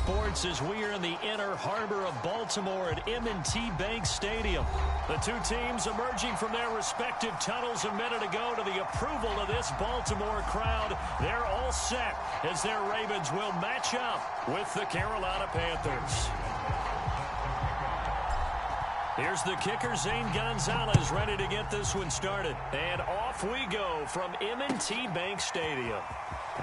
sports as we are in the inner harbor of Baltimore at M&T Bank Stadium. The two teams emerging from their respective tunnels a minute ago to the approval of this Baltimore crowd. They're all set as their Ravens will match up with the Carolina Panthers. Here's the kicker, Zane Gonzalez, ready to get this one started. And off we go from M&T Bank Stadium.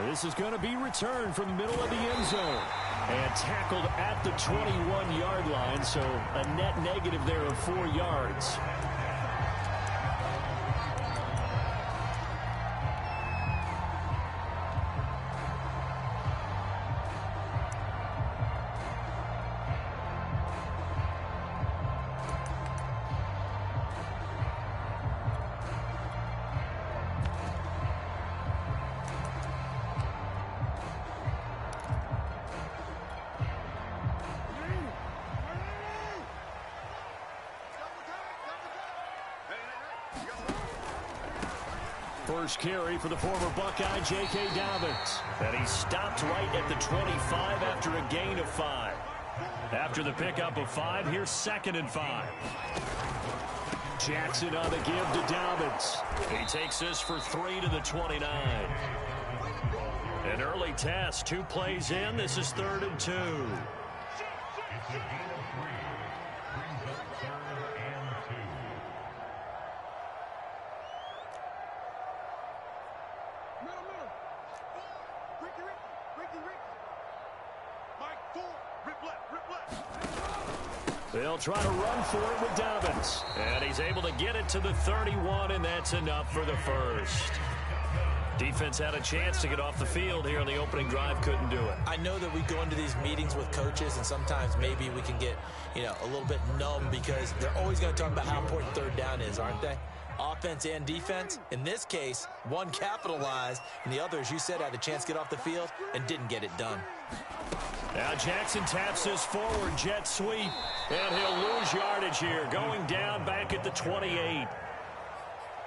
This is going to be returned from the middle of the end zone. And tackled at the 21-yard line, so a net negative there of 4 yards. First carry for the former Buckeye, J.K. Dobbins. And he stopped right at the 25 after a gain of 5. After the pickup of 5, here's 2nd and 5. Jackson on the give to Dobbins. He takes this for 3 to the 29. An early test, 2 plays in. This is 3rd and 2. They'll try to run for it with Dobbins. And he's able to get it to the 31, and that's enough for the first. Defense had a chance to get off the field here on the opening drive, couldn't do it. I know that we go into these meetings with coaches, and sometimes maybe we can get, a little bit numb because they're always going to talk about how important 3rd down is, aren't they? Offense and defense. In this case, one capitalized, and the other, as you said, had a chance to get off the field and didn't get it done. Now Jackson taps this forward, jet sweep, and he'll lose yardage here, going down back at the 28.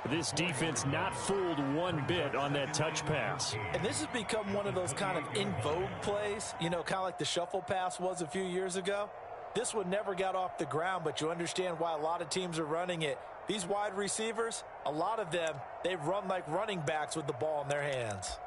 This defense not fooled one bit on that touch pass. And this has become one of those kind of in vogue plays, kind of like the shuffle pass was a few years ago. This one never got off the ground, but you understand why a lot of teams are running it. These wide receivers, a lot of them, they run like running backs with the ball in their hands.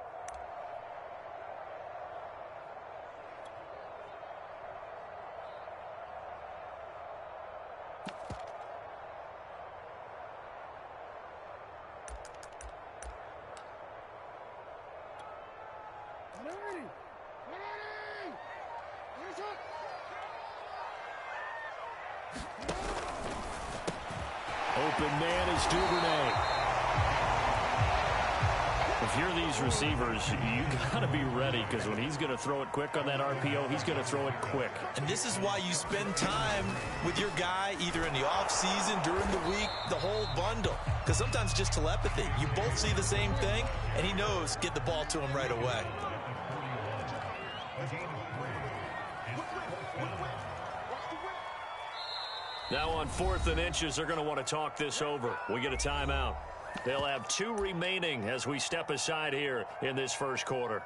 Open man is Duvernay. If you're these receivers, you got to be ready because when he's going to throw it quick on that RPO, he's going to throw it quick. And this is why you spend time with your guy either in the offseason, during the week, the whole bundle. Because sometimes it's just telepathy. You both see the same thing, and he knows get the ball to him right away. Now on 4th and inches, they're going to want to talk this over. We get a timeout. They'll have 2 remaining as we step aside here in this first quarter.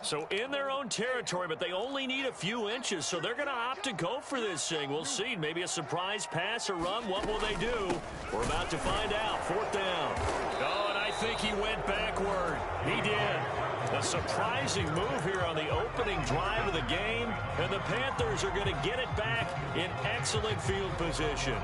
So in their own territory, but they only need a few inches, so they're going to opt to go for this thing. We'll see. Maybe a surprise pass or run. What will they do? We're about to find out. 4th down. Oh, and I think he went backward. He did. A surprising move here on the opening drive of the game, and the Panthers are going to get it back in excellent field position.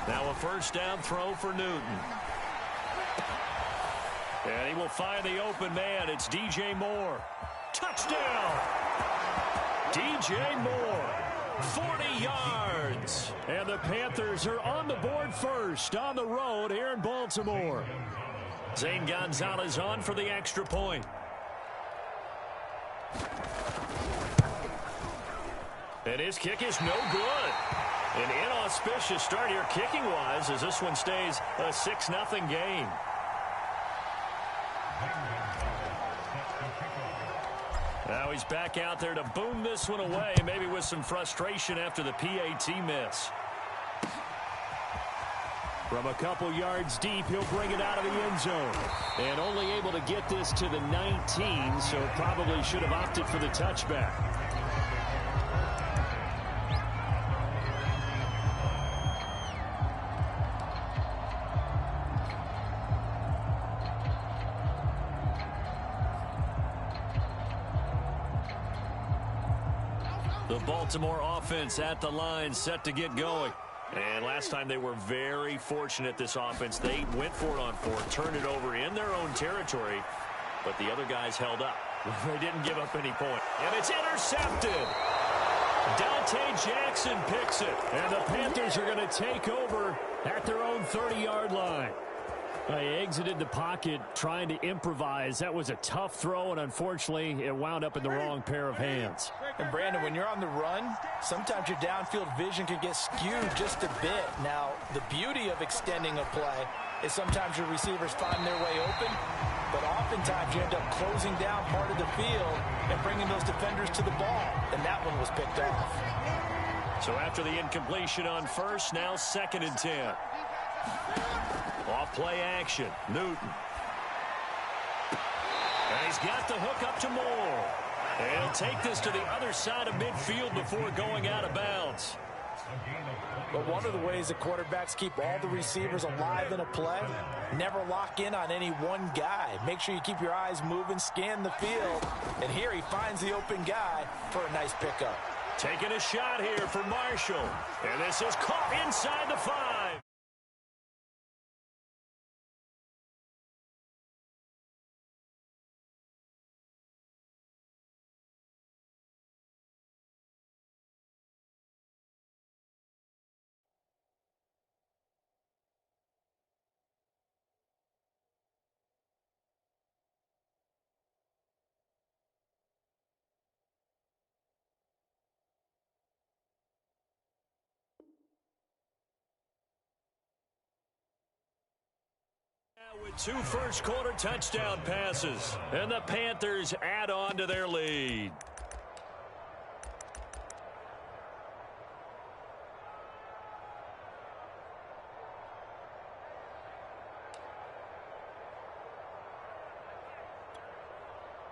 Now a first down throw for Newton. And he will find the open man. It's DJ Moore. Touchdown! DJ Moore, 40 yards. And the Panthers are on the board first on the road here in Baltimore. Zane Gonzalez on for the extra point. And his kick is no good. An inauspicious start here kicking-wise as this one stays a 6-0 game. Now he's back out there to boom this one away, maybe with some frustration after the PAT miss. From a couple yards deep, he'll bring it out of the end zone. And only able to get this to the 19, so probably should have opted for the touchback. The Baltimore offense at the line, set to get going. And last time they were very fortunate, this offense. They went for it on fourth, turned it over in their own territory, but the other guys held up. They didn't give up any point. And it's intercepted. Dante Jackson picks it. And the Panthers are going to take over at their own 30-yard line. He exited the pocket trying to improvise. That was a tough throw, and unfortunately, it wound up in the wrong pair of hands. And, Brandon, when you're on the run, sometimes your downfield vision can get skewed just a bit. Now, the beauty of extending a play is sometimes your receivers find their way open, but oftentimes you end up closing down part of the field and bringing those defenders to the ball, and that one was picked off. So after the incompletion on first, now 2nd and 10. Off play action, Newton. And he's got the hook up to Moore. And he'll take this to the other side of midfield before going out of bounds. But one of the ways that quarterbacks keep all the receivers alive in a play, never lock in on any one guy. Make sure you keep your eyes moving, scan the field. And here he finds the open guy for a nice pickup. Taking a shot here for Marshall. And this is caught inside the 5. With 2 first-quarter touchdown passes, and the Panthers add on to their lead.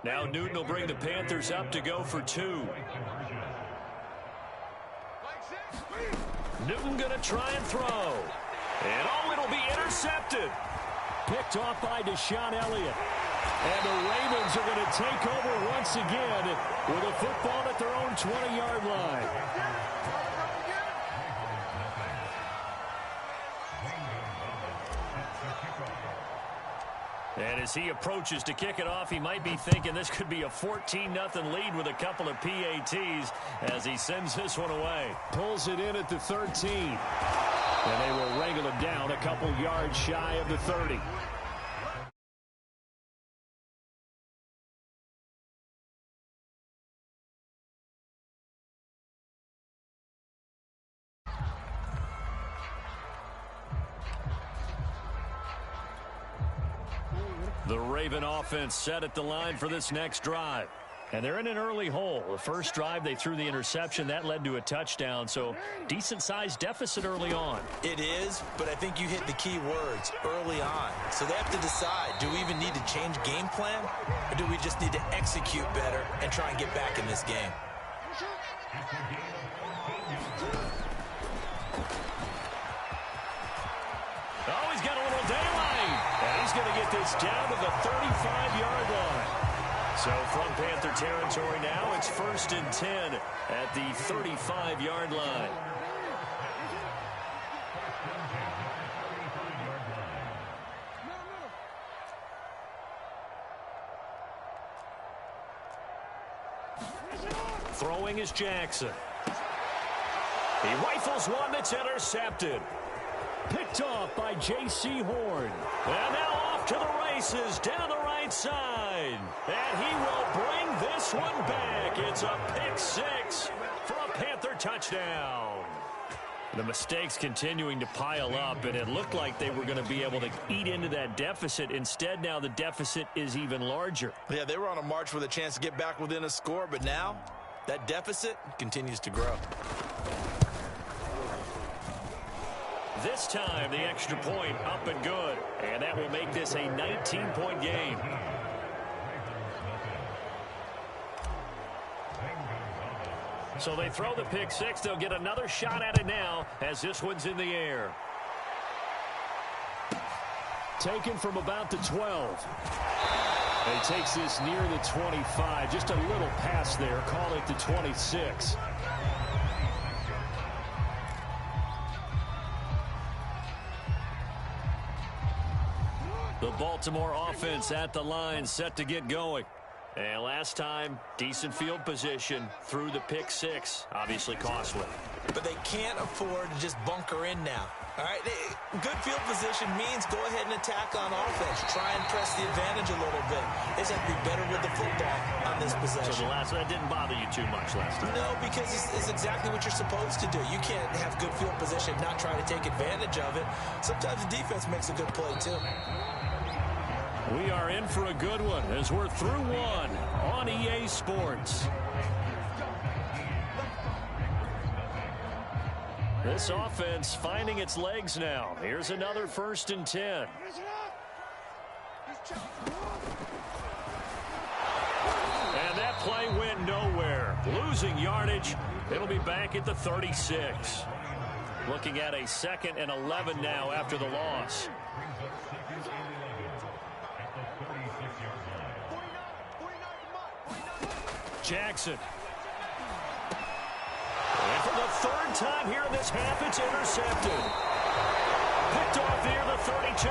Now Newton will bring the Panthers up to go for 2. Newton going to try and throw. And it'll be intercepted. Picked off by Deshaun Elliott. And the Ravens are going to take over once again with a football at their own 20-yard line. And as he approaches to kick it off, he might be thinking this could be a 14-0 lead with a couple of PATs as he sends this one away. Pulls it in at the 13. And they will wrangle it down a couple yards shy of the 30. The Raven offense set at the line for this next drive. And they're in an early hole. The first drive, they threw the interception. That led to a touchdown, so decent-sized deficit early on. It is, but I think you hit the key words, early on. So they have to decide, do we even need to change game plan, or do we just need to execute better and try and get back in this game? Oh, he's got a little daylight. And he's going to get this down to the 35-yard line. So from Panther territory now, it's 1st and 10 at the 35-yard line. Throwing is Jackson. He rifles one that's intercepted. Picked off by J.C. Horn. And now off to the races down the right side. And he will bring this one back. It's a pick six for a Panther touchdown. The mistakes continuing to pile up, and it looked like they were going to be able to eat into that deficit. Instead, now the deficit is even larger. Yeah, they were on a march with a chance to get back within a score, but now that deficit continues to grow. This time, the extra point up and good, and that will make this a 19-point game. So they throw the pick six. They'll get another shot at it now as this one's in the air. Taken from about the 12. He takes this near the 25. Just a little pass there. Call it the 26. The Baltimore offense at the line, set to get going. And last time, decent field position through the pick six. Obviously costly. But they can't afford to just bunker in now. All right, good field position means go ahead and attack on offense. Try and press the advantage a little bit. They just have to be better with the football on this possession. So that didn't bother you too much last time? No, because it's exactly what you're supposed to do. You can't have good field position and not try to take advantage of it. Sometimes the defense makes a good play, too. We are in for a good one as we're through one on EA Sports. This offense finding its legs now. Here's another 1st and 10. And that play went nowhere. Losing yardage. It'll be back at the 36. Looking at a 2nd and 11 now after the loss. Jackson. And for the 3rd time here in this half, it's intercepted. Picked off near the 32.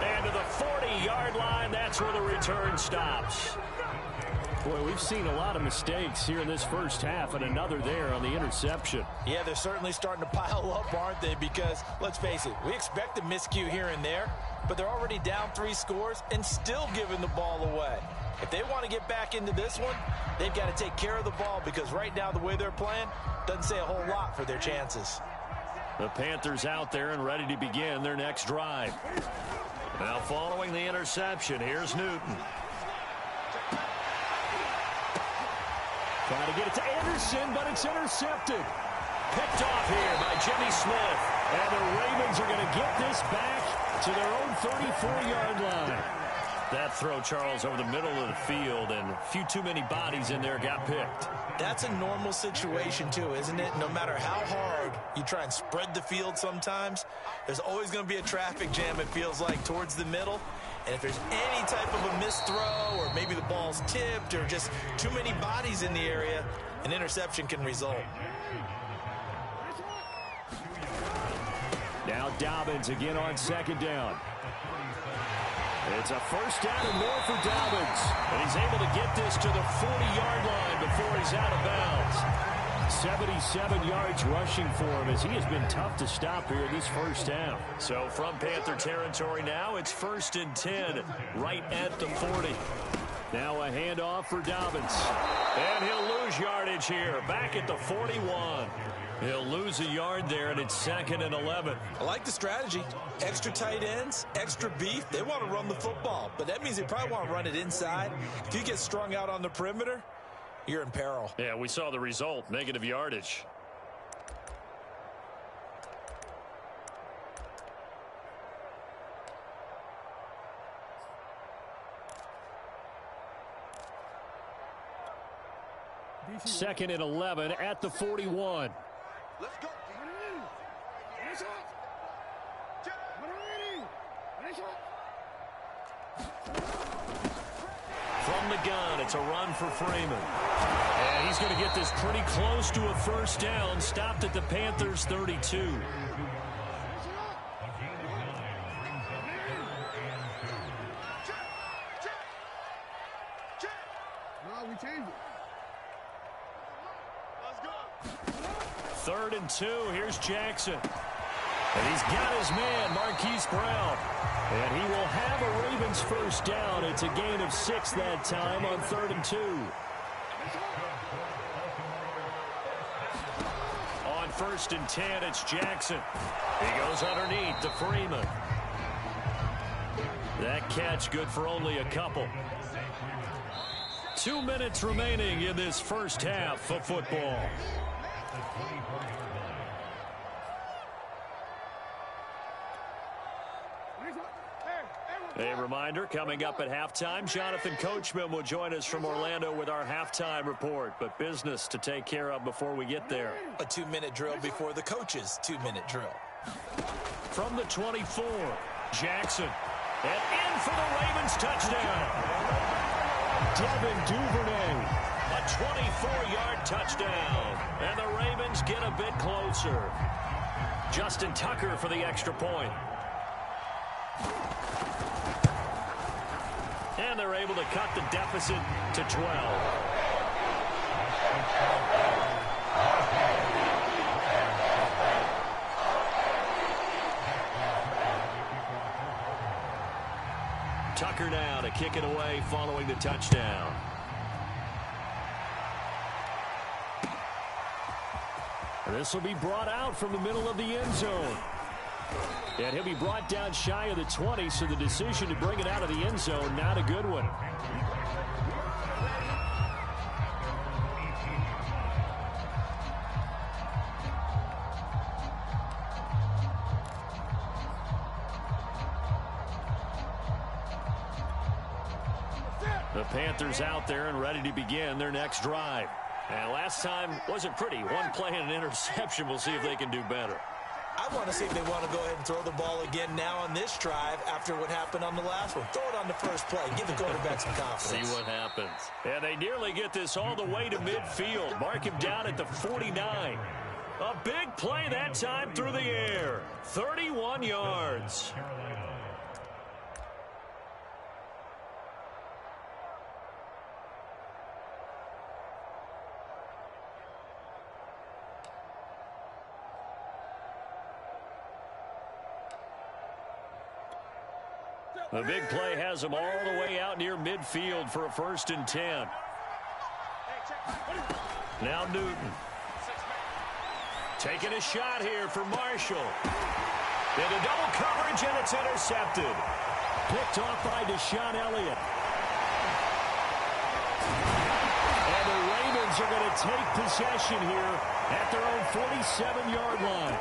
And to the 40-yard line, that's where the return stops. Boy, we've seen a lot of mistakes here in this first half, and another there on the interception. Yeah, they're certainly starting to pile up, aren't they? Because, let's face it, we expect a miscue here and there, but they're already down 3 scores and still giving the ball away. If they want to get back into this one, they've got to take care of the ball because right now the way they're playing doesn't say a whole lot for their chances. The Panthers out there and ready to begin their next drive. Now following the interception, here's Newton. Trying to get it to Anderson, but it's intercepted. Picked off here by Jimmy Smith. And the Ravens are going to get this back to their own 34-yard line. That throw, Charles, over the middle of the field, and a few too many bodies in there got picked. That's a normal situation, too, isn't it? No matter how hard you try and spread the field sometimes, there's always going to be a traffic jam, it feels like, towards the middle. And if there's any type of a missed throw or maybe the ball's tipped or just too many bodies in the area, an interception can result. Now Dobbins again on 2nd down. It's a 1st down and more for Dobbins. And he's able to get this to the 40-yard line before he's out of bounds. 77 yards rushing for him as he has been tough to stop here in this first half. So from Panther territory now, it's 1st and 10 right at the 40. Now a handoff for Dobbins. And he'll lose yardage here back at the 41. He'll lose a yard there, and it's 2nd and 11. I like the strategy. Extra tight ends, extra beef. They want to run the football, but that means they probably want to run it inside. If you get strung out on the perimeter, you're in peril. Yeah, we saw the result, negative yardage. Second and 11 at the 41. Let's go. From the gun, it's a run for Freeman. And he's going to get this pretty close to a 1st down, stopped at the Panthers' 32. We changed it. 3rd and 2. Here's Jackson. And he's got his man, Marquise Brown. And he will have a Ravens first down. It's a gain of 6 that time on 3rd and 2. On 1st and 10, it's Jackson. He goes underneath to Freeman. That catch good for only a couple. 2 minutes remaining in this first half of football. A reminder, coming up at halftime, Jonathan Coachman will join us from Orlando with our halftime report. But business to take care of before we get there. A 2-minute drill before the coach's 2-minute drill. From the 24, Jackson. And in for the Ravens touchdown. Devin Duvernay. A 24-yard touchdown. And the Ravens get a bit closer. Justin Tucker for the extra point. And they're able to cut the deficit to 12. Tucker now to kick it away following the touchdown. This will be brought out from the middle of the end zone. And he'll be brought down shy of the 20, so the decision to bring it out of the end zone, not a good one. The Panthers out there and ready to begin their next drive. And last time wasn't pretty. One play and an interception. We'll see if they can do better. I want to see if they want to go ahead and throw the ball again now on this drive after what happened on the last one. Throw it on the first play. Give the quarterback some confidence. See what happens. And they nearly get this all the way to midfield. Mark him down at the 49. A big play that time through the air. 31 yards. The big play has them all the way out near midfield for a 1st and 10. Now Newton. Taking a shot here for Marshall. Into double coverage, and it's intercepted. Picked off by Deshaun Elliott. And the Ravens are going to take possession here at their own 47-yard line.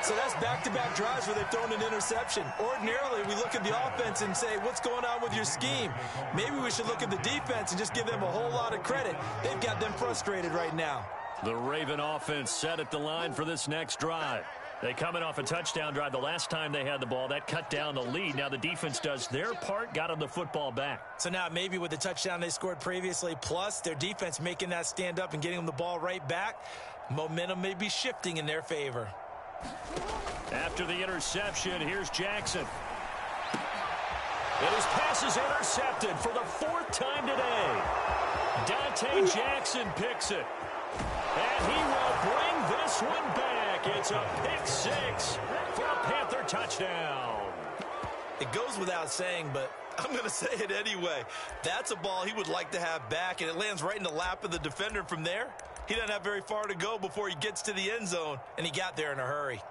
So that's back-to-back drives where they've thrown an interception. Ordinarily, we look at the offense and say, what's going on with your scheme? Maybe we should look at the defense and just give them a whole lot of credit. They've got them frustrated right now. The Raven offense set at the line for this next drive. They come in off a touchdown drive the last time they had the ball. That cut down the lead. Now the defense does their part, got them the football back. So now maybe with the touchdown they scored previously, plus their defense making that stand up and getting them the ball right back, momentum may be shifting in their favor. After the interception, here's Jackson. And his pass is intercepted for the 4th time today. Dante Jackson picks it. And he will bring this one back. It's a pick 6 for a Panther touchdown. It goes without saying, but I'm going to say it anyway. That's a ball he would like to have back, and it lands right in the lap of the defender from there. He doesn't have very far to go before he gets to the end zone, and he got there in a hurry.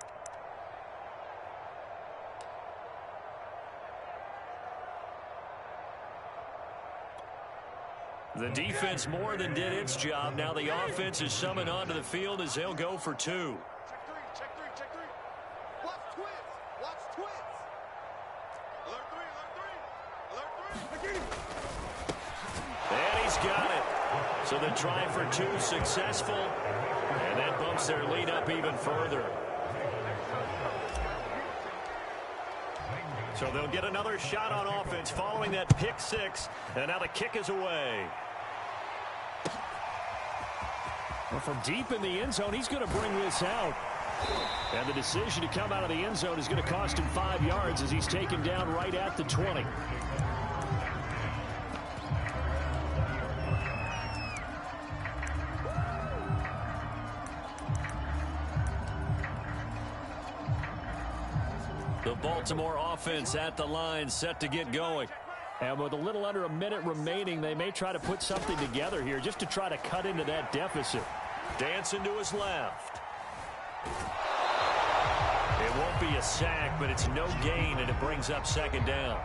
The defense more than did its job. Now the offense is summoned onto the field as they'll go for 2. Check three. Watch twins. Watch twins. Alert 3. And he's got it. So the try for 2 successful. And that bumps their lead up even further. So they'll get another shot on offense following that pick 6. And now the kick is away. Well, from deep in the end zone, he's going to bring this out. And the decision to come out of the end zone is going to cost him 5 yards as he's taken down right at the 20. Baltimore offense at the line, set to get going. And with a little under a minute remaining, they may try to put something together here just to try to cut into that deficit. Dancing to his left. It won't be a sack, but it's no gain, and it brings up second down.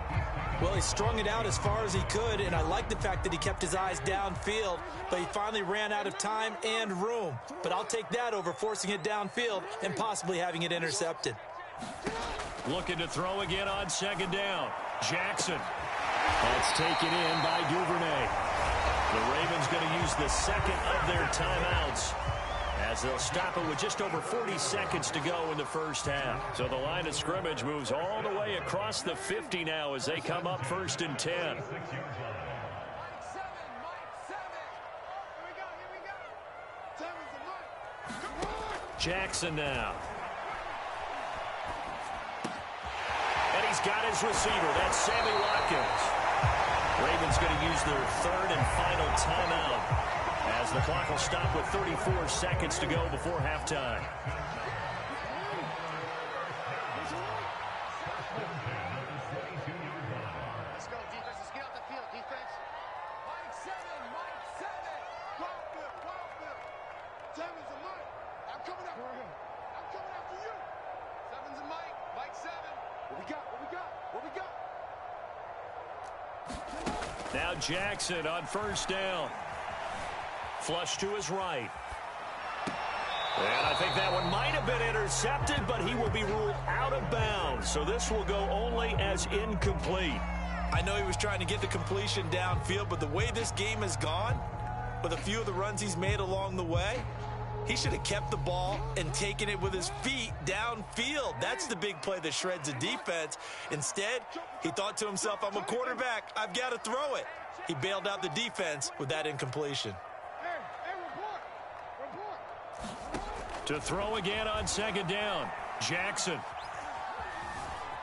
Well, he strung it out as far as he could, and I like the fact that he kept his eyes downfield, but he finally ran out of time and room. But I'll take that over forcing it downfield and possibly having it intercepted. Looking to throw again on second down. Jackson. That's taken in by Duvernay. The Ravens going to use the second of their timeouts as they'll stop it with just over 40 seconds to go in the first half. So the line of scrimmage moves all the way across the 50 now as they come up 1st and 10. Jackson now. And he's got his receiver. That's Sammy Watkins. Ravens going to use their third and final timeout as the clock will stop with 34 seconds to go before halftime. Let's go, defense. Let's get out the field, defense. Mike 7, Mike 7. Wild Bill. 7's a Mike. I'm coming up. I'm coming after you. 7's a Mike. Mike 7. What we got? What we got? What we got? Now Jackson on first down. Flush to his right. And I think that one might have been intercepted, but he will be ruled out of bounds. So this will go only as incomplete. I know he was trying to get the completion downfield, but the way this game has gone, with a few of the runs he's made along the way, he should have kept the ball and taken it with his feet downfield. That's the big play that shreds a defense. Instead, he thought to himself, I'm a quarterback. I've got to throw it. He bailed out the defense with that incompletion. To throw again on second down. Jackson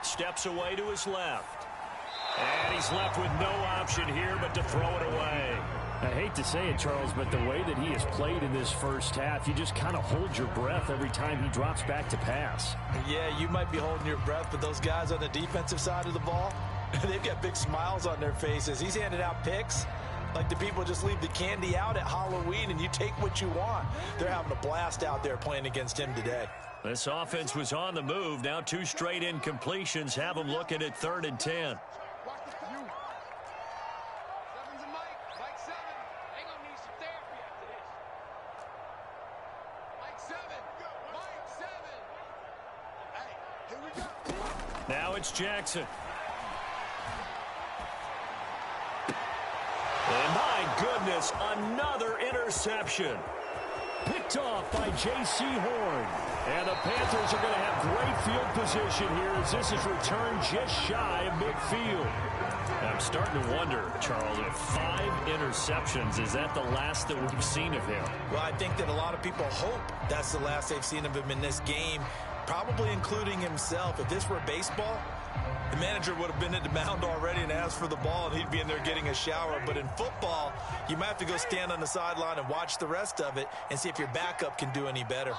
steps away to his left. And he's left with no option here but to throw it away. I hate to say it, Charles, but the way that he has played in this first half, you just kind of hold your breath every time he drops back to pass. Yeah, you might be holding your breath, but those guys on the defensive side of the ball, they've got big smiles on their faces. He's handed out picks like the people just leave the candy out at Halloween and you take what you want. They're having a blast out there playing against him today. This offense was on the move. Now 2 straight incompletions have them looking at 3rd and 10. Now it's Jackson. And my goodness, another interception. Picked off by J.C. Horn. And the Panthers are going to have great field position here as this is returned just shy of midfield. I'm starting to wonder, Charles, if 5 interceptions, is that the last that we've seen of him? Well, I think that a lot of people hope that's the last they've seen of him in this game, probably including himself. If this were baseball, the manager would have been at the mound already and asked for the ball, and he'd be in there getting a shower. But in football, you might have to go stand on the sideline and watch the rest of it and see if your backup can do any better.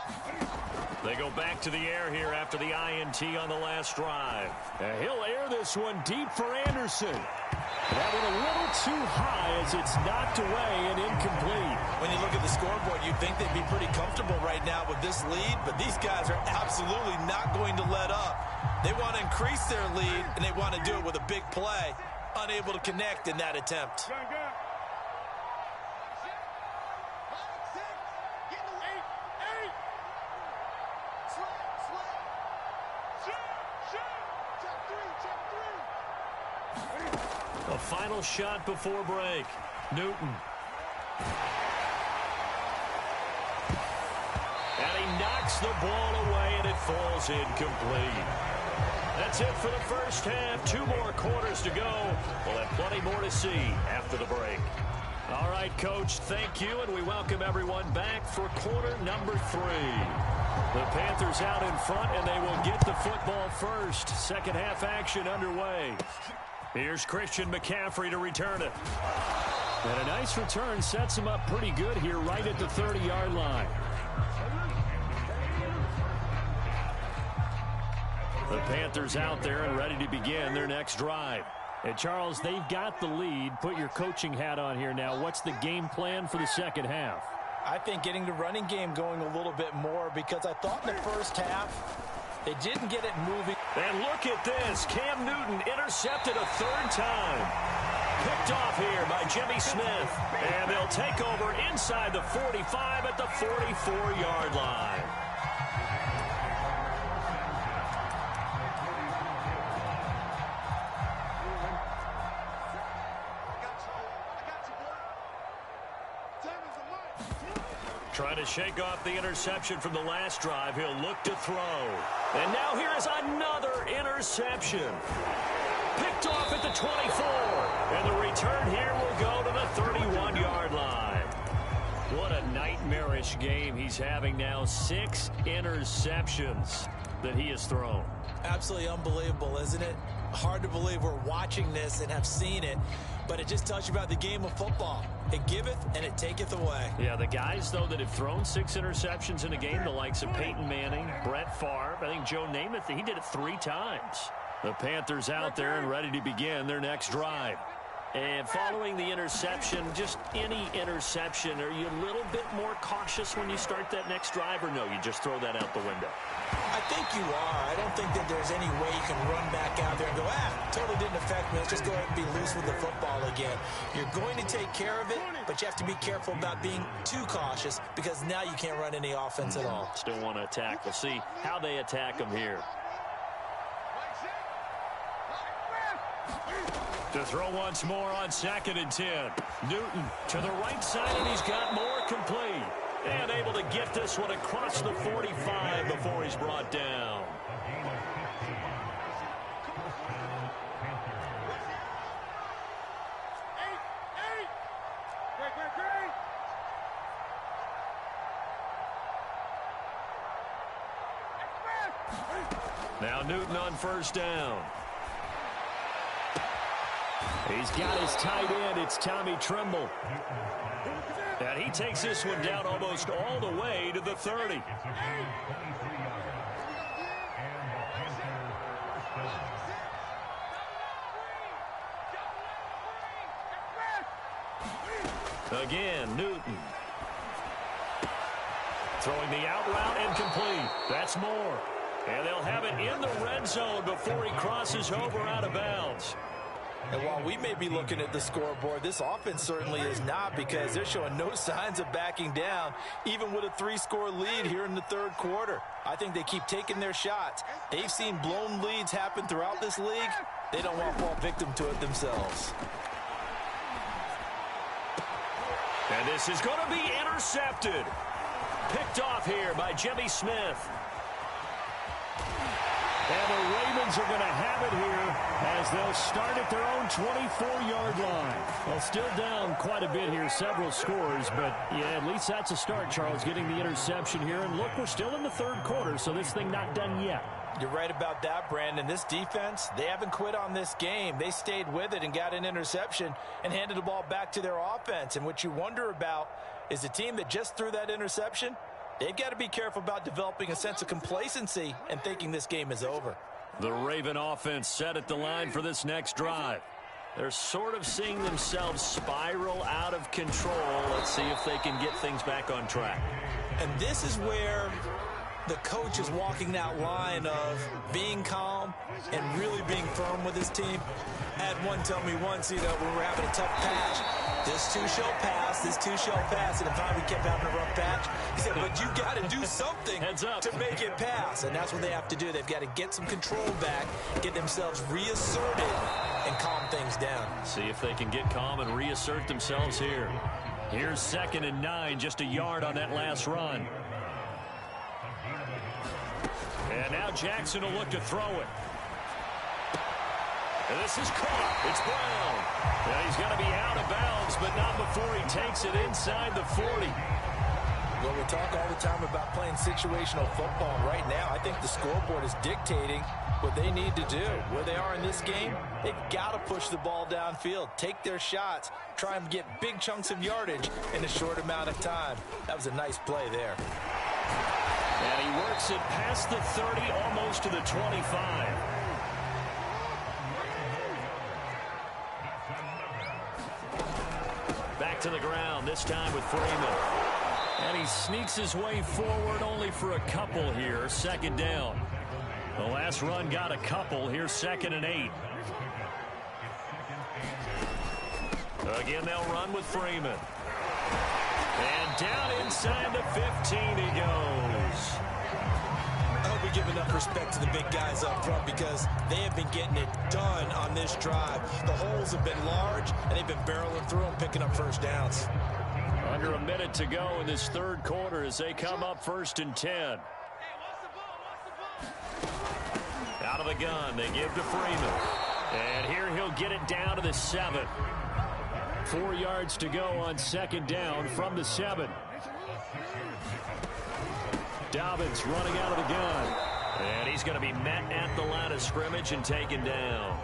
They go back to the air here after the INT on the last drive. And he'll air this one deep for Anderson. That one a little too high as it's knocked away and incomplete. When you look at the scoreboard, you'd think they'd be pretty comfortable right now with this lead, but these guys are absolutely not going to let up. They want to increase their lead, and they want to do it with a big play. Unable to connect in that attempt. A final shot before break. Newton. And he knocks the ball away, and it falls incomplete. That's it for the first half. 2 more quarters to go. We'll have plenty more to see after the break. All right, Coach, thank you, and we welcome everyone back for quarter number 3. The Panthers out in front, and they will get the football first. Second half action underway. Here's Christian McCaffrey to return it. And a nice return sets him up pretty good here right at the 30-yard line. The Panthers out there and ready to begin their next drive. And Charles, they've got the lead. Put your coaching hat on here now. What's the game plan for the second half? I think getting the running game going a little bit more, because I thought in the first half they didn't get it moving. And look at this. Cam Newton intercepted a third time. Picked off here by Jimmy Smith. And they'll take over inside the 45 at the 44-yard line. Trying to shake off the interception from the last drive. He'll look to throw. And now here is another interception. Picked off at the 24. And the return here will go to the 31-yard line. What a nightmarish game he's having now. 6 interceptions that he has thrown. Absolutely unbelievable, isn't it? Hard to believe we're watching this and have seen it, but it just tells you about the game of football. It giveth and it taketh away. Yeah, the guys, though, that have thrown 6 interceptions in a game, the likes of Peyton Manning, Brett Favre, I think Joe Namath, he did it 3 times. The Panthers out there and ready to begin their next drive. And following the interception, just any interception, are you a little bit more cautious when you start that next drive, or no, you just throw that out the window? I think you are. I don't think that there's any way you can run back out there and go, totally didn't affect me. Let's just go ahead and be loose with the football again. You're going to take care of it, but you have to be careful about being too cautious, because now you can't run any offense at all. Still want to attack. We'll see how they attack them here. To throw once more on 2nd and 10. Newton to the right side, and he's got more complete. And able to get this one across the 45 before he's brought down. Now Newton on 1st down. He's got his tight end. It's Tommy Tremble. And he takes this one down almost all the way to the 30. Again, Newton. Throwing the out route and complete. That's more. And they'll have it in the red zone before he crosses over out of bounds. And while we may be looking at the scoreboard, this offense certainly is not, because they're showing no signs of backing down, even with a 3-score lead here in the 3rd quarter. I think they keep taking their shots. They've seen blown leads happen throughout this league. They don't want to fall victim to it themselves. And this is going to be intercepted. Picked off here by Jimmy Smith. And the Ravens are going to have it here as they'll start at their own 24-yard line. Well, still down quite a bit here, several scores, but yeah, at least that's a start, Charles, getting the interception here. And look, we're still in the 3rd quarter, so this thing not done yet. You're right about that, Brandon. This defense, they haven't quit on this game. They stayed with it and got an interception and handed the ball back to their offense. And what you wonder about is the team that just threw that interception, they've got to be careful about developing a sense of complacency and thinking this game is over. The Raven offense set at the line for this next drive. They're sort of seeing themselves spiral out of control. Let's see if they can get things back on track. And this is where the coach is walking that line of being calm and really being firm with his team. I had one tell me once, when we're having a tough patch, this too shall pass, this too shall pass. And if we kept having a rough patch, he said, but you got to do something to make it pass. And that's what they have to do. They've got to get some control back, get themselves reasserted, and calm things down. See if they can get calm and reassert themselves here. Here's 2nd and 9, just a yard on that last run. And now Jackson will look to throw it. And this is caught. It's Brown. Yeah, he's got to be out of bounds, but not before he takes it inside the 40. Well, we talk all the time about playing situational football. Right now, I think the scoreboard is dictating what they need to do. Where they are in this game, they've got to push the ball downfield, take their shots, try and get big chunks of yardage in a short amount of time. That was a nice play there. And he works it past the 30, almost to the 25. Back to the ground, this time with Freeman. And he sneaks his way forward only for a couple here. Second down. The last run got a couple. Here's 2nd and 8. Again, they'll run with Freeman. And down inside the 15 he goes. I hope we give enough respect to the big guys up front because they have been getting it done on this drive. The holes have been large, and they've been barreling through them, picking up first downs. Under a minute to go in this third quarter as they come up 1st and 10. Out of the gun, they give to Freeman. And here he'll get it down to the 7. 4 yards to go on 2nd down from the 7. Dobbins running out of the gun. And he's going to be met at the line of scrimmage and taken down.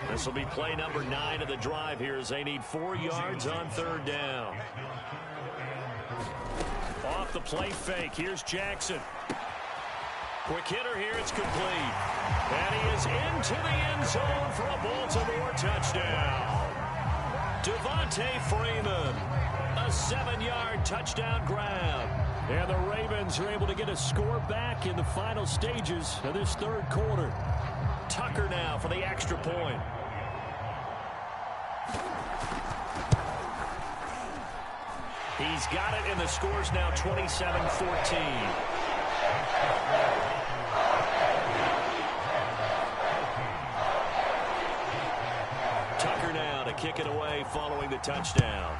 This will be play number 9 of the drive here as they need 4 yards on 3rd down. Off the play fake, here's Jackson. Quick hitter here, it's complete. And he is into the end zone for a Baltimore touchdown. Devontae Freeman, a 7-yard touchdown grab. And the Ravens are able to get a score back in the final stages of this third quarter. Tucker now for the extra point. He's got it, and the score's now 27-14. Tucker now to kick it away following the touchdown.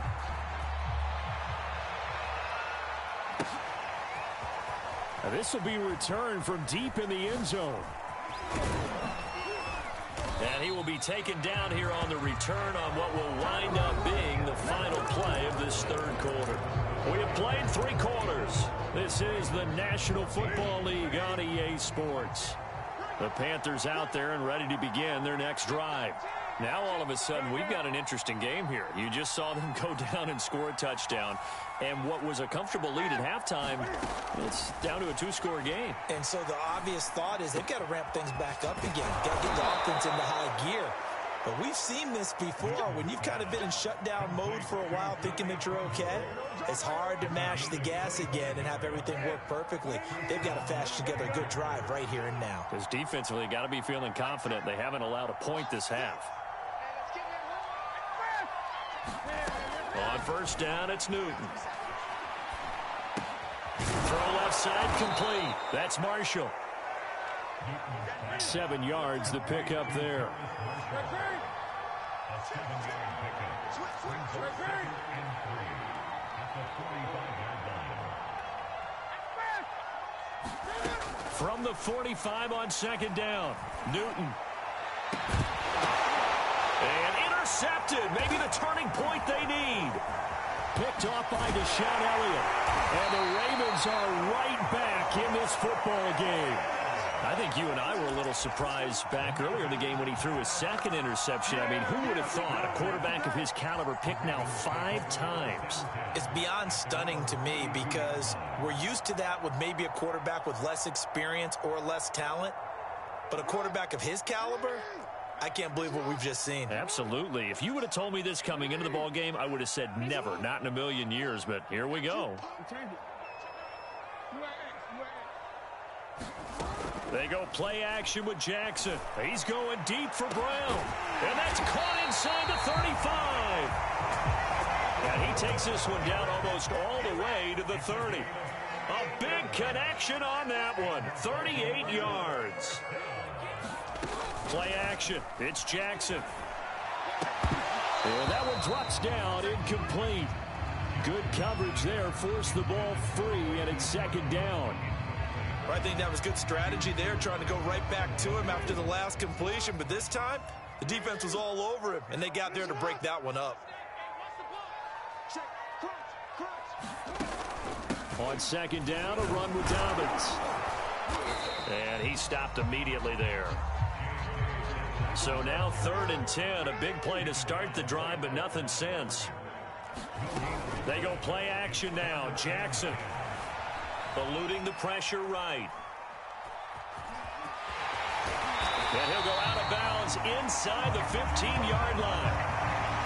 Now this will be returned from deep in the end zone. And he will be taken down here on the return on what will wind up being the final play of this third quarter. We have played 3 quarters. This is the National Football League on EA Sports. The Panthers out there and ready to begin their next drive. Now all of a sudden we've got an interesting game here. You just saw them go down and score a touchdown. And what was a comfortable lead at halftime, it's down to a 2-score game. And so the obvious thought is they've got to ramp things back up again. Got to get the offense into high gear. But we've seen this before. When you've kind of been in shutdown mode for a while thinking that you're okay, it's hard to mash the gas again and have everything work perfectly. They've got to fashion together a good drive right here and now. Because defensively, got to be feeling confident. They haven't allowed a point this half. On first down, it's Newton. Throw left side complete. That's Marshall. 7 yards the pickup there. From the 45 on 2nd down, Newton. And intercepted. Maybe the turning point they need. Picked off by Deshaun Elliott. And the Ravens are right back in this football game. I think you and I were a little surprised back earlier in the game when he threw his 2nd interception. I mean, who would have thought a quarterback of his caliber picked now 5 times? It's beyond stunning to me because we're used to that with maybe a quarterback with less experience or less talent. But a quarterback of his caliber, I can't believe what we've just seen. Absolutely. If you would have told me this coming into the ball game, I would have said never, not in a million years. But here we go. They go play action with Jackson. He's going deep for Brown. And that's caught inside the 35. And he takes this one down almost all the way to the 30. A big connection on that one. 38 yards. Play action. It's Jackson. And that one drops down, incomplete. Good coverage there. Forced the ball free, and it's 2nd down. I think that was good strategy there, trying to go right back to him after the last completion. But this time, the defense was all over him, and they got there to break that one up. On 2nd down, a run with Dobbins. And he stopped immediately there. So now 3rd and 10, a big play to start the drive, but nothing since. They go play action now. Jackson. Eluding the pressure right. And he'll go out of bounds inside the 15-yard line.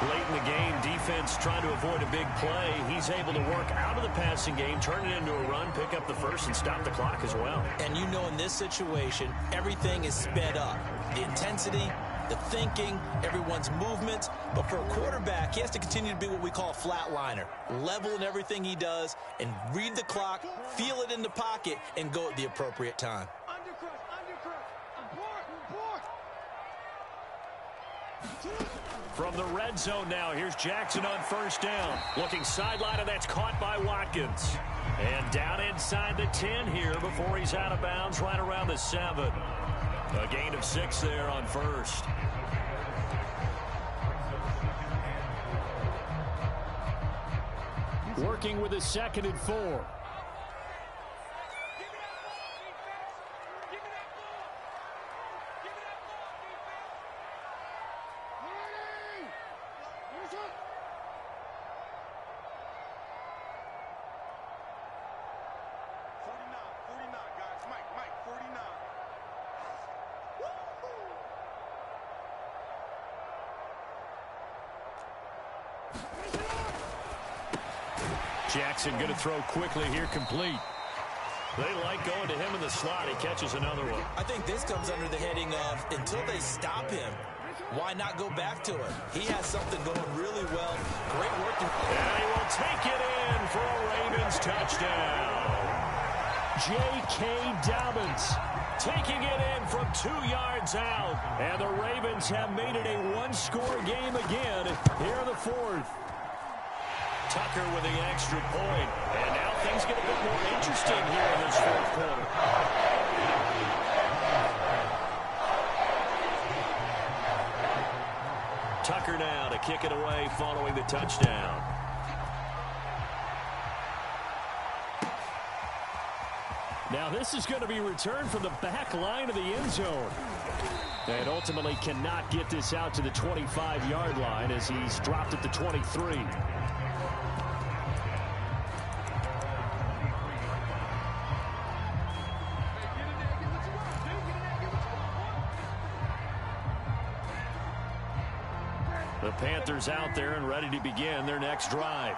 Late in the game, defense trying to avoid a big play. He's able to work out of the passing game, turn it into a run, pick up the first, and stop the clock as well. And you know in this situation, everything is sped up. The intensity, the thinking, everyone's movements. But for a quarterback, he has to continue to be what we call a flatliner. Level in everything he does and read the clock, feel it in the pocket, and go at the appropriate time. From the red zone now, here's Jackson on first down. Looking sideline, and that's caught by Watkins. And down inside the 10 here before he's out of bounds right around the 7. A gain of 6 there on first. Working with a 2nd and 4. Jackson going to throw quickly here, complete. They like going to him in the slot. He catches another one. I think this comes under the heading of until they stop him, why not go back to it? He has something going really well. Great work. And he will take it in for a Ravens touchdown. J.K. Dobbins taking it in from 2 yards out. And the Ravens have made it a one-score game again here in the 4th. Tucker with the extra point. And now things get a bit more interesting here in this 4th quarter. Tucker now to kick it away following the touchdown. Now this is going to be returned from the back line of the end zone. And ultimately cannot get this out to the 25-yard line as he's dropped at the 23. The Panthers out there and ready to begin their next drive.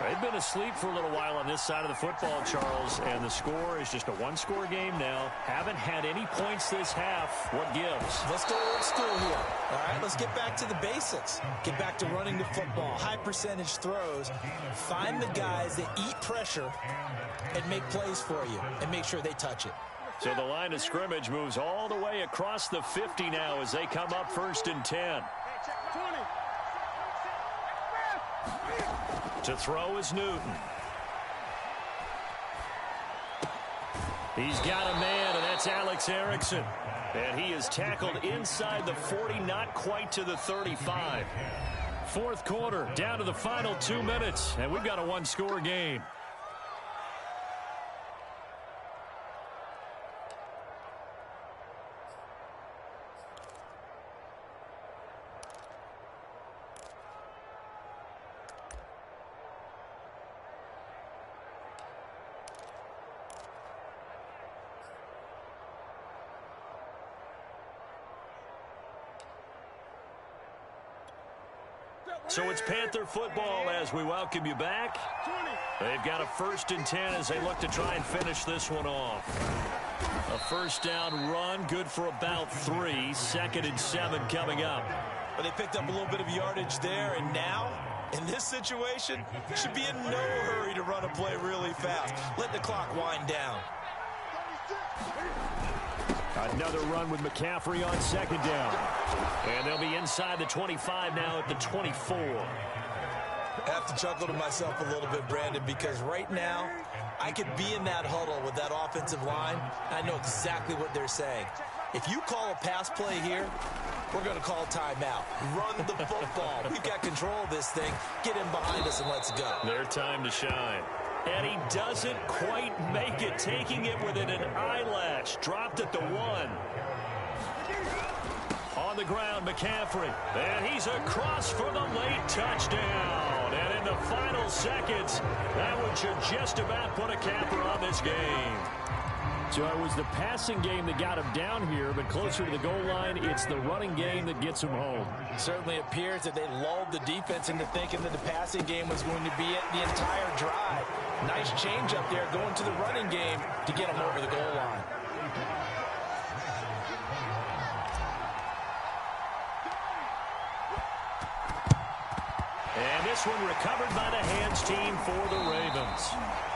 They've been asleep for a little while on this side of the football, Charles, and the score is just a one-score game now. Haven't had any points this half. What gives? Let's go old school here. All right, let's get back to the basics. Get back to running the football, high percentage throws. Find the guys that eat pressure and make plays for you and make sure they touch it. So the line of scrimmage moves all the way across the 50 now as they come up 1st and 10. To throw is Newton. He's got a man, and that's Alex Erickson. And he is tackled inside the 40, not quite to the 35. 4th quarter, down to the final 2 minutes, and we've got a one-score game. So it's Panther football as we welcome you back. They've got a 1st and 10 as they look to try and finish this one off. A 1st down run, good for about 3. 2nd and 7 coming up. But they picked up a little bit of yardage there, and now, in this situation, should be in no hurry to run a play really fast. Let the clock wind down. Another run with McCaffrey on 2nd down. And they'll be inside the 25 now at the 24. I have to chuckle to myself a little bit, Brandon, because right now I could be in that huddle with that offensive line. I know exactly what they're saying. If you call a pass play here, we're going to call timeout. Run the football. We've got control of this thing. Get in behind us and let's go. Their time to shine. And he doesn't quite make it, taking it within an eyelash. Dropped at the 1. On on the ground, McCaffrey. And he's across for the late touchdown. And in the final seconds, that one should just about put a capper on this game. So it was the passing game that got him down here, but closer to the goal line, it's the running game that gets him home. It certainly appears that they lulled the defense into thinking that the passing game was going to be it the entire drive. Nice change up there going to the running game to get him over the goal line. And this one recovered by the hands team for the Ravens.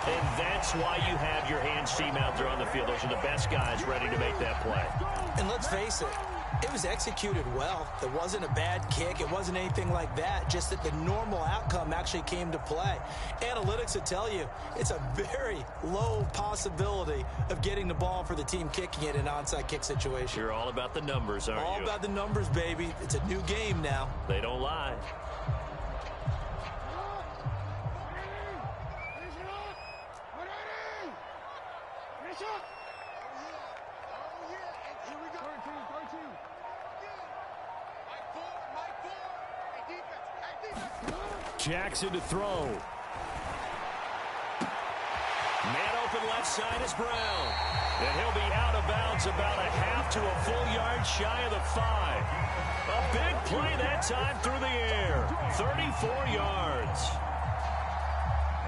And that's why you have your hands team out there on the field. Those are the best guys ready to make that play. And let's face it, it was executed well. It wasn't a bad kick. It wasn't anything like that. Just that the normal outcome actually came to play. Analytics will tell you it's a very low possibility of getting the ball for the team kicking it in an onside kick situation. You're all about the numbers, aren't you? All about the numbers, baby. It's a new game now. They don't lie. Jackson to throw. Man open left side is Brown. And he'll be out of bounds about a half to a full yard shy of the 5. A big play that time through the air. 34 yards.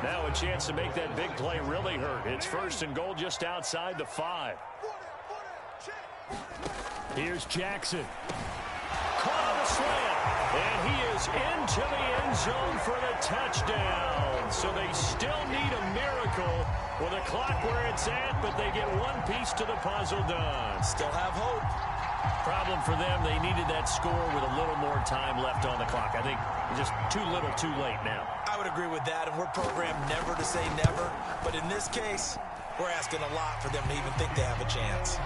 Now a chance to make that big play really hurt. It's first and goal just outside the 5. Here's Jackson. Caught on the slant. And he is into the end zone for the touchdown. So they still need a miracle with a clock where it's at, but they get one piece to the puzzle done. Still have hope. Problem for them, they needed that score with a little more time left on the clock. I think just too little too late now. I would agree with that, and we're programmed never to say never. But in this case, we're asking a lot for them to even think they have a chance.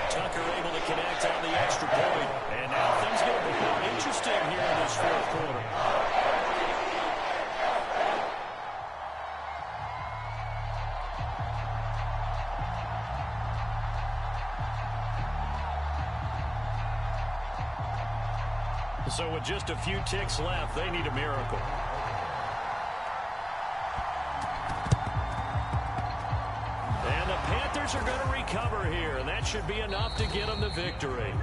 Tucker able to connect on the extra point. And now things get a bit more interesting here in this fourth quarter. So with just a few ticks left, they need a miracle. And the Panthers are going to recover here, and that should be enough to get them the victory.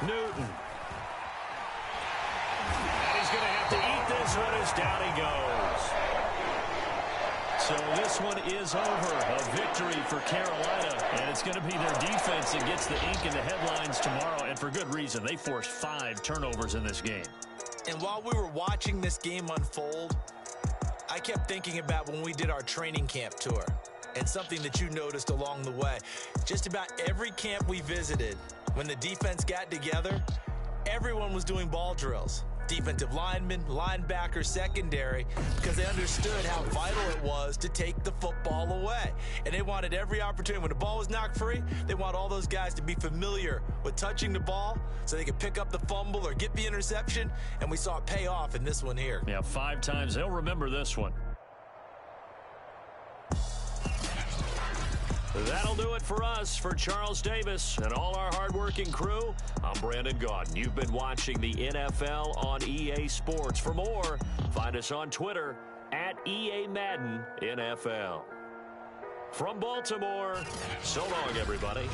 Newton. And he's going to have to eat this one as down he goes. So this one is over. A victory for Carolina. And it's going to be their defense that gets the ink in the headlines tomorrow. And for good reason. They forced 5 turnovers in this game. And while we were watching this game unfold, I kept thinking about when we did our training camp tour. And something that you noticed along the way. Just about every camp we visited, when the defense got together, everyone was doing ball drills. Defensive linemen, linebackers, secondary, because they understood how vital it was to take the football away. And they wanted every opportunity. When the ball was knocked free, they want all those guys to be familiar with touching the ball so they could pick up the fumble or get the interception. And we saw it pay off in this one here. Yeah, 5 times. They'll remember this one. That'll do it for us. For Charles Davis and all our hardworking crew, I'm Brandon Gaudin. You've been watching the NFL on EA Sports. For more, find us on Twitter at EA Madden NFL. From Baltimore, so long, everybody.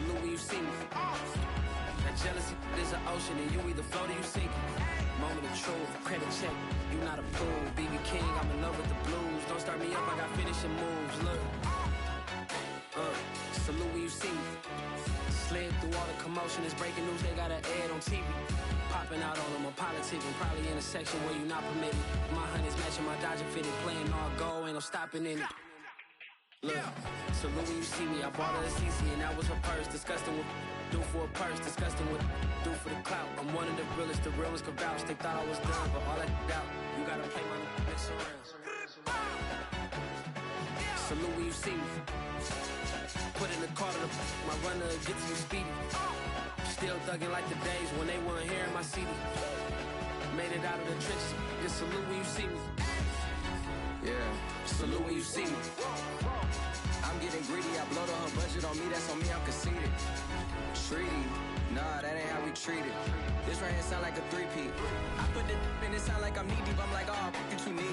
salute when you see me. That jealousy is an ocean, and you either float or you sink. Moment of truth, credit check, you not approved. BB King, I'm in love with the blues. Don't start me up, I got finishing moves. Look, salute when you see me. Slid through all the commotion, it's breaking news, they got an ad on TV. Popping out on them, I'm politicking, probably in a section where you not permitted. My honey's matching my Dodger fitted, playing all gold, ain't no stopping in it. Look, salute when you see me, I bought her a CC and that was her purse. Disgusting with do for a purse, disgusting with do for the clout. I'm one of the realest, the realest could vouch. They thought I was done, but all I doubt, you gotta play my mix around. Salute when you see me. Put in the car to the my runner gets you speedy. Still thugging like the days when they weren't here in my CD. Made it out of the trenches. Just salute when you see me. Yeah, salute when you see me. I'm getting greedy, I blow the whole budget on me, that's on me, I'm conceited. Treaty, nah, that ain't how we treat it. This right here sound like a three-peat. I put the in it sound like I'm knee deep, I'm like, oh, you too needy.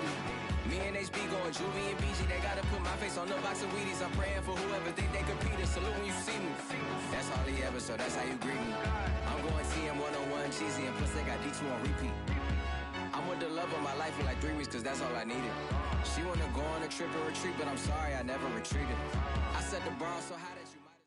Me and HB going Juvie and BG, they gotta put my face on the box of Wheaties. I'm praying for whoever think they compete. Salute when you see me. That's all he ever, so that's how you greet me. I'm going TM 101 cheesy, and plus they got D2 on repeat. I'm with the love of my life for like 3 weeks, cause that's all I needed. She wanna go on a trip and retreat, but I'm sorry, I never retreated. I set the bar so high that you might.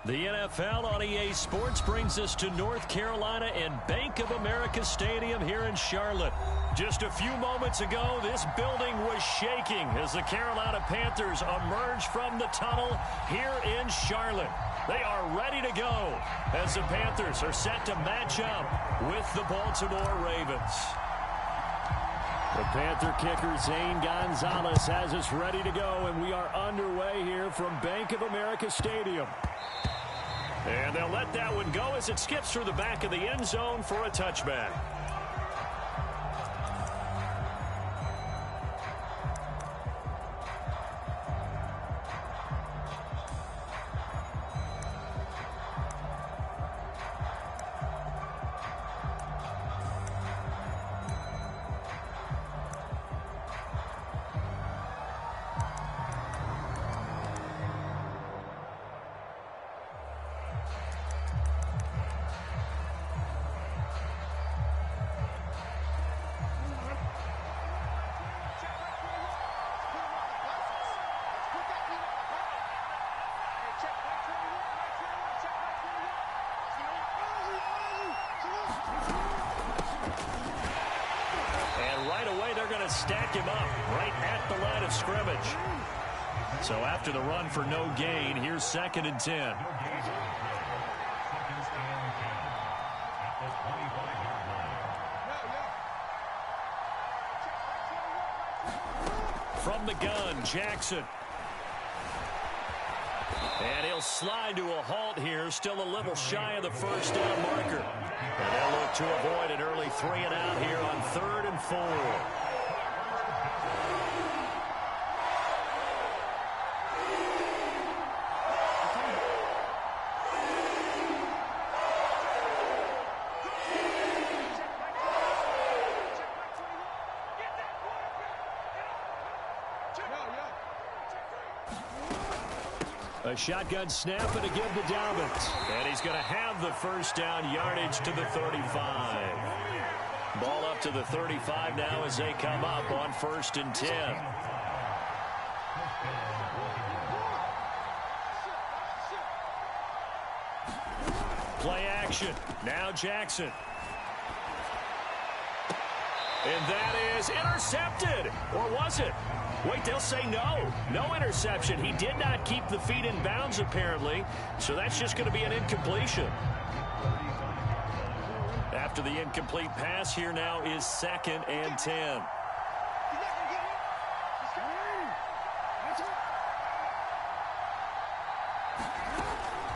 The NFL on EA Sports brings us to North Carolina and Bank of America Stadium here in Charlotte. Just a few moments ago, this building was shaking as the Carolina Panthers emerged from the tunnel here in Charlotte. They are ready to go as the Panthers are set to match up with the Baltimore Ravens. The Panther kicker, Zane Gonzalez, has us ready to go, and we are underway here from Bank of America Stadium. And they'll let that one go as it skips through the back of the end zone for a touchback. Stack him up right at the line of scrimmage. So after the run for no gain, here's 2nd and 10. From the gun, Jackson. And he'll slide to a halt here, still a little shy of the first down marker. And they'll look to avoid an early 3-and-out here on 3rd and 4. A shotgun snap and a give to Dobbins. And he's going to have the first down yardage to the 35. Ball up to the 35 now as they come up on 1st and 10. Play action. Now Jackson. And that is intercepted. Or was it? Wait, they'll say no. No interception. He did not keep the feet in bounds, apparently. So that's just going to be an incompletion. After the incomplete pass, here now is 2nd and 10.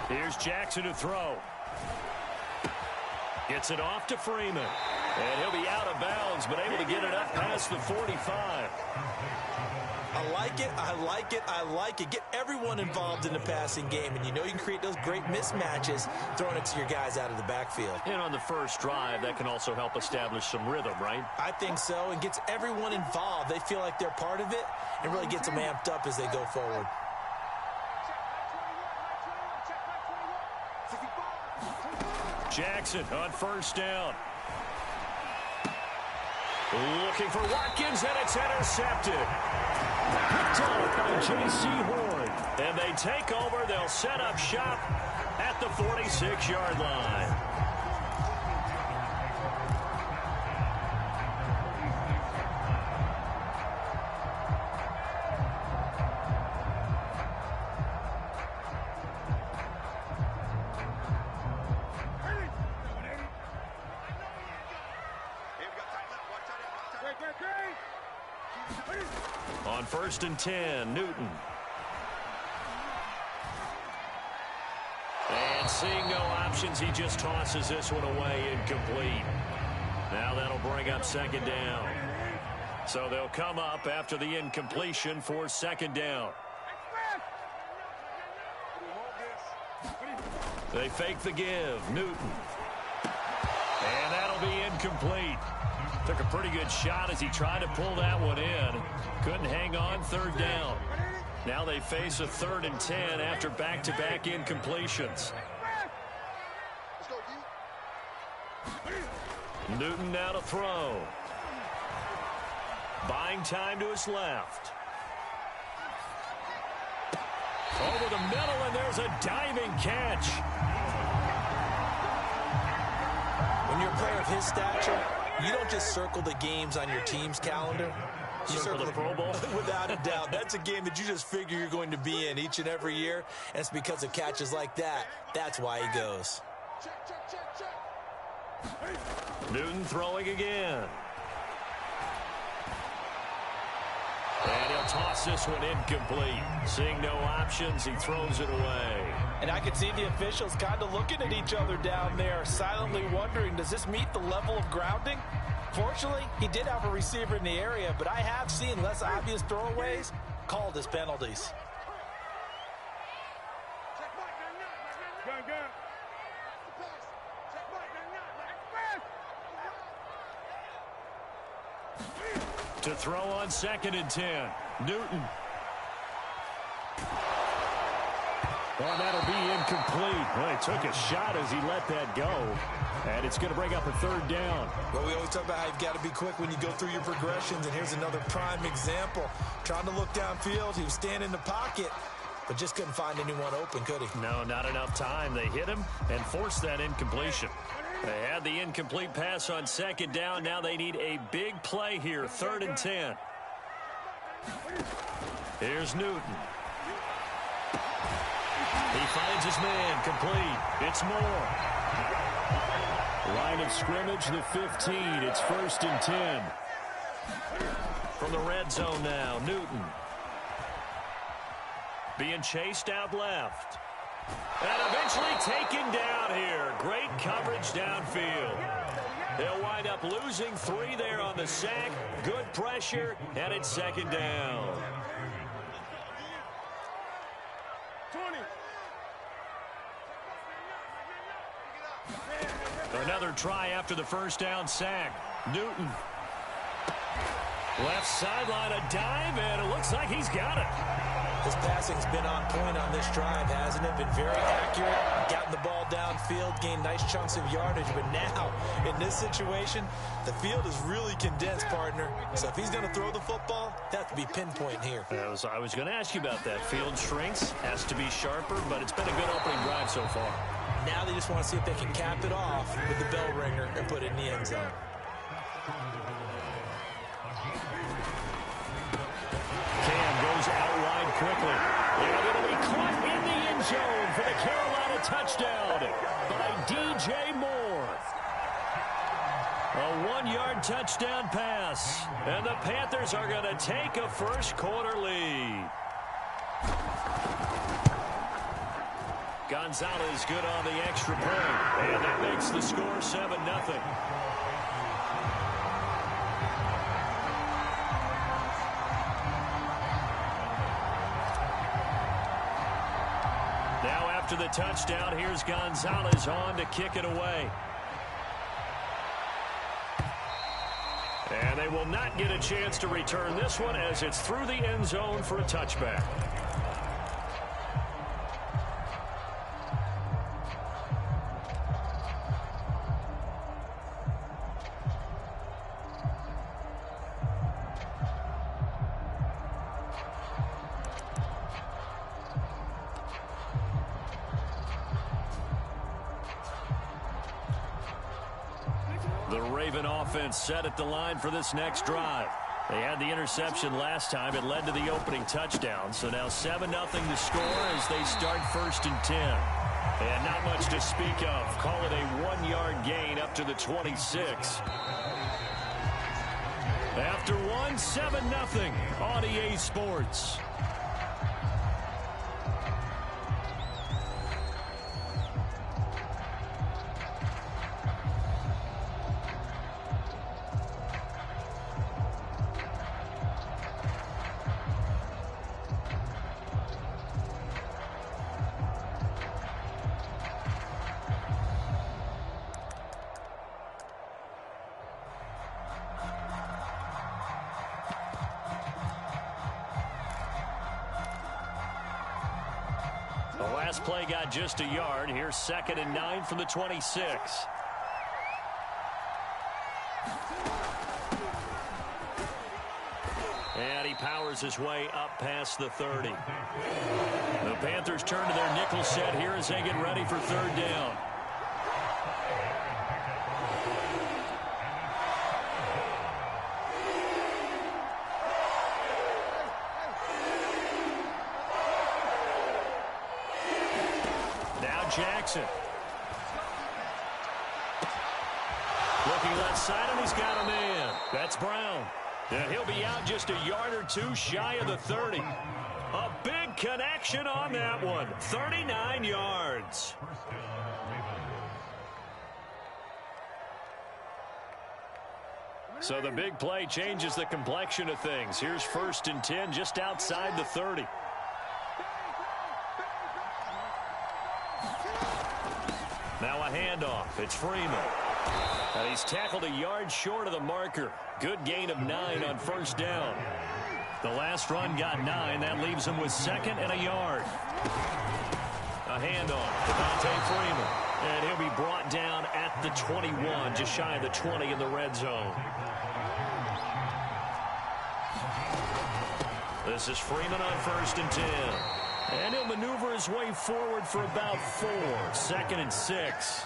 Here's Jackson to throw. Gets it off to Freeman. And he'll be out of bounds, but able to get it up past the 45. I like it, I like it, I like it. Get everyone involved in the passing game, and you know you can create those great mismatches throwing it to your guys out of the backfield. And on the first drive, that can also help establish some rhythm, right? I think so, and gets everyone involved. They feel like they're part of it and really gets them amped up as they go forward. Jackson on first down. Looking for Watkins, and it's intercepted. Picked off by J.C. Horn. And they take over. They'll set up shop at the 46-yard line. On 1st and 10, Newton. And seeing no options, he just tosses this one away, incomplete. Now that'll bring up 2nd down. So they'll come up after the incompletion for 2nd down. They fake the give. Newton. And that'll be incomplete. Took a pretty good shot as he tried to pull that one in. Couldn't hang on. 3rd down. Now they face a 3rd and 10 after back-to-back incompletions. Newton now to throw. Buying time to his left. Over the middle, and there's a diving catch. When you're a player of his stature, you don't just circle the games on your team's calendar. You Circle the Pro Bowl? Without a doubt. That's a game that you just figure you're going to be in each and every year. And it's because of catches like that. That's why he goes. Newton throwing again. And he'll toss this one incomplete. Seeing no options, he throws it away. And I could see the officials kind of looking at each other down there, silently wondering, does this meet the level of grounding? Fortunately, he did have a receiver in the area, but I have seen less obvious throwaways called as penalties. To throw on 2nd and 10. Newton. Well, that'll be incomplete. Well, he took a shot as he let that go. And it's going to bring up a 3rd down. Well, we always talk about how you've got to be quick when you go through your progressions. And here's another prime example. Trying to look downfield. He was standing in the pocket, but just couldn't find anyone open, could he? No, not enough time. They hit him and forced that incompletion. They had the incomplete pass on 2nd down. Now they need a big play here. 3rd and 10. Here's Newton. He finds his man. Complete. It's Moore. Line of scrimmage, the 15. It's 1st and 10. From the red zone now, Newton. Being chased out left. And eventually taken down here. Great coverage downfield. They'll wind up losing 3 there on the sack. Good pressure, and it's 2nd down. 20. Another try after the 1st down sack. Newton. Left sideline, a dive, and it looks like he's got it. His passing's been on point on this drive, hasn't it? Been very accurate, gotten the ball downfield, gained nice chunks of yardage. But now, in this situation, the field is really condensed, partner. So if he's going to throw the football, that has to be pinpoint here. I was going to ask you about that. Field shrinks, has to be sharper, but it's been a good opening drive so far. Now they just want to see if they can cap it off with the bell ringer and put it in the end zone. Cam goes out wide quickly. And it'll be caught in the end zone for the Carolina touchdown by DJ Moore. A 1-yard touchdown pass. And the Panthers are going to take a first-quarter lead. Gonzalez good on the extra point. And that makes the score 7-0. Now after the touchdown, here's Gonzalez on to kick it away. And they will not get a chance to return this one as it's through the end zone for a touchback. The Raven offense set at the line for this next drive. They had the interception last time. It led to the opening touchdown. So now 7-0 to score as they start 1st and 10. And not much to speak of. Call it a 1-yard gain up to the 26. After 7-0 on EA Sports. The last play got just a yard. Here's 2nd and 9 from the 26. And he powers his way up past the 30. The Panthers turn to their nickel set here as they get ready for 3rd down. Jackson. Looking left side, and he's got a man. That's Brown. And he'll be out just a yard or two shy of the 30. A big connection on that one. 39 yards. So the big play changes the complexion of things. Here's 1st and 10 just outside the 30. Now a handoff. It's Freeman. And he's tackled a yard short of the marker. Good gain of 9 on 1st down. The last run got 9. That leaves him with 2nd and a yard. A handoff. Devontae Freeman. And he'll be brought down at the 21, just shy of the 20 in the red zone. This is Freeman on 1st and 10. And he'll maneuver his way forward for about 4. 2nd and 6.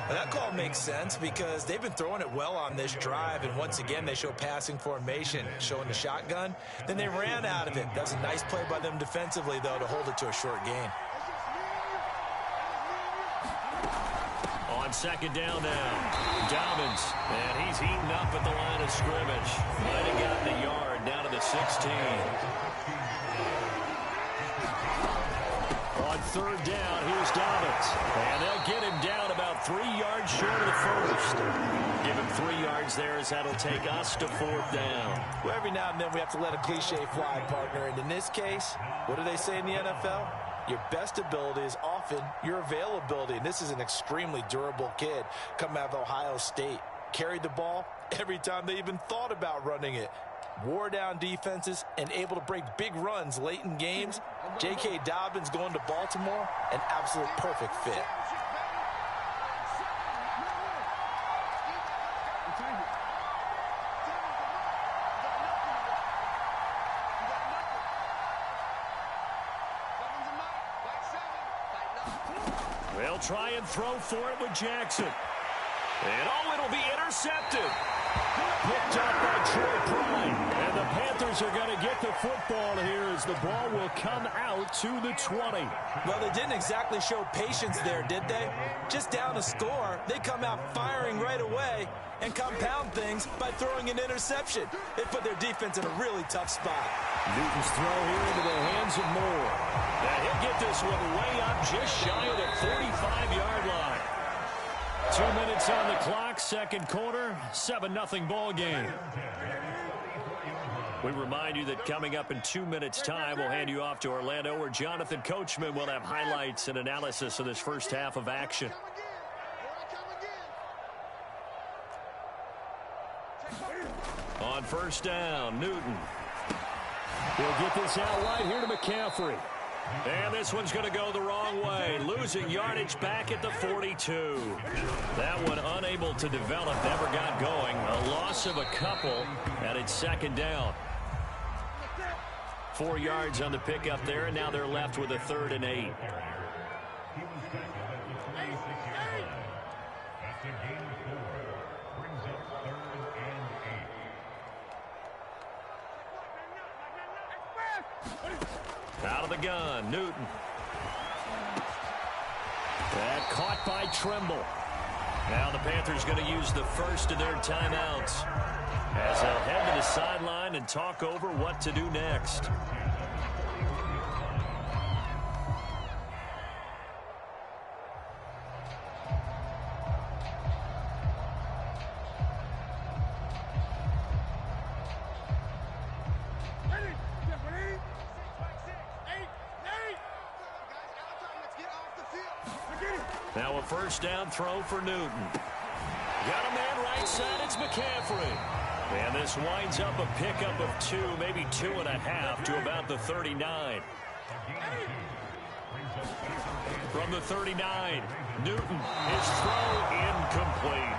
That call makes sense because they've been throwing it well on this drive, and once again they show passing formation, showing the shotgun. Then they ran out of it. That's a nice play by them defensively, though, to hold it to a short gain. On 2nd down now, Dobbins, and he's heating up at the line of scrimmage. Might have gotten a yard down to the 16. On 3rd down, here's Dobbins. And they'll get him down about 3 yards short of the 1st. Give him 3 yards there as that'll take us to 4th down. Well, every now and then we have to let a cliche fly, partner. And in this case, what do they say in the NFL? Your best ability is often your availability. And this is an extremely durable kid coming out of Ohio State. Carried the ball every time they even thought about running it. Wore down defenses and able to break big runs late in games. J.K. Dobbins going to Baltimore, an absolute perfect fit. They'll try and throw for it with Jackson. And it'll be intercepted. Picked up by Troy Prime. And the Panthers are going to get the football here as the ball will come out to the 20. Well, they didn't exactly show patience there, did they? Just down a score, they come out firing right away and compound things by throwing an interception. They put their defense in a really tough spot. Newton's throw here into the hands of Moore. And he'll get this one way up just shy of the 45-yard line. 2 minutes on the clock, 2nd quarter, 7-0 ball game. We remind you that coming up in 2 minutes' time, we'll hand you off to Orlando, where Jonathan Coachman will have highlights and analysis of this first half of action. On 1st down, Newton. He'll get this out wide here to McCaffrey. And this one's going to go the wrong way. Losing yardage back at the 42. That one unable to develop, never got going. A loss of a couple, and it's 2nd down. 4 yards on the pickup there, and now they're left with a 3rd and 8. Out of the gun, Newton. That caught by Trimble. Now the Panthers going to use the first of their timeouts as they'll head to the sideline and talk over what to do next. Now a first down throw for Newton. Got a man right side, it's McCaffrey. And this winds up a pickup of 2, maybe 2.5 to about the 39. From the 39, Newton, his throw incomplete.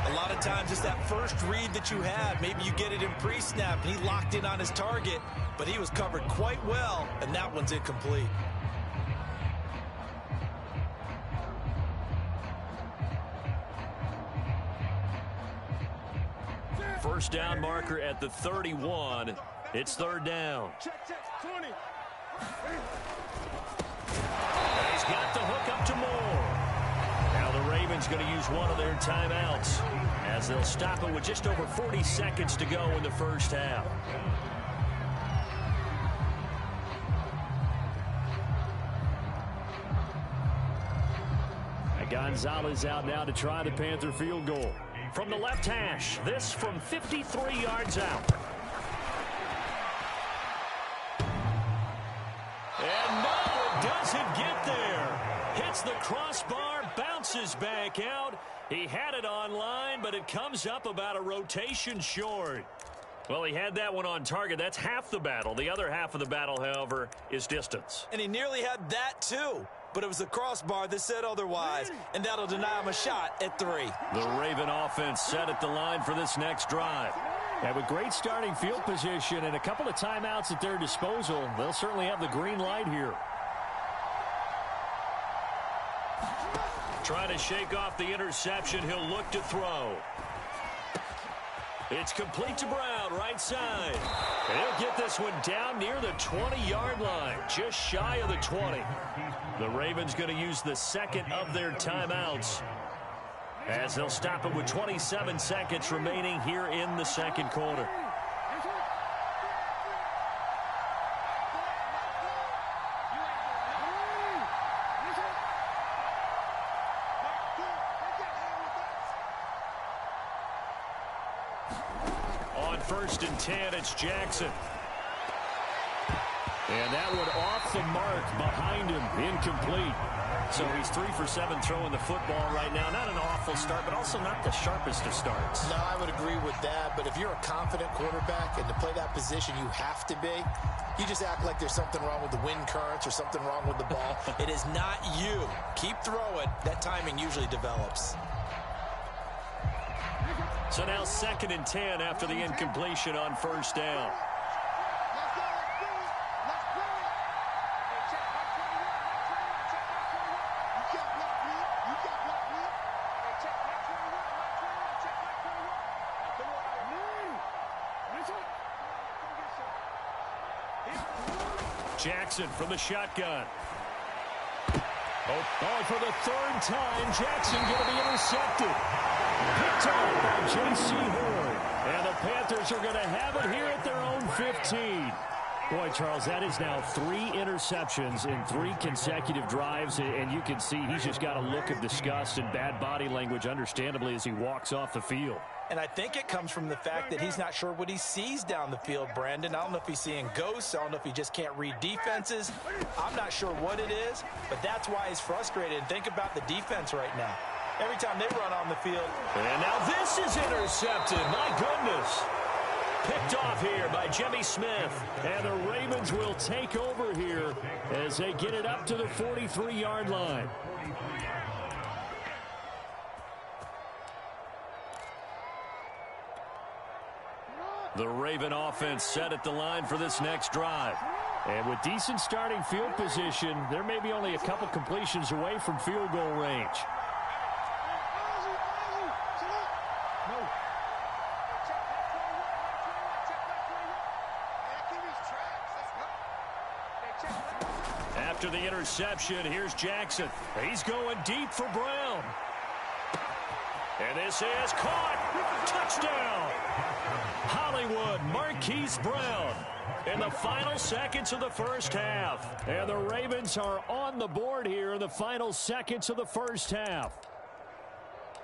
A lot of times it's that first read that you have. Maybe you get it in pre-snap, and he locked in on his target, but he was covered quite well, and that one's incomplete. First down marker at the 31. It's third down. Check, 20. He's got the hook up to Moore. Now the Ravens going to use one of their timeouts as they'll stop it with just over 40 seconds to go in the first half. Gonzalez out now to try the Panther field goal. From the left hash, this from 53 yards out. And no, it doesn't get there. Hits the crossbar, bounces back out. He had it on line, but it comes up about a rotation short. Well, he had that one on target. That's half the battle. The other half of the battle, however, is distance. And he nearly had that, too. But it was the crossbar that said otherwise, and that'll deny him a shot at 3. The Raven offense set at the line for this next drive. And with great starting field position and a couple of timeouts at their disposal, they'll certainly have the green light here. Trying to shake off the interception. He'll look to throw. It's complete to Brown, right side. And he'll get this one down near the 20-yard line, just shy of the 20. The Ravens going to use the second of their timeouts as they'll stop it with 27 seconds remaining here in the second quarter. On 1st and 10, it's Jackson. And that one off the mark behind him, incomplete. So he's 3 for 7 throwing the football right now. Not an awful start, but also not the sharpest of starts. No, I would agree with that. But if you're a confident quarterback and to play that position you have to be, you just act like there's something wrong with the wind currents or something wrong with the ball. It is not you. Keep throwing. That timing usually develops. So now 2nd and 10 after the incompletion on 1st down. Jackson from the shotgun. Oh, for the 3rd time, Jackson going to be intercepted. Picked off by J.C. Horn. And the Panthers are going to have it here at their own 15. Boy, Charles, that is now 3 interceptions in 3 consecutive drives, and you can see he's just got a look of disgust and bad body language, understandably, as he walks off the field. And I think it comes from the fact that he's not sure what he sees down the field, Brandon. I don't know if he's seeing ghosts. I don't know if he just can't read defenses. I'm not sure what it is, but that's why he's frustrated. And think about the defense right now. Every time they run on the field. And now this is intercepted. My goodness. Picked off here by Jimmy Smith. And the Ravens will take over here as they get it up to the 43-yard line. The Raven offense set at the line for this next drive. And with decent starting field position, there may be only a couple completions away from field goal range. After the interception, here's Jackson. He's going deep for Brown. And this is caught. Touchdown. Hollywood, Marquise Brown in the final seconds of the first half. And the Ravens are on the board here in the final seconds of the first half.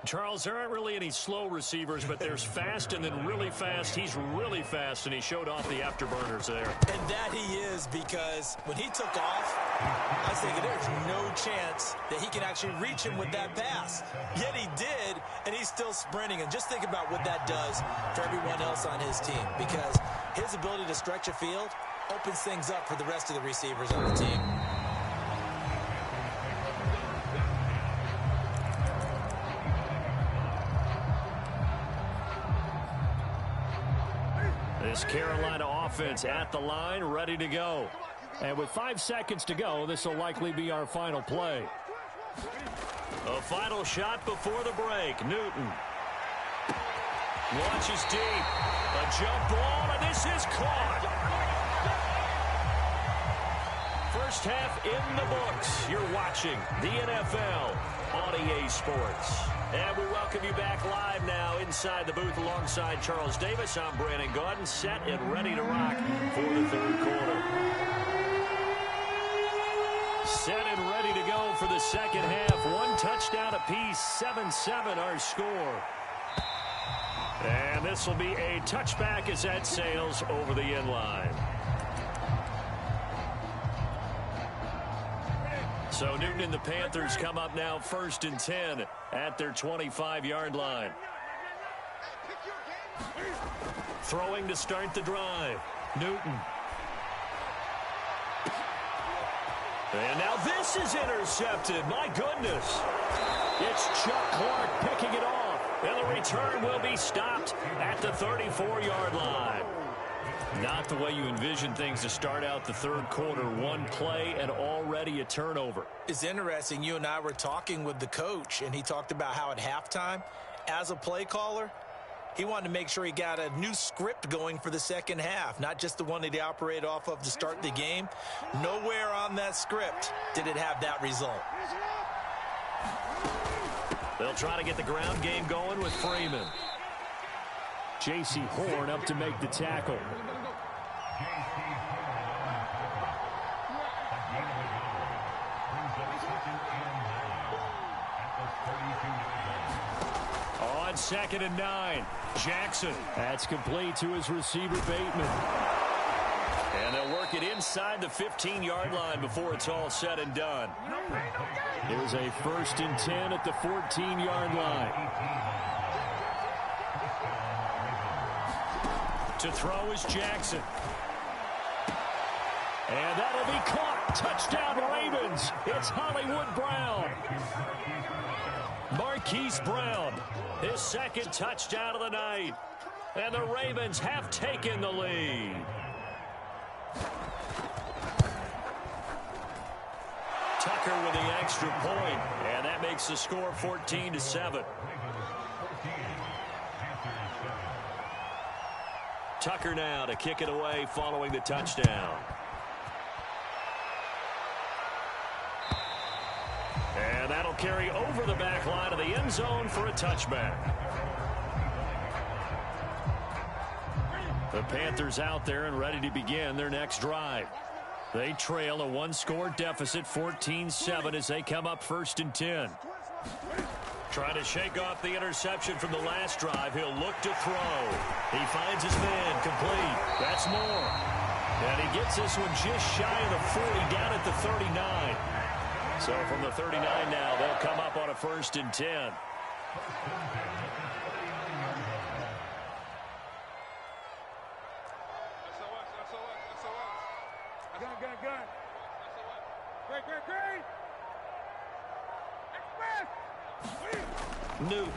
Charles, there aren't really any slow receivers, but there's fast and then really fast. He's really fast, and he showed off the afterburners there. And that he is, because when he took off, I was thinking there's no chance that he can actually reach him with that pass. Yet he did, and he's still sprinting. And just think about what that does for everyone else on his team, because his ability to stretch a field opens things up for the rest of the receivers on the team. This Carolina offense at the line, ready to go. And with 5 seconds to go, this will likely be our final play. A final shot before the break. Newton launches deep. A jump ball, and this is caught. First half in the books. You're watching the NFL on EA Sports. And we welcome you back live now inside the booth alongside Charles Davis. I'm Brandon Gaudin, set and ready to rock for the third quarter. Set and ready to go for the second half. One touchdown apiece, 7-7 our score. And this will be a touchback as that sails over the end line. So Newton and the Panthers come up now 1st and 10 at their 25-yard line. Throwing to start the drive. Newton. And now this is intercepted. My goodness. It's Chuck Clark picking it off. And the return will be stopped at the 34-yard line. Not the way you envision things to start out the third quarter. One play and already a turnover. It's interesting. You and I were talking with the coach, and he talked about how at halftime, as a play caller, he wanted to make sure he got a new script going for the second half, not just the one that he operated off of to start the game. Nowhere on that script did it have that result. They'll try to get the ground game going with Freeman. J.C. Horn up to make the tackle. On 2nd and 9, Jackson. That's complete to his receiver, Bateman. And they'll work it inside the 15-yard line before it's all said and done. It was a 1st and 10 at the 14-yard line. To throw is Jackson. And that'll be caught. Touchdown, Ravens. It's Hollywood Brown. Marquise Brown, his second touchdown of the night. And the Ravens have taken the lead. Tucker with the extra point, and that makes the score 14-7. Tucker now to kick it away following the touchdown. And that'll carry over the back line of the end zone for a touchback. The Panthers out there and ready to begin their next drive. They trail a one-score deficit, 14-7, as they come up 1st and 10. Trying to shake off the interception from the last drive. He'll look to throw. He finds his man complete. That's more. And he gets this one just shy of the 40, down at the 39. So from the 39 now, they'll come up on a 1st and 10. Newton.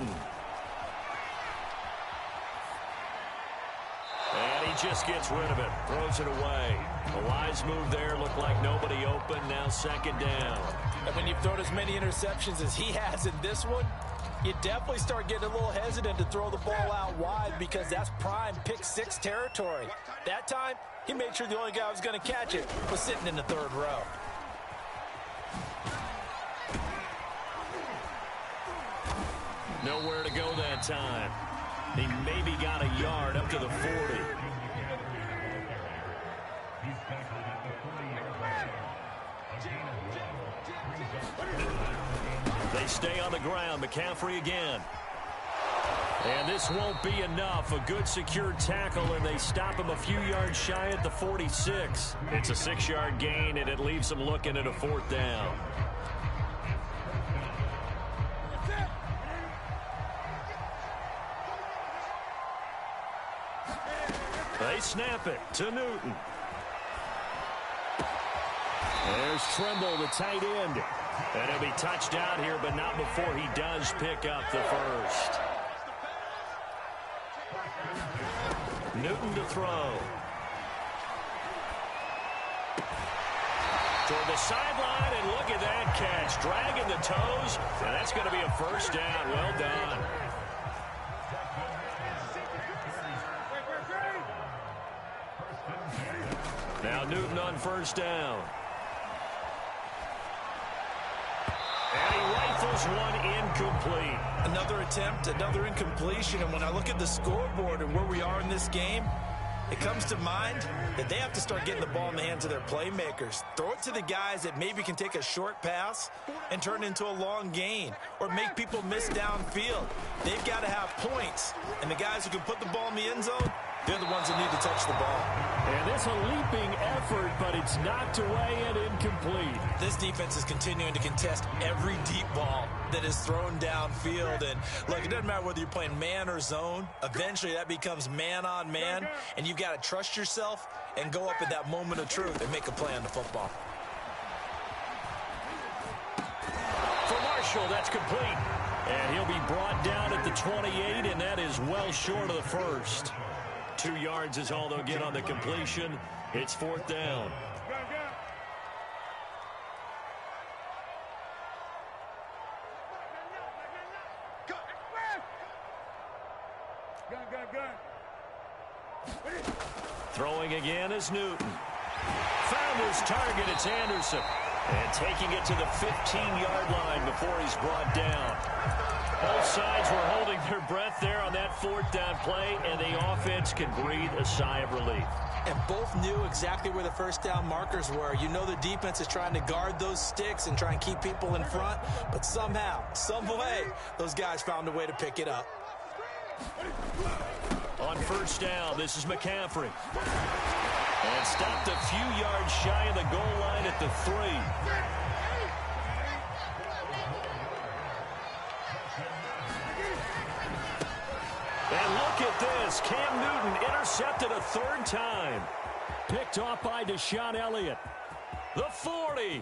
And he just gets rid of it. Throws it away. A wise move there. Looked like nobody open. Now 2nd down. And when you've thrown as many interceptions as he has in this one, you definitely start getting a little hesitant to throw the ball out wide, because that's prime pick-6 territory. That time, he made sure the only guy who was going to catch it was sitting in the 3rd row. Nowhere to go that time. He maybe got a yard up to the 40. They stay on the ground. McCaffrey again. And this won't be enough. A good secure tackle, and they stop him a few yards shy at the 46. It's a 6-yard gain, and it leaves them looking at a 4th down. They snap it to Newton. There's Trimble, the tight end. And he'll be touched out here, but not before he does pick up the first. Newton to throw. Toward the sideline, and look at that catch. Dragging the toes, and that's going to be a first down. Well done. Now Newton on first down. And he rifles one incomplete. Another attempt, another incompletion. And when I look at the scoreboard and where we are in this game, it comes to mind that they have to start getting the ball in the hands of their playmakers. Throw it to the guys that maybe can take a short pass and turn it into a long gain or make people miss downfield. They've got to have points. And the guys who can put the ball in the end zone, they're the ones that need to touch the ball. And it's a leaping effort, but it's knocked away and incomplete. This defense is continuing to contest every deep ball that is thrown downfield. And look, it doesn't matter whether you're playing man or zone. Eventually that becomes man on man, and you've got to trust yourself and go up at that moment of truth and make a play on the football. For Marshall, that's complete. And he'll be brought down at the 28, and that is well short of the first. 2 yards is all they'll get on the completion. It's 4th down. Throwing again is Newton. Found his target. It's Anderson. And taking it to the 15-yard line before he's brought down. Both sides were holding their breath there on that 4th down play, and the offense can breathe a sigh of relief. And both knew exactly where the first down markers were. You know the defense is trying to guard those sticks and try and keep people in front, but somehow, some way, those guys found a way to pick it up. On first down, this is McCaffrey. And stopped a few yards shy of the goal line at the 3. And look at this. Cam Newton intercepted a 3rd time. Picked off by Deshaun Elliott. The 40.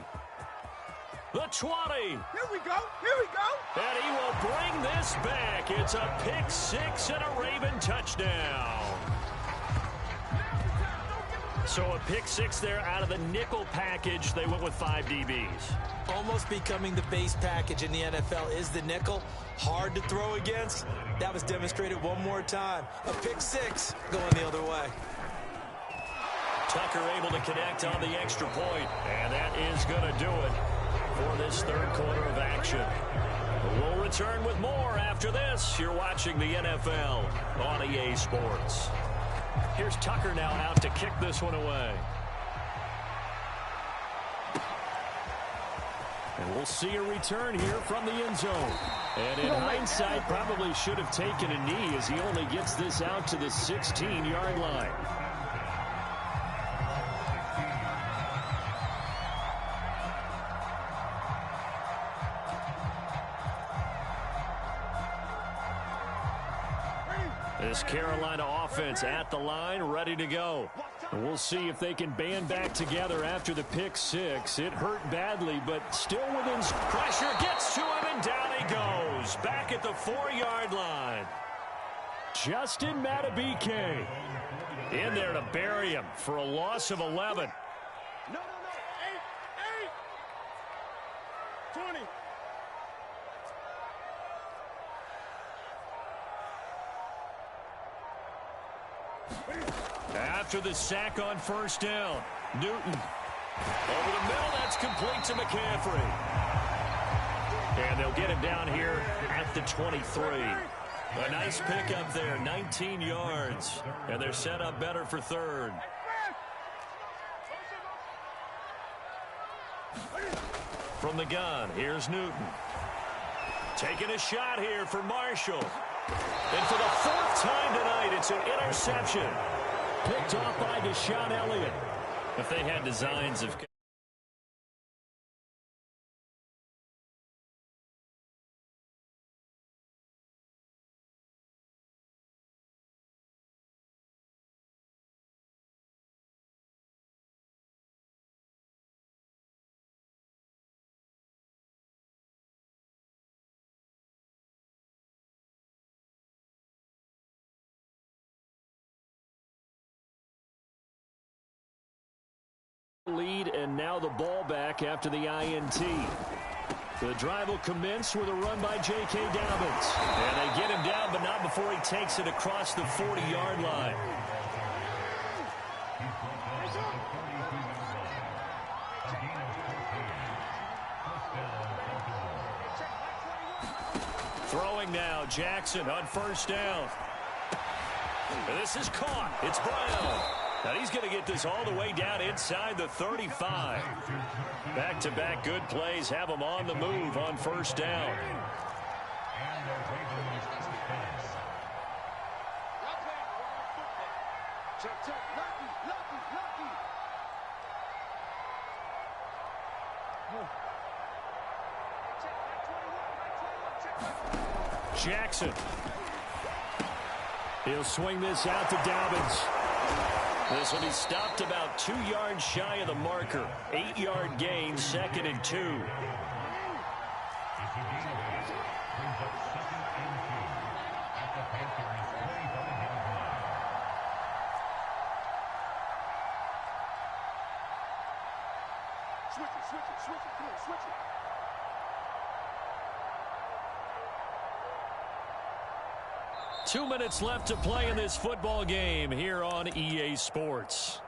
The 20. Here we go. Here we go. And he will bring this back. It's a pick 6 and a Raven touchdown. So a pick 6 there out of the nickel package. They went with 5 DBs. Almost becoming the base package in the NFL is the nickel. Hard to throw against. That was demonstrated one more time. A pick 6 going the other way. Tucker able to connect on the extra point. And that is going to do it for this 3rd quarter of action. We'll return with more after this. You're watching the NFL on EA Sports. Here's Tucker now out to kick this one away. And we'll see a return here from the end zone. And in hindsight, probably should have taken a knee as he only gets this out to the 16-yard line. This Carolina offense at the line, ready to go. And we'll see if they can band back together after the pick 6. It hurt badly, but still within. Pressure gets to him, and down he goes. Back at the 4-yard line. Justin Matabike In there to bury him for a loss of 11. No. 8. 20. After the sack on first down, Newton Over the middle, that's complete to McCaffrey. And they'll get him down here at the 23. A nice pickup there, 19 yards. And they're set up better for third. From the gun, here's Newton. Taking a shot here for Marshall. And for the fourth time tonight, it's an interception. Picked off by Deshaun Elliott. If they had designs of... lead, and now the ball back after the INT. The drive will commence with a run by J.K. Dobbins. And they get him down, but not before he takes it across the 40-yard line. Throwing now, Jackson on first down. And this is caught. It's Brown. And he's going to get this all the way down inside the 35. Back-to-back good plays have him on the move on first down. Jackson. He'll swing this out to Dobbins. This will be stopped about 2 yards shy of the marker. 8-yard gain, 2nd and 2. Switch it, come on, switch it. Two minutes left to play in this football game here on EA Sports.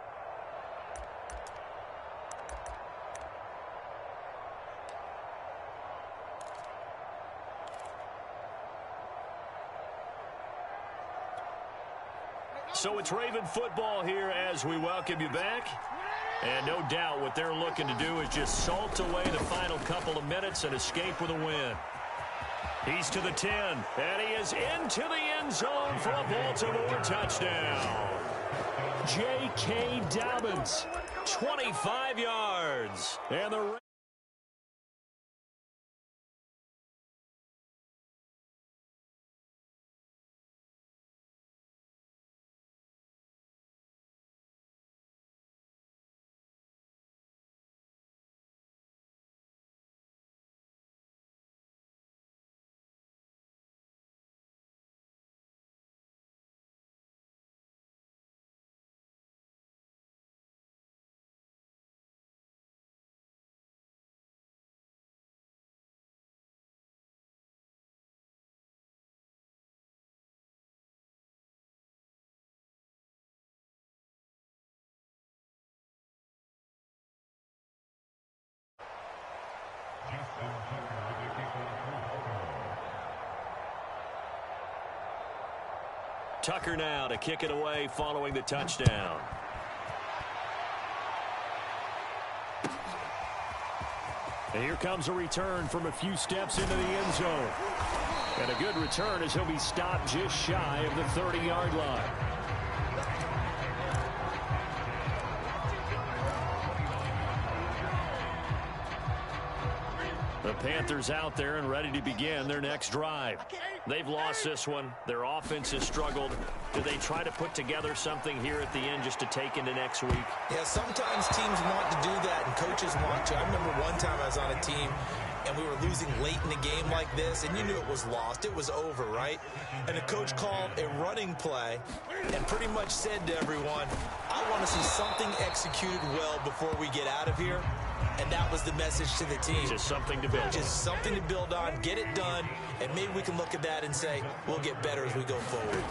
So it's Raven football here as we welcome you back. And no doubt what they're looking to do is just salt away the final couple of minutes and escape with a win. He's to the 10, and he is into the end zone for a Baltimore touchdown. J.K. Dobbins, 25 yards. And the Tucker now to kick it away following the touchdown. And here comes a return from a few steps into the end zone. And a good return as he'll be stopped just shy of the 30-yard line. The Panthers out there and ready to begin their next drive. They've lost this one. Their offense has struggled. Do they try to put together something here at the end just to take into next week? Yeah, sometimes teams want to do that and coaches want to. I remember one time I was on a team and we were losing late in a game like this, and you knew it was lost. It was over, right? And the coach called a running play and pretty much said to everyone, I want to see something executed well before we get out of here. And that was the message to the team. Just something to build on. Just something to build on, get it done, and maybe we can look at that and say, we'll get better as we go forward.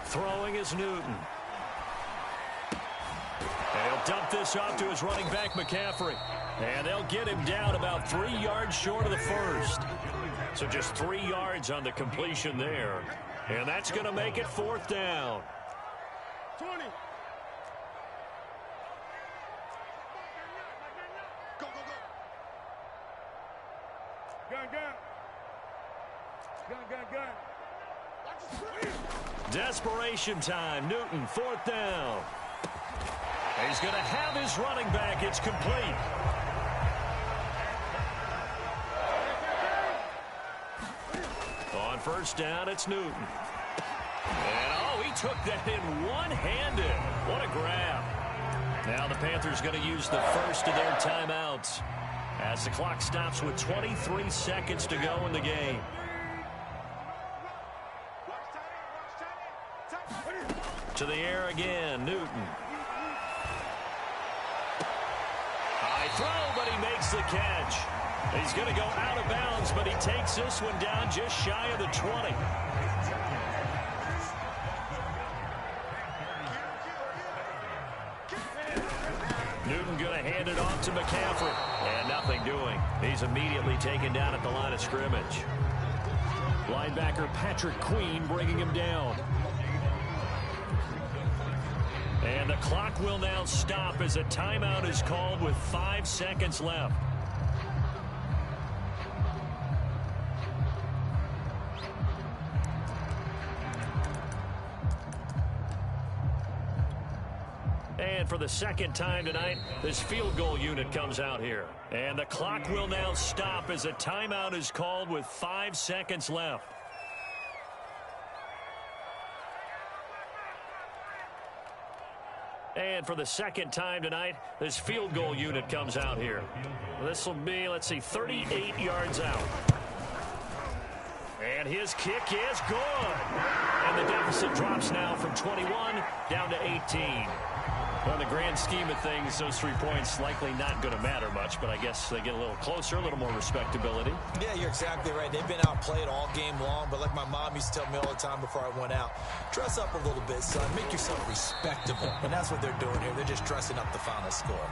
Throwing is Newton. And he'll dump this off to his running back, McCaffrey. And they'll get him down about 3 yards short of the first. So just 3 yards on the completion there. And that's going to make it 4th down. 20. Go, go, go. Gun, gun. Gun, gun, gun. Desperation time. Newton, 4th down. He's going to have his running back. It's complete. On 1st down, it's Newton. And, oh, he took that in one-handed. What a grab. Now the Panthers going to use the first of their timeouts as the clock stops with 23 seconds to go in the game. To the air again, Newton. High throw, but he makes the catch. He's going to go out of bounds, but he takes this one down just shy of the 20. Newton going to hand it off to McCaffrey. And nothing doing. He's immediately taken down at the line of scrimmage. Linebacker Patrick Queen bringing him down. And the clock will now stop as a timeout is called with 5 seconds left. And for the second time tonight, this field goal unit comes out here. And the clock will now stop as a timeout is called with 5 seconds left. And for the second time tonight, this field goal unit comes out here. This will be, let's see, 38 yards out. And his kick is good. And the deficit drops now from 21 down to 18. Well, in the grand scheme of things, those 3 points likely not going to matter much, but I guess they get a little closer, a little more respectability. Yeah, you're exactly right. They've been outplayed all game long, but like my mom used to tell me all the time before I went out, dress up a little bit, son. Make yourself respectable. And that's what they're doing here. They're just dressing up the final score.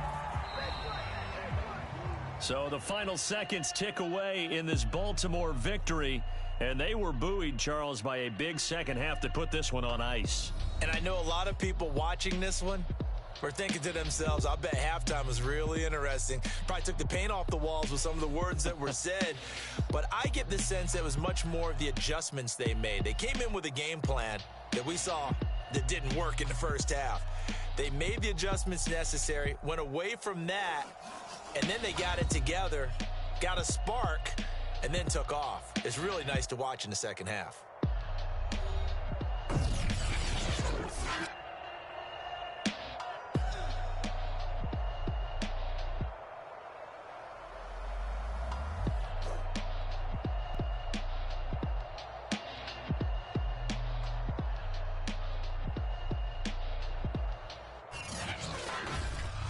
So the final seconds tick away in this Baltimore victory, and they were buoyed, Charles, by a big second half that put this one on ice. And I know a lot of people watching this one were thinking to themselves, I bet halftime was really interesting. Probably took the paint off the walls with some of the words that were said. But I get the sense it was much more of the adjustments they made. They came in with a game plan that we saw that didn't work in the first half. They made the adjustments necessary, went away from that, and then they got it together, got a spark, and then took off. It's really nice to watch in the second half.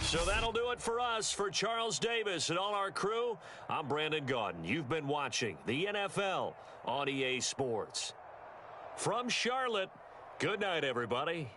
So that'll do it for us. For Charles Davis and all our crew, I'm Brandon Gaudin. You've been watching the NFL on EA Sports. From Charlotte, good night, everybody.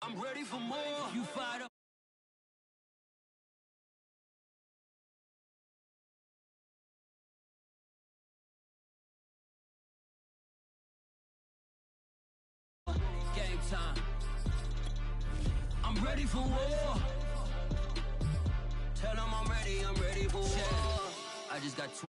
I'm ready for more. You fired up. Game time. I'm ready for war. Tell them I'm ready for war. I just got two.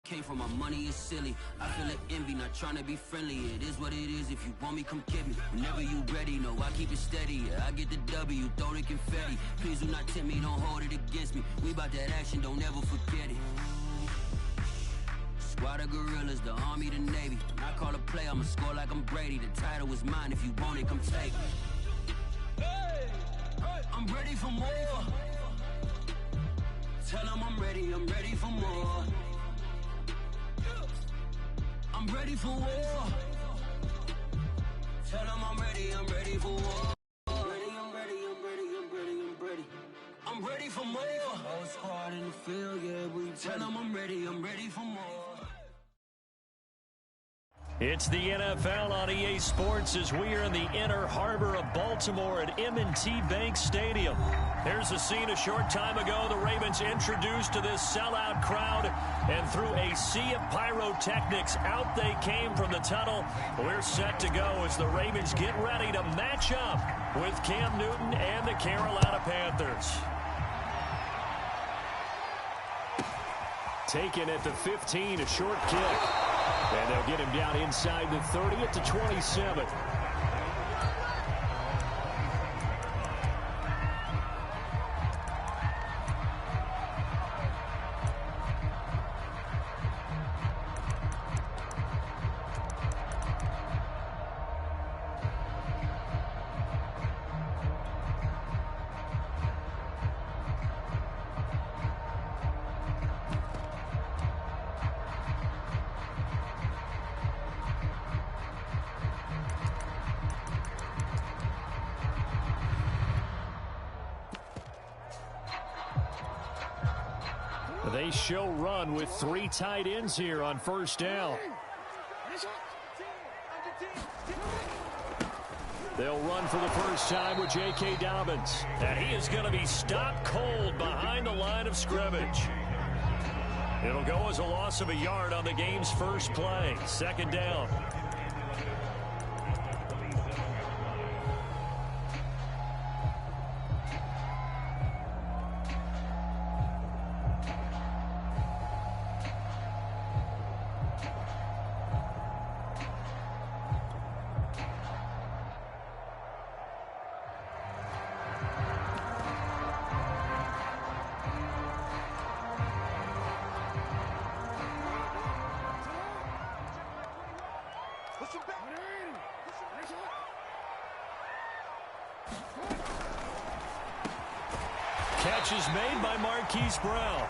Came from my money is silly. I feel it envy, not trying to be friendly. It is what it is. If you want me, come get me. Whenever you ready, no, I keep it steady. Yeah, I get the W, throw the confetti. Please do not tempt me, don't hold it against me. We about that action, don't ever forget it. Why the gorillas, the army, the navy? When I call a play, I'ma score like I'm Brady. The title is mine. If you want it, come take it. I'm ready for more. Tell them I'm ready for more. I'm ready for war. Tell them I'm ready for war. I'm ready for more. Whole squad in the field, yeah, we tell them I'm ready for more. It's the NFL on EA Sports as we are in the inner harbor of Baltimore at M&T Bank Stadium. Here's the scene a short time ago. The Ravens introduced to this sellout crowd, and through a sea of pyrotechnics, out they came from the tunnel. We're set to go as the Ravens get ready to match up with Cam Newton and the Carolina Panthers. Taken at the 15, a short kick. And they'll get him down inside the 30 at the 27. They show run with 3 tight ends here on first down. They'll run for the first time with J.K. Dobbins. And he is going to be stopped cold behind the line of scrimmage. It'll go as a loss of a yard on the game's first play. Second down. Catch is made by Marquise Brown.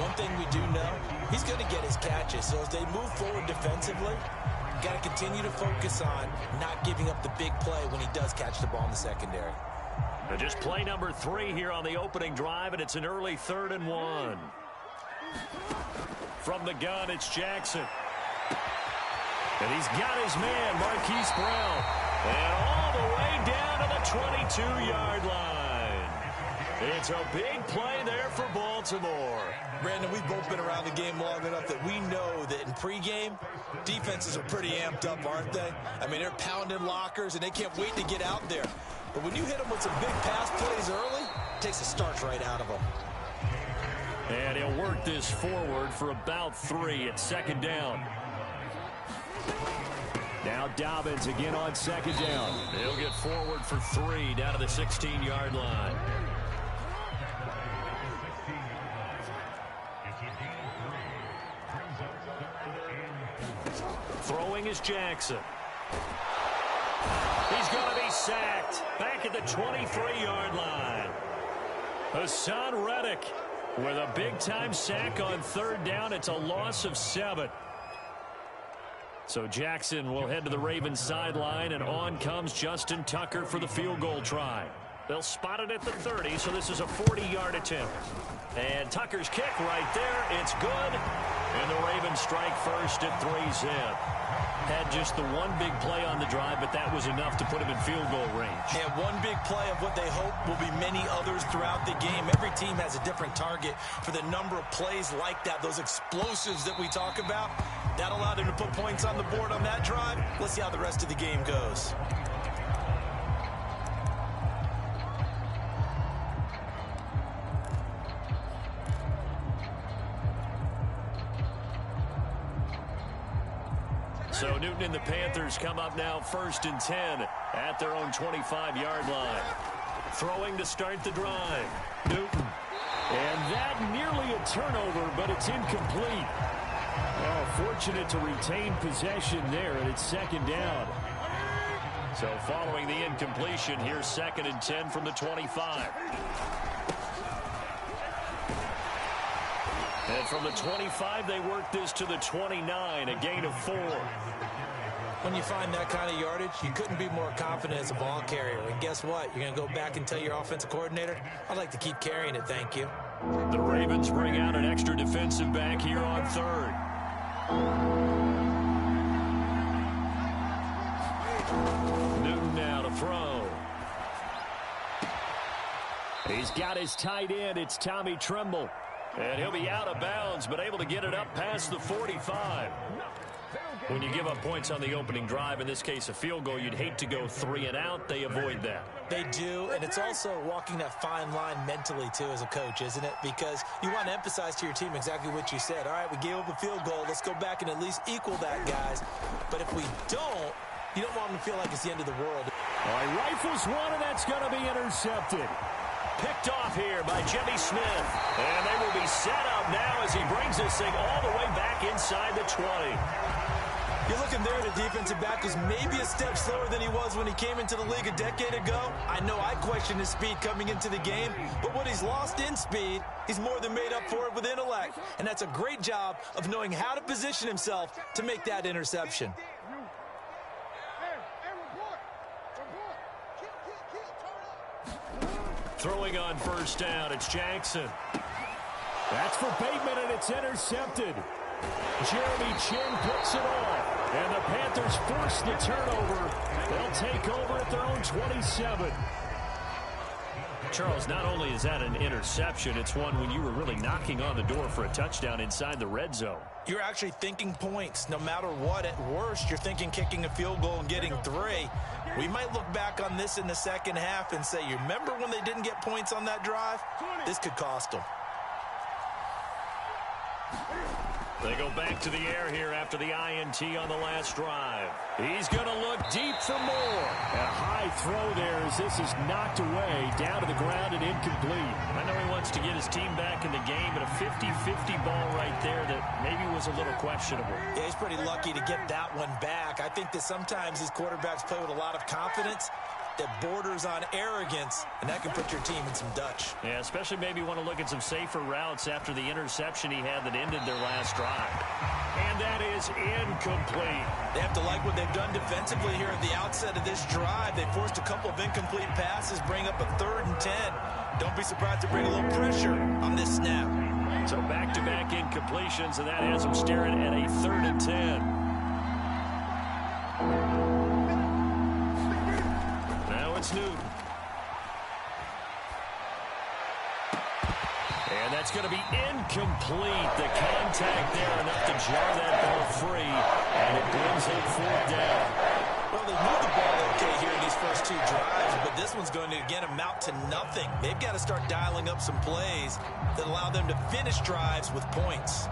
One thing we do know, he's going to get his catches. So as they move forward defensively, got to continue to focus on not giving up the big play when he does catch the ball in the secondary. And just play number 3 here on the opening drive, and it's an early 3rd and 1. From the gun, it's Jackson. And he's got his man, Marquise Brown. And all the way down to the 22-yard line. It's a big play there for Baltimore. Brandon, we've both been around the game long enough that we know that in pregame, defenses are pretty amped up, aren't they? I mean, they're pounding lockers, and they can't wait to get out there. But when you hit them with some big pass plays early, it takes the starch right out of them. And he'll work this forward for about 3 at second down. Now Dobbins again on second down. He'll get forward for 3 down to the 16-yard line. Throwing is Jackson. He's going to be sacked back at the 23-yard line. Hassan Reddick with a big-time sack on 3rd down. It's a loss of 7. So Jackson will head to the Ravens sideline, and on comes Justin Tucker for the field goal try. They'll spot it at the 30, so this is a 40-yard attempt. And Tucker's kick right there. It's good. And the Ravens strike first at 3-zip. Had just the one big play on the drive, but that was enough to put him in field goal range. And one big play of what they hope will be many others throughout the game. Every team has a different target for the number of plays like that, those explosives that we talk about. That allowed him to put points on the board on that drive. Let's see how the rest of the game goes. So Newton and the Panthers come up now 1st and 10 at their own 25-yard line. Throwing to start the drive. Newton. And that nearly a turnover, but it's incomplete. Well, fortunate to retain possession there, and it's second down. So following the incompletion, here's 2nd and 10 from the 25. And from the 25, they work this to the 29, a gain of 4. When you find that kind of yardage, you couldn't be more confident as a ball carrier. And guess what? You're going to go back and tell your offensive coordinator, I'd like to keep carrying it, thank you. The Ravens bring out an extra defensive back here on 3rd. Newton now to throw. He's got his tight end. It's Tommy Tremble. And he'll be out of bounds, but able to get it up past the 45. When you give up points on the opening drive, in this case a field goal, you'd hate to go 3 and out. They avoid that. They do, and it's also walking that fine line mentally, too, as a coach, isn't it? Because you want to emphasize to your team exactly what you said. All right, we gave up a field goal. Let's go back and at least equal that, guys. But if we don't, you don't want them to feel like it's the end of the world. All right, rifles one, and that's going to be intercepted. Picked off here by Jimmy Smith. And they will be set up now as he brings this thing all the way back inside the 20. You're looking there, the defensive back was maybe a step slower than he was when he came into the league a decade ago. I know I questioned his speed coming into the game, but what he's lost in speed, he's more than made up for it with intellect. And that's a great job of knowing how to position himself to make that interception. Throwing on 1st down, it's Jackson. That's for Bateman, and it's intercepted. Jeremy Chin picks it off, and the Panthers force the turnover. They'll take over at their own 27. Charles, not only is that an interception, it's one when you were really knocking on the door for a touchdown inside the red zone. You're actually thinking points. No matter what, at worst, you're thinking kicking a field goal and getting 3. We might look back on this in the second half and say, you remember when they didn't get points on that drive? This could cost them. They go back to the air here after the INT on the last drive. He's going to look deep for more. A high throw there as this is knocked away, down to the ground and incomplete. I know he wants to get his team back in the game, but a 50-50 ball right there that maybe was a little questionable. Yeah, he's pretty lucky to get that one back. I think that sometimes these quarterbacks play with a lot of confidence that borders on arrogance, and that can put your team in some Dutch. Yeah, especially maybe want to look at some safer routes after the interception he had that ended their last drive. And that is incomplete. They have to like what they've done defensively here at the outset of this drive. They forced a couple of incomplete passes, bring up a 3rd and 10. Don't be surprised to bring a little pressure on this snap. So back-to-back incompletions, and that has them staring at a 3rd and 10. Newton. And that's going to be incomplete. The contact there enough to jar that ball free, and it brings it 4th down. Well, they moved the ball okay here in these first 2 drives, but this one's going to, again, amount to nothing. They've got to start dialing up some plays that allow them to finish drives with points.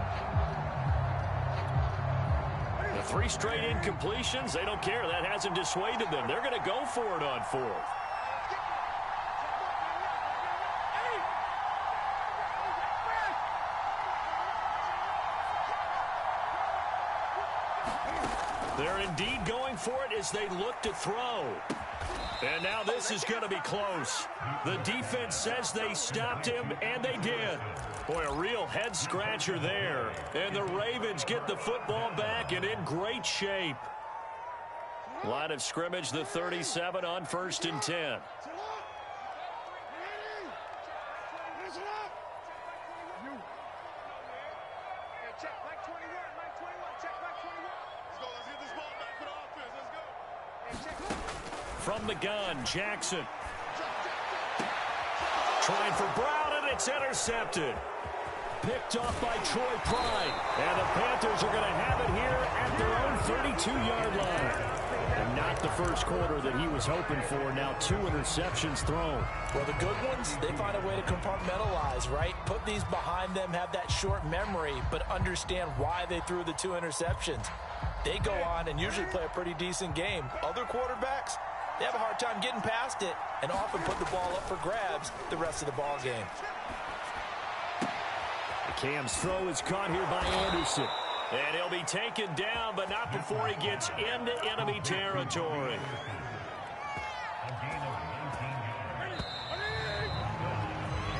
The 3 straight incompletions, they don't care. That hasn't dissuaded them. They're going to go for it on 4th. They're indeed going for it as they look to throw. And now this is going to be close. The defense says they stopped him, and they did. Boy, a real head-scratcher there. And the Ravens get the football back and in great shape. Line of scrimmage, the 37 on 1st and 10. From the gun, Jackson. Trying for Brown, and it's intercepted. Picked off by Troy Pride. And the Panthers are going to have it here at their own 32-yard line. And not the first quarter that he was hoping for. Now 2 interceptions thrown. Well, the good ones, they find a way to compartmentalize, right? Put these behind them, have that short memory, but understand why they threw the 2 interceptions. They go on and usually play a pretty decent game. Other quarterbacks, they have a hard time getting past it and often put the ball up for grabs the rest of the ball game. Cam's throw is caught here by Anderson. And he'll be taken down, but not before he gets into enemy territory.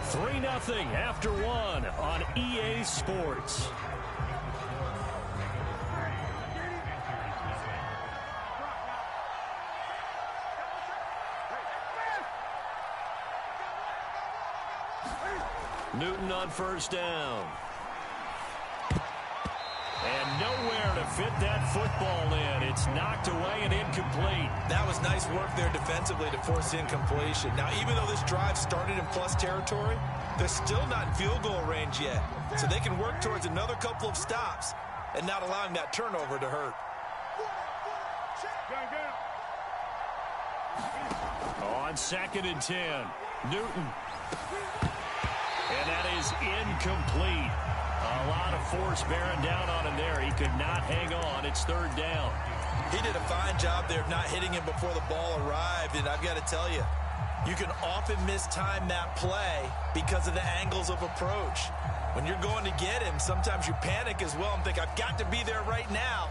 Three 3-0 after one on EA Sports. Newton on first down. And nowhere to fit that football in. It's knocked away and incomplete. That was nice work there defensively to force incompletion. Now, even though this drive started in plus territory, they're still not in field goal range yet. So they can work towards another couple of stops and not allowing that turnover to hurt. On 2nd and 10, Newton. And that is incomplete. A lot of force bearing down on him there. He could not hang on. It's 3rd down. He did a fine job there of not hitting him before the ball arrived. And I've got to tell you, you can often mistime that play because of the angles of approach. When you're going to get him, sometimes you panic as well and think, I've got to be there right now.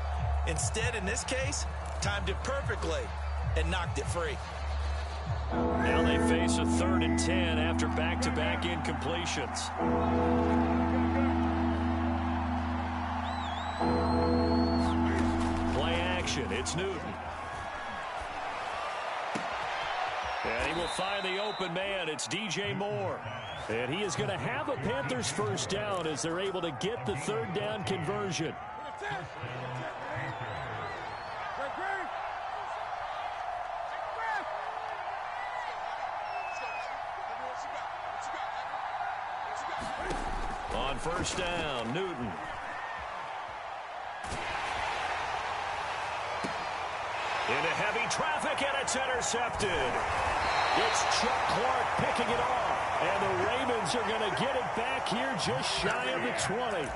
Instead, in this case, timed it perfectly and knocked it free. Now they face a 3rd and 10 after back-to-back incompletions. Play action. It's Newton. And he will find the open man. It's DJ Moore. And he is going to have a Panthers first down as they're able to get the 3rd down conversion. On first down, Newton. Into heavy traffic, and it's intercepted. It's Chuck Clark picking it off. And the Ravens are going to get it back here just shy of the 20.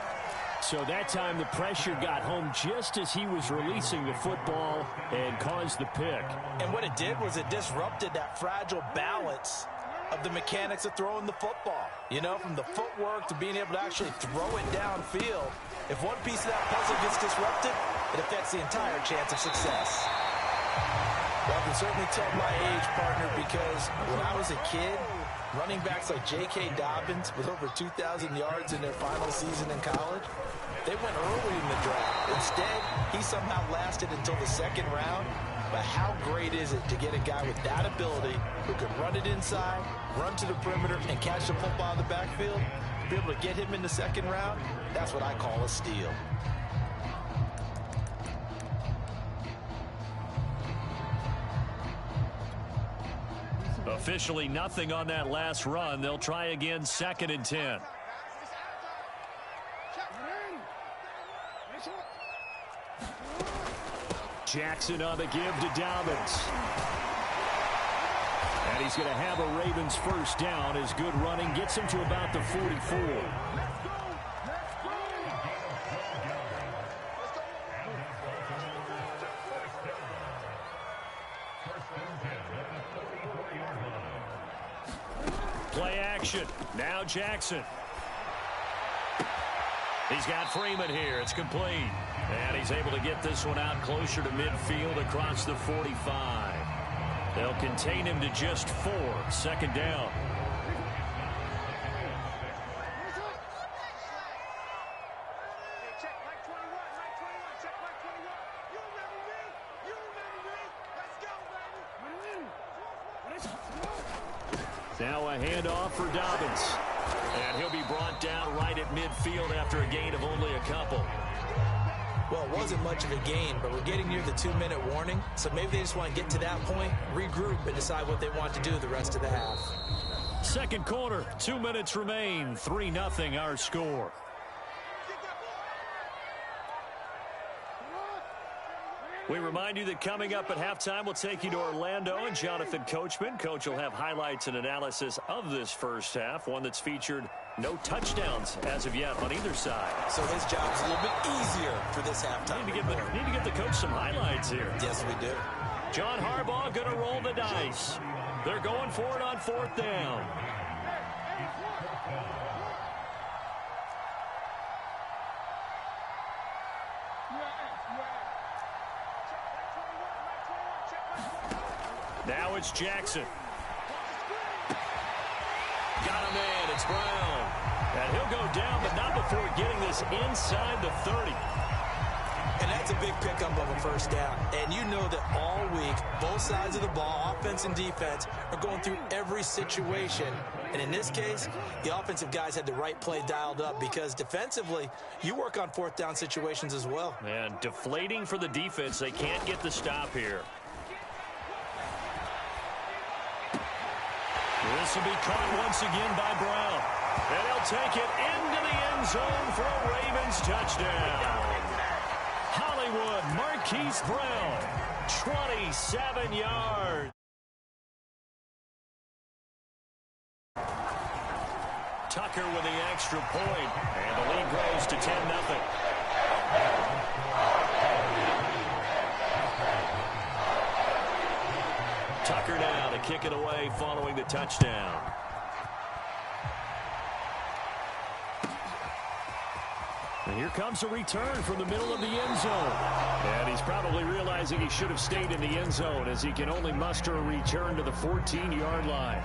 So that time the pressure got home just as he was releasing the football and caused the pick. And what it did was it disrupted that fragile balance of the mechanics of throwing the football. You know, from the footwork to being able to actually throw it downfield. If one piece of that puzzle gets disrupted, it affects the entire chance of success. Well, I can certainly tell my age, partner, because when I was a kid, running backs like J.K. Dobbins with over 2,000 yards in their final season in college, they went early in the draft. Instead, he somehow lasted until the 2nd round. But how great is it to get a guy with that ability who can run it inside, run to the perimeter, and catch the football in the backfield? To be able to get him in the 2nd round, that's what I call a steal. Officially nothing on that last run. They'll try again 2nd and 10. Jackson on the give to Dobbins. And he's going to have a Ravens first down as good running gets him to about the 44. Play action. Now Jackson. He's got Freeman here. It's complete. And he's able to get this one out closer to midfield across the 45. They'll contain him to just 4. 2nd down. Now a handoff for Dobbins. And he'll be brought down right at midfield after a gain of only a couple. Well, it wasn't much of a gain, but we're getting near the 2-minute warning, so maybe they just want to get to that point, regroup, and decide what they want to do the rest of the half. 2nd quarter, 2 minutes remain, 3-0 our score. We remind you that coming up at halftime, we'll take you to Orlando and Jonathan Coachman. Coach will have highlights and analysis of this first half, one that's featured no touchdowns as of yet on either side. So his job's a little bit easier for this halftime. Need to get the coach some highlights here. Yes, we do. John Harbaugh going to roll the dice. They're going for it on 4th down. Now it's Jackson. Got a man. It's Brown. And he'll go down, but not before getting this inside the 30. And that's a big pickup of a first down. And you know that all week, both sides of the ball, offense and defense, are going through every situation. And in this case, the offensive guys had the right play dialed up because defensively, you work on fourth down situations as well. And deflating for the defense. They can't get the stop here. This will be caught once again by Brown. And he'll take it into the end zone for a Ravens touchdown. Hollywood Marquise Brown, 27 yards. Tucker with the extra point, and the lead grows to 10-0. Tucker now to kick it away following the touchdown. And here comes a return from the middle of the end zone. And he's probably realizing he should have stayed in the end zone as he can only muster a return to the 14-yard line.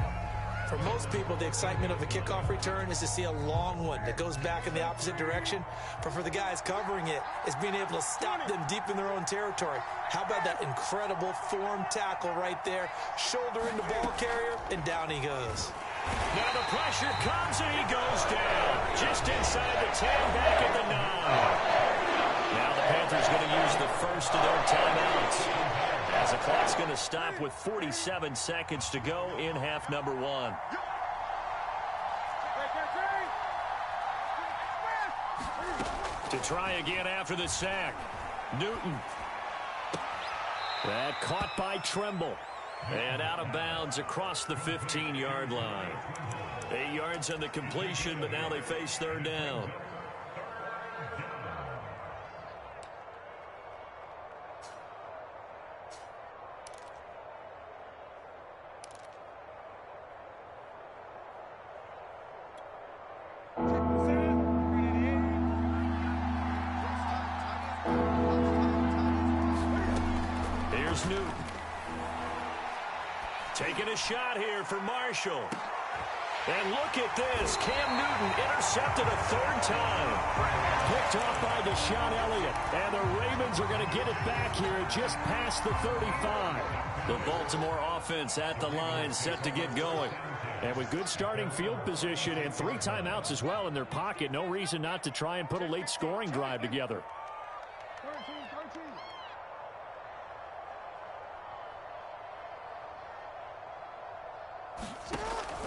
For most people, the excitement of a kickoff return is to see a long one that goes back in the opposite direction. But for the guys covering it, it's being able to stop them deep in their own territory. How about that incredible form tackle right there? Shoulder into ball carrier, and down he goes. Now the pressure comes, and he goes down. Just inside the 10, back at the 9. Now the Panthers going to use the first of their timeouts, as the clock's going to stop with 47 seconds to go in half number 1. To try again after the sack. Newton. That caught by Tremble. And out of bounds across the 15-yard line. 8 yards on the completion, but now they face third down. Here's Newton. Taking a shot here for Marshall. And look at this. Cam Newton intercepted a third time. Picked off by Deshaun Elliott. And the Ravens are going to get it back here just past the 35. The Baltimore offense at the line, set to get going. And with good starting field position and 3 timeouts as well in their pocket, no reason not to try and put a late scoring drive together.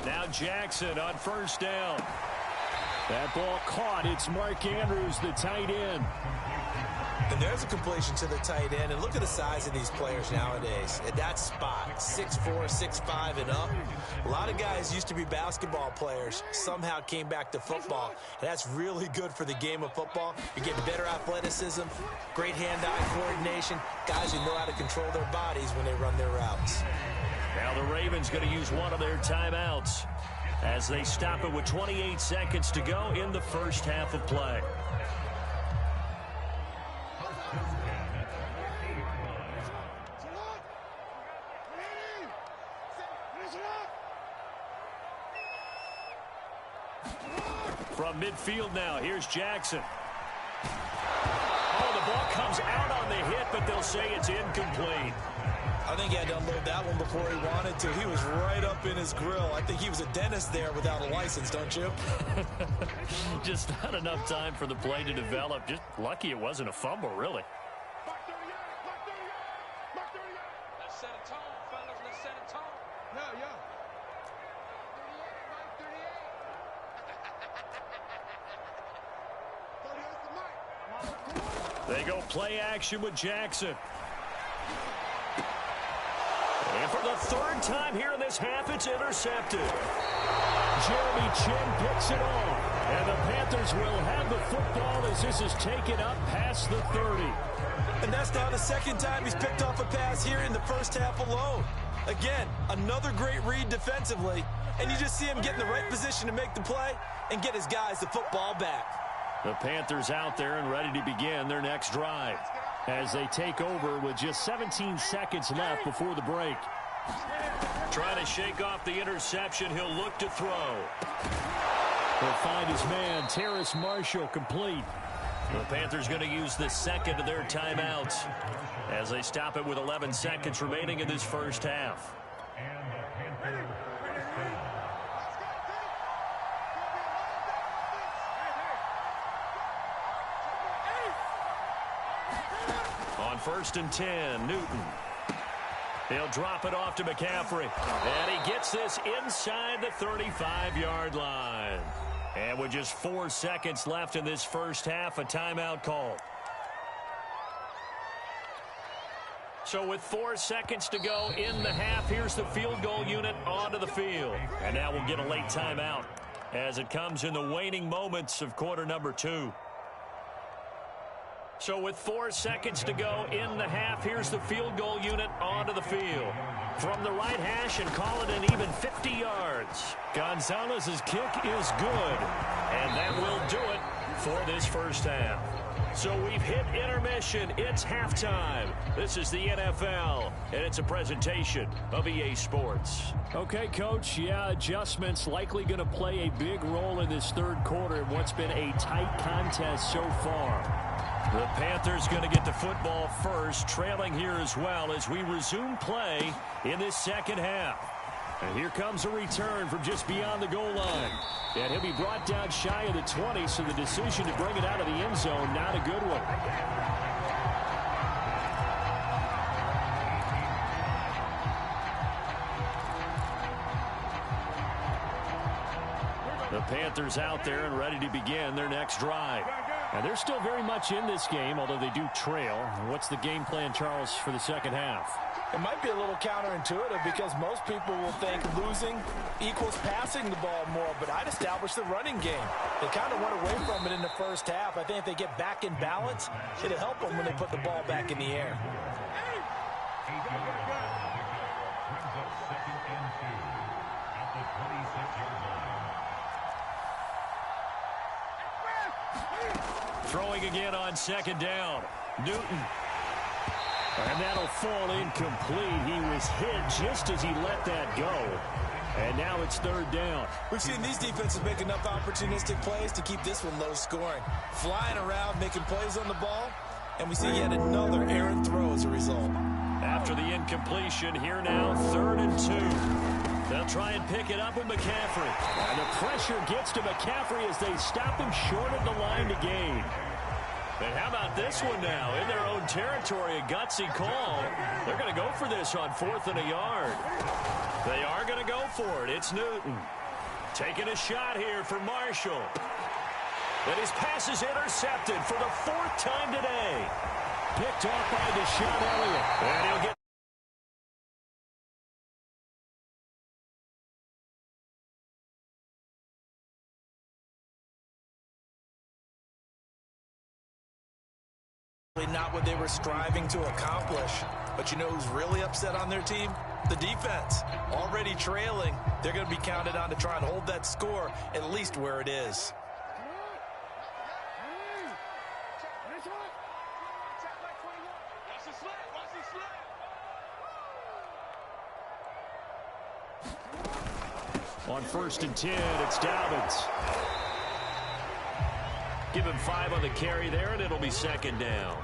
Now Jackson on first down. That ball caught. It's Mark Andrews, the tight end. And there's a completion to the tight end. And look at the size of these players nowadays. At that spot, 6'4", 6'5", and up. A lot of guys used to be basketball players, somehow came back to football. And that's really good for the game of football. You're getting better athleticism, great hand-eye coordination, guys who know how to control their bodies when they run their routes. Now the Ravens going to use one of their timeouts as they stop it with 28 seconds to go in the first half of play. From midfield now, here's Jackson. Oh, the ball comes out on the hit, but they'll say it's incomplete. I think he had to unload that one before he wanted to. He was right up in his grill. I think he was a dentist there without a license, don't you? Just not enough time for the play to develop. Just lucky it wasn't a fumble, really. Let's set a tone, fellas. Let's set a tone. Yeah. They go play action with Jackson. And for the third time here in this half, it's intercepted. Jeremy Chin picks it off. And the Panthers will have the football as this is taken up past the 30. And that's now the second time he's picked off a pass here in the first half alone. Again, another great read defensively. And you just see him get in the right position to make the play and get his guys the football back. The Panthers out there and ready to begin their next drive, as they take over with just 17 seconds left before the break. Trying to shake off the interception. He'll look to throw. He'll find his man, Terrace Marshall, complete. The Panthers going to use the second of their timeouts as they stop it with 11 seconds remaining in this first half. On 1st and 10, Newton. He'll drop it off to McCaffrey. And he gets this inside the 35-yard line. And with just 4 seconds left in this first half, a timeout call. So with 4 seconds to go in the half, here's the field goal unit onto the field. And now we'll get a late timeout as it comes in the waning moments of quarter number 2. So with 4 seconds to go in the half, here's the field goal unit onto the field. From the right hash and call it an even 50 yards. Gonzalez's kick is good. And that will do it for this first half. So we've hit intermission. It's halftime. This is the NFL, and it's a presentation of EA Sports. Okay, Coach, yeah, adjustments likely going to play a big role in this third quarter in what's been a tight contest so far. The Panthers going to get the football first, trailing here as well as we resume play in this second half. And here comes a return from just beyond the goal line. And he'll be brought down shy of the 20, so the decision to bring it out of the end zone, not a good one. The Panthers out there and ready to begin their next drive. And they're still very much in this game, although they do trail. What's the game plan, Charles, for the second half? It might be a little counterintuitive because most people will think losing equals passing the ball more, but I'd establish the running game. They kind of went away from it in the first half. I think if they get back in balance, it'll help them when they put the ball back in the air. Throwing again on second down. Newton. And that'll fall incomplete. He was hit just as he let that go. And now it's third down. We've seen these defenses make enough opportunistic plays to keep this one low scoring. Flying around, making plays on the ball, and we see yet another errant throw as a result. After the incompletion, here now, 3rd and 2. They'll try and pick it up with McCaffrey. And the pressure gets to McCaffrey as they stop him short of the line to gain. And how about this one now? In their own territory, a gutsy call. They're going to go for this on 4th and a yard. They are going to go for it. It's Newton. Taking a shot here for Marshall. And his pass is intercepted for the 4th time today. Picked off by Deshaun Elliott. And he'll get not what they were striving to accomplish. But you know who's really upset on their team? The defense. Already trailing. They're going to be counted on to try and hold that score at least where it is. On 1st and 10, it's Dobbins. give him 5 on the carry there, and it'll be second down.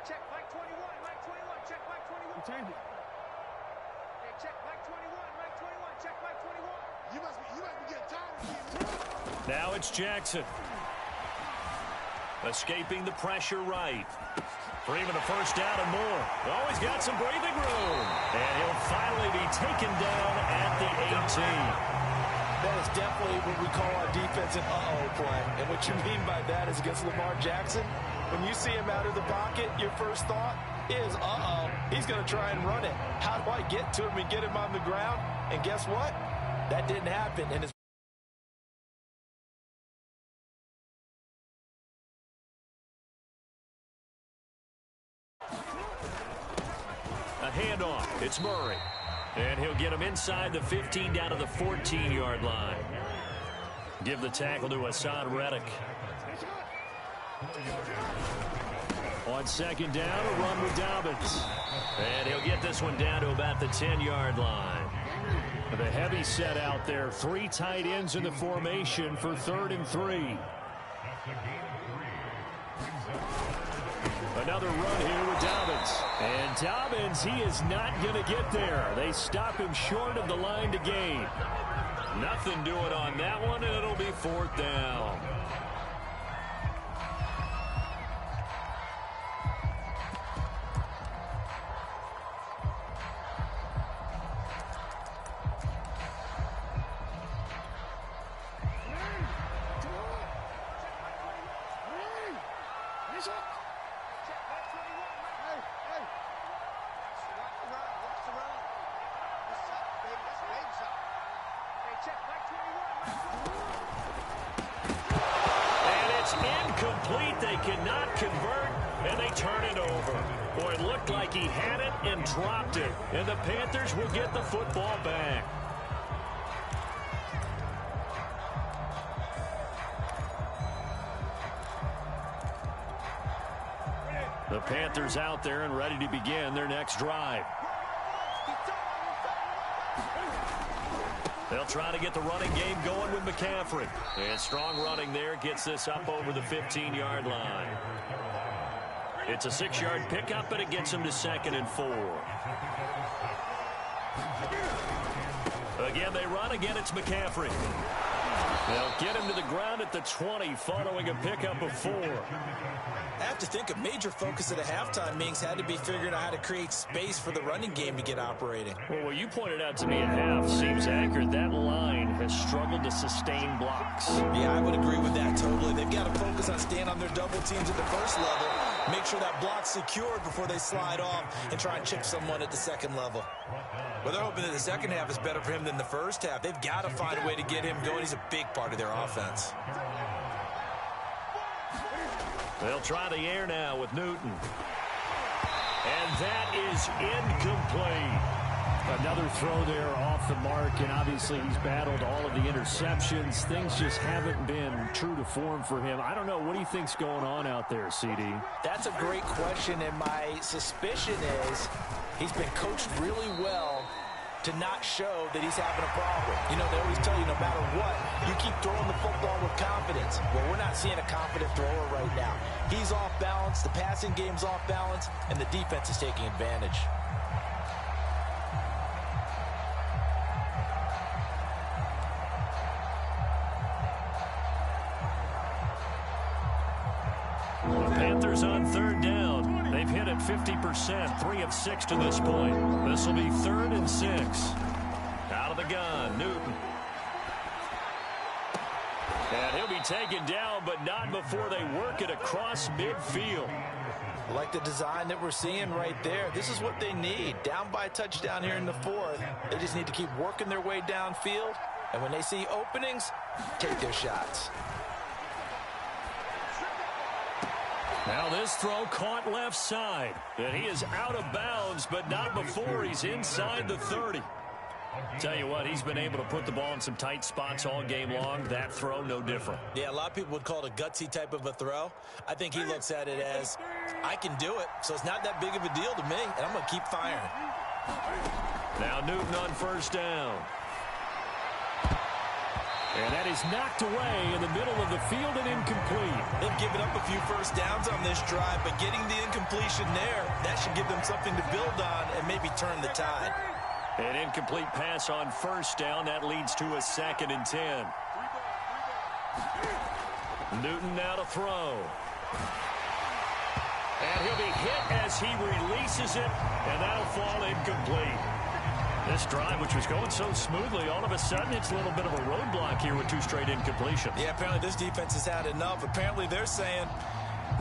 Check Mike 21, Mike 21, check Mike 21. Change it. Hey, check Mike 21, Mike 21, check Mike 21. You must be getting tired of being. Now it's Jackson. Escaping the pressure right. For even a first down and more. Oh, he's got some breathing room. And he'll finally be taken down at the 18. That is definitely what we call our defense an uh-oh play. And what you mean by that is against Lamar Jackson, when you see him out of the pocket, your first thought is, uh-oh, he's going to try and run it. How do I get to him and get him on the ground? And guess what? That didn't happen. And a handoff. It's Murray. And he'll get him inside the 15 down to the 14-yard line. Give the tackle to Hassan Reddick. On second down, a run with Dobbins. And he'll get this one down to about the 10-yard line. The heavy set out there. 3 tight ends in the formation for 3rd and 3. Another run here with Dobbins. And Dobbins, he is not going to get there. They stop him short of the line to gain. Nothing doing on that one, and it'll be 4th down. Incomplete. They cannot convert, and they turn it over. Boy, it looked like he had it and dropped it, and the Panthers will get the football back. The Panthers out there and ready to begin their next drive. They'll try to get the running game going with McCaffrey. And strong running there gets this up over the 15-yard line. It's a 6-yard pickup, but it gets him to 2nd and 4. Again, they run. Again, it's McCaffrey. They'll get him to the ground at the 20 following a pickup of 4. I have to think a major focus at a halftime means had to be figuring out how to create space for the running game to get operating. Well, what you pointed out to me at half seems accurate. That line has struggled to sustain blocks. Yeah, I would agree with that totally. They've got to focus on staying on their double teams at the first level, make sure that block's secured before they slide off and try and chip someone at the second level. Well, they're hoping that the second half is better for him than the first half. They've got to find a way to get him going. He's a big part of their offense. They'll try the air now with Newton. And that is incomplete. Another throw there off the mark, and obviously he's battled all of the interceptions. Things just haven't been true to form for him. I don't know. What do you think's going on out there, CD? That's a great question, and my suspicion is he's been coached really well to not show that he's having a problem. You know, they always tell you no matter what, you keep throwing the football with confidence. Well, we're not seeing a confident thrower right now. He's off balance, the passing game's off balance, and the defense is taking advantage. The Panthers on 3rd down. They've hit it 50%, 3 of 6 to this point. This will be 3rd and 6. Out of the gun, Newton. And he'll be taken down, but not before they work it across midfield. I like the design that we're seeing right there. This is what they need. Down by a touchdown here in the 4th. They just need to keep working their way downfield. And when they see openings, take their shots. Now this throw caught left side. And he is out of bounds, but not before he's inside the 30. Tell you what, he's been able to put the ball in some tight spots all game long. That throw, no different. Yeah, a lot of people would call it a gutsy type of a throw. I think he looks at it as, I can do it, so it's not that big of a deal to me, and I'm going to keep firing. Now Newton on 1st down. And that is knocked away in the middle of the field and incomplete. They've given up a few first downs on this drive, but getting the incompletion there, that should give them something to build on and maybe turn the tide. An incomplete pass on 1st down. That leads to a 2nd and 10. Newton now to throw. And he'll be hit as he releases it, and that'll fall incomplete. This drive, which was going so smoothly, all of a sudden it's a little bit of a roadblock here with 2 straight incompletions. Yeah, apparently this defense has had enough. Apparently they're saying,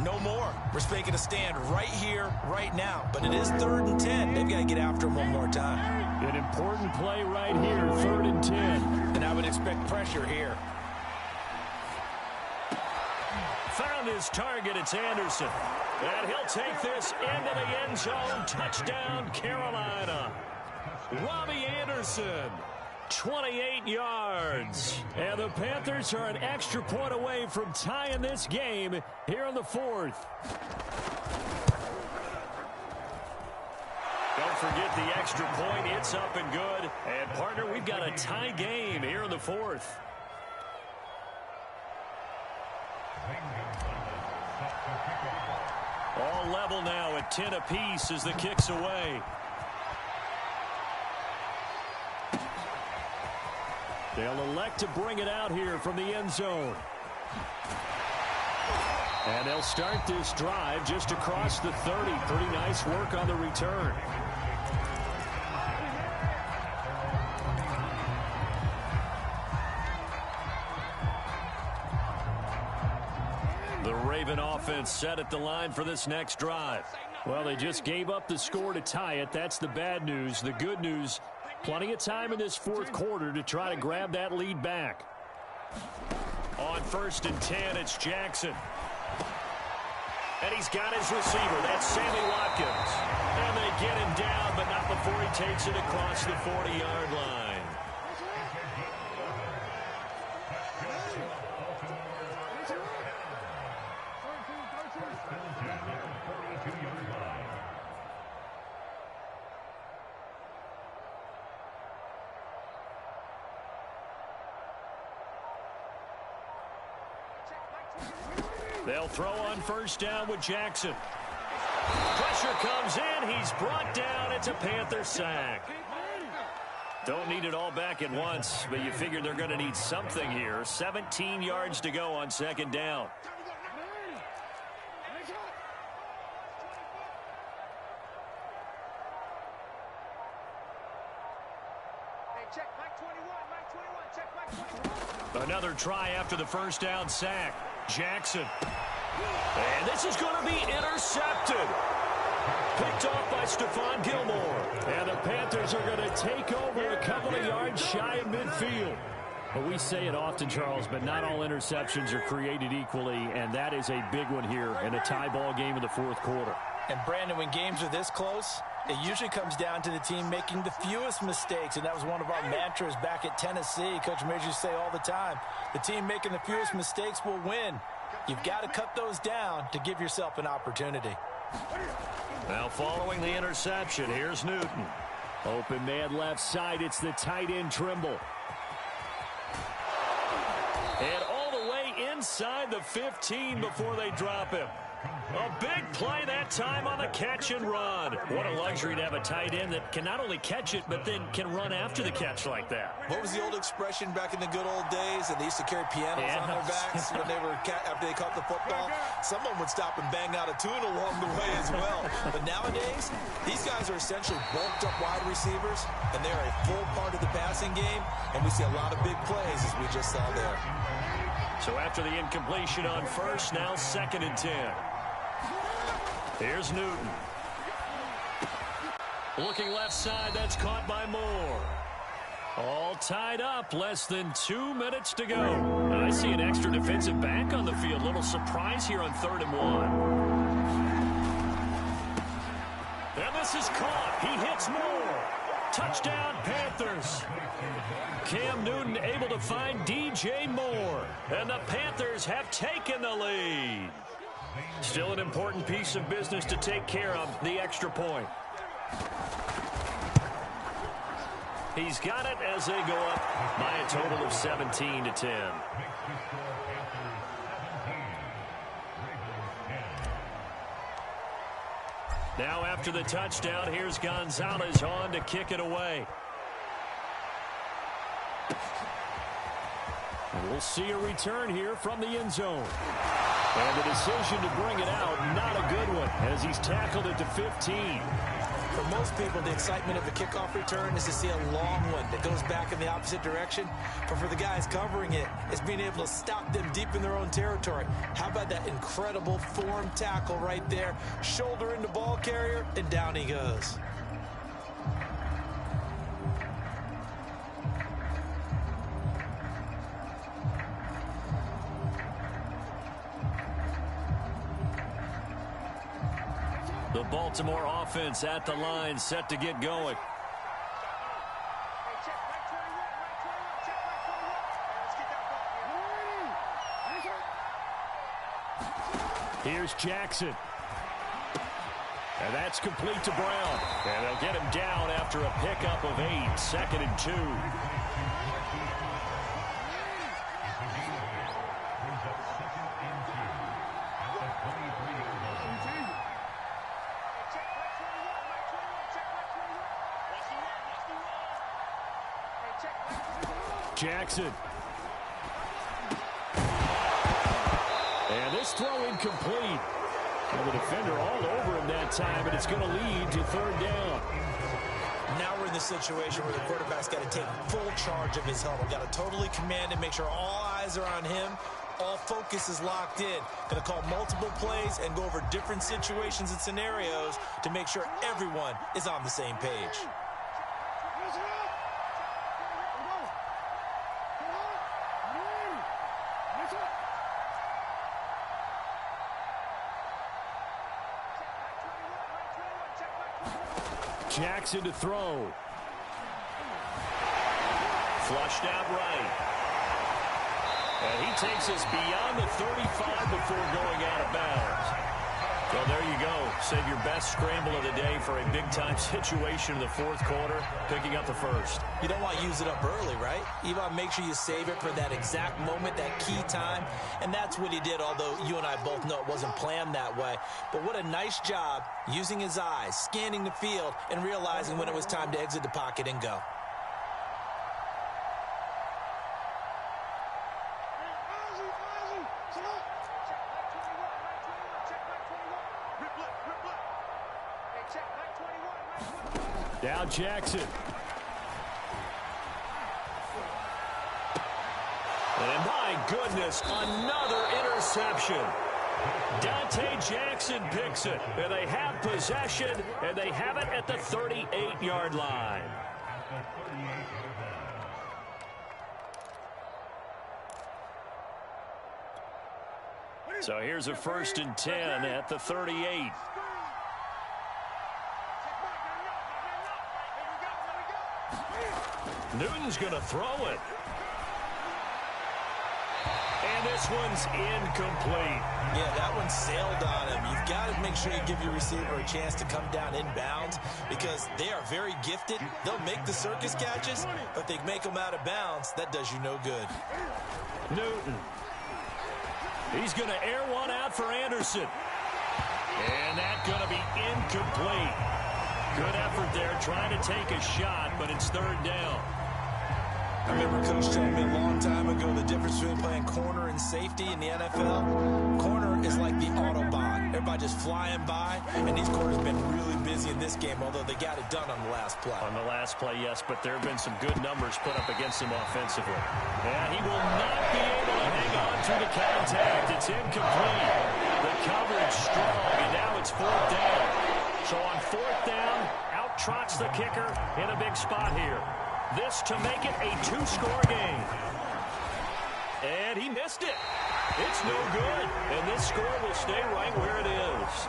no more. We're making a stand right here, right now. But it is 3rd and 10. They've got to get after him one more time. An important play right here, 3rd and 10. And I would expect pressure here. Found his target. It's Anderson. And he'll take this into the end zone. Touchdown, Carolina. Robbie Anderson. 28 yards. And the Panthers are an extra point away from tying this game here in the fourth. Don't forget the extra point. It's up and good. And, partner, we've got a tie game here in the fourth. All level now at 10 apiece as the kick's away. They'll elect to bring it out here from the end zone. And they'll start this drive just across the 30. Pretty nice work on the return. The Raven offense set at the line for this next drive. Well, they just gave up the score to tie it. That's the bad news. The good news, plenty of time in this fourth quarter to try to grab that lead back. On 1st and 10, it's Jackson. And he's got his receiver. That's Sammy Watkins. And they get him down, but not before he takes it across the 40-yard line. They'll throw on 1st down with Jackson. Pressure comes in. He's brought down. It's a Panther sack. Don't need it all back at once, but you figure they're going to need something here. 17 yards to go on 2nd down. Another try after the 1st down sack. Jackson. And this is going to be intercepted. Picked off by Stephon Gilmore. And the Panthers are going to take over a couple of yards shy of midfield. Well, we say it often, Charles, but not all interceptions are created equally, and that is a big one here in a tie ball game in the fourth quarter. And, Brandon, when games are this close, it usually comes down to the team making the fewest mistakes, and that was one of our mantras back at Tennessee. Coach Mears used to say all the time, the team making the fewest mistakes will win. You've got to cut those down to give yourself an opportunity. Now following the interception, here's Newton. Open man left side, it's the tight end Trimble. And all the way inside the 15 before they drop him. A big play that time on the catch and run. What a luxury to have a tight end that can not only catch it, but then can run after the catch like that. What was the old expression back in the good old days? And they used to carry pianos on their backs when they were after they caught the football. Someone would stop and bang out a tune along the way as well. But nowadays, these guys are essentially bulked up wide receivers, and they're a full part of the passing game. And we see a lot of big plays, as we just saw there. So after the incompletion on 1st, now 2nd and 10. Here's Newton. Looking left side, that's caught by Moore. All tied up, less than 2 minutes to go. I see an extra defensive back on the field. Little surprise here on 3rd and 1. And this is caught. He hits Moore. Touchdown, Panthers. Cam Newton able to find DJ Moore. And the Panthers have taken the lead. Still an important piece of business to take care of, the extra point. He's got it as they go up by a total of 17-10. Now after the touchdown, here's Gonzalez on to kick it away. And we'll see a return here from the end zone. And the decision to bring it out, not a good one, as he's tackled at the 15. For most people, the excitement of a kickoff return is to see a long one that goes back in the opposite direction. But for the guys covering it, it's being able to stop them deep in their own territory. How about that incredible form tackle right there? Shoulder into ball carrier, and down he goes. The Baltimore offense at the line, set to get going. Here's Jackson. And that's complete to Brown. And they'll get him down after a pickup of 8, 2nd and 2. Jackson. And this throw incomplete. And the defender all over him that time, and it's going to lead to 3rd down. Now we're in the situation where the quarterback's got to take full charge of his huddle. Got to totally command it, make sure all eyes are on him. All focus is locked in. Going to call multiple plays and go over different situations and scenarios to make sure everyone is on the same page. Jackson to throw. Flushed out right. And he takes us beyond the 35 before going out of bounds. Well, there you go. Save your best scramble of the day for a big-time situation in the 4th quarter, picking up the 1st. You don't want to use it up early, right? You want to make sure you save it for that exact moment, that key time. And that's what he did, although you and I both know it wasn't planned that way. But what a nice job using his eyes, scanning the field, and realizing when it was time to exit the pocket and go. Now Jackson. And my goodness, another interception. Duaita Jackson picks it. And they have possession, and they have it at the 38-yard line. So here's a 1st and 10 at the 38. Newton's going to throw it. And this one's incomplete. Yeah, that one sailed on him. You've got to make sure you give your receiver a chance to come down inbounds because they are very gifted. They'll make the circus catches, but they make them out of bounds. That does you no good. Newton. He's going to air one out for Anderson. And that's going to be incomplete. Good effort there trying to take a shot, but it's 3rd down. I remember Coach telling me a long time ago the difference between playing corner and safety in the NFL. Corner is like the Autobahn. Everybody just flying by, and these corners have been really busy in this game, although they got it done on the last play. On the last play, yes, but there have been some good numbers put up against him offensively. And he will not be able to hang on through the contact. It's incomplete. The coverage strong, and now it's 4th down. So on 4th down, out trots the kicker in a big spot here. This to make it a 2-score game. And he missed it. It's no good. And this score will stay right where it is.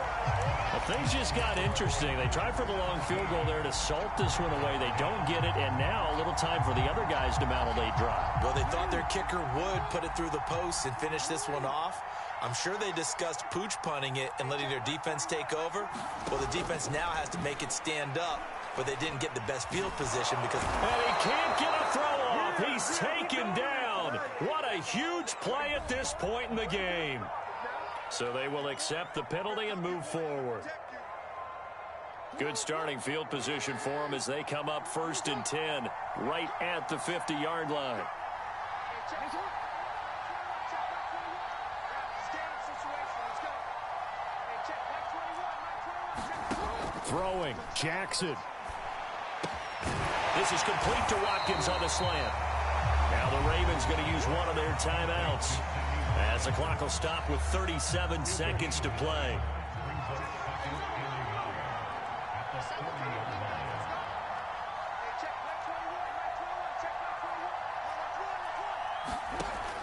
Well, things just got interesting. They tried for the long field goal there to salt this one away. They don't get it, and now a little time for the other guys to mount a late drive. Well, they thought their kicker would put it through the post and finish this one off. I'm sure they discussed pooch punting it and letting their defense take over. Well, the defense now has to make it stand up, but they didn't get the best field position because... And he can't get a throw off. He's taken down. What a huge play at this point in the game. So they will accept the penalty and move forward. Good starting field position for them as they come up 1st and 10 right at the 50-yard line. Throwing, Jackson. This is complete to Watkins on the slant. Now the Ravens going to use one of their timeouts as the clock will stop with 37 seconds to play.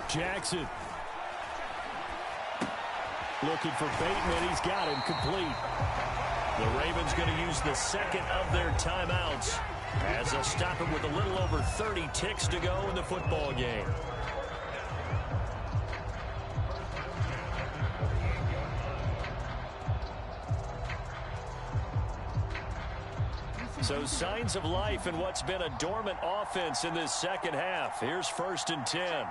Jackson. Looking for Bateman. He's got him complete. The Ravens going to use the second of their timeouts as they'll stop it with a little over 30 ticks to go in the football game. So signs of life in what's been a dormant offense in this second half. Here's 1st and 10.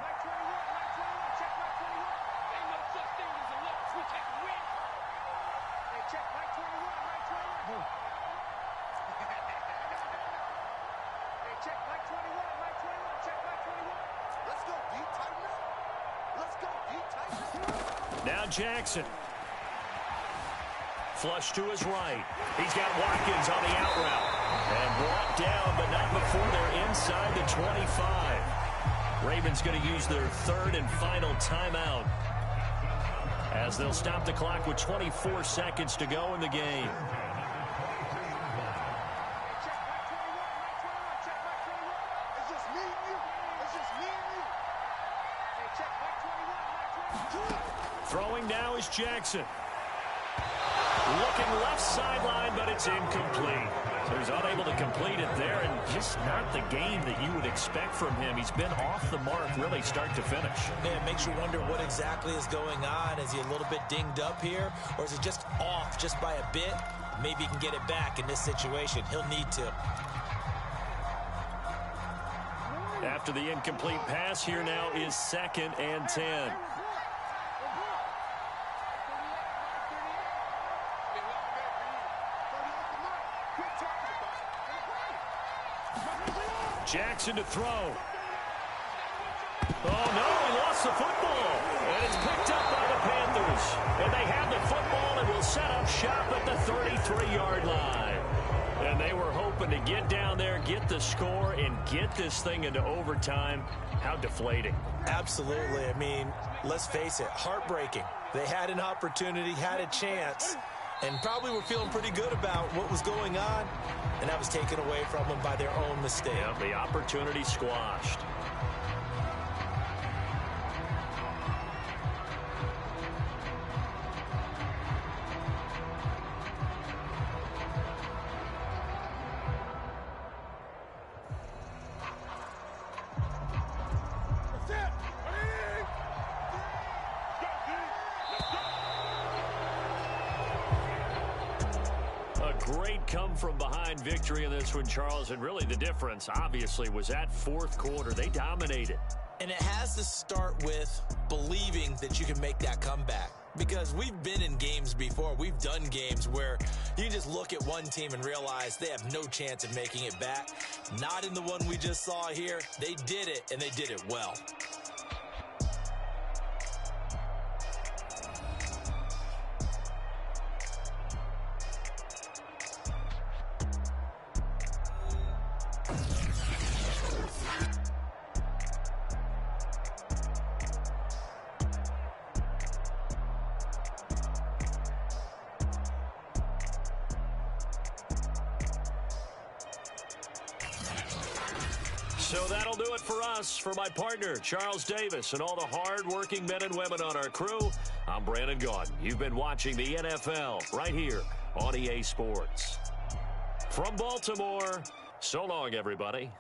Now Jackson. Flush to his right. He's got Watkins on the out route. And brought down, but not before they're inside the 25. Ravens going to use their 3rd and final timeout, as they'll stop the clock with 24 seconds to go in the game. Throwing now is Jackson. Looking left sideline, but it's incomplete. So he's unable to complete it there, and just not the game that you would expect from him. He's been off the mark really start to finish. Yeah, it makes you wonder what exactly is going on. Is he a little bit dinged up here, or is it just off just by a bit? Maybe he can get it back in this situation. He'll need to. After the incomplete pass, here now is 2nd and 10. Jackson to throw. Oh, no, he lost the football. And it's picked up by the Panthers. And they have the football and will set up shop at the 33-yard line. And they were hoping to get down there, get the score, and get this thing into overtime. How deflating. Absolutely. I mean, let's face it, heartbreaking. They had an opportunity, had a chance, and probably were feeling pretty good about what was going on, and that was taken away from them by their own mistake. Yeah, the opportunity squashed. Great come-from-behind victory in this one, Charles, and really the difference, obviously, was that 4th quarter. They dominated. And it has to start with believing that you can make that comeback. Because we've been in games before. We've done games where you just look at one team and realize they have no chance of making it back. Not in the one we just saw here. They did it, and they did it well. So that'll do it for us. For my partner, Charles Davis, and all the hard-working men and women on our crew, I'm Brandon Gaudin. You've been watching the NFL right here on EA Sports. From Baltimore, so long, everybody.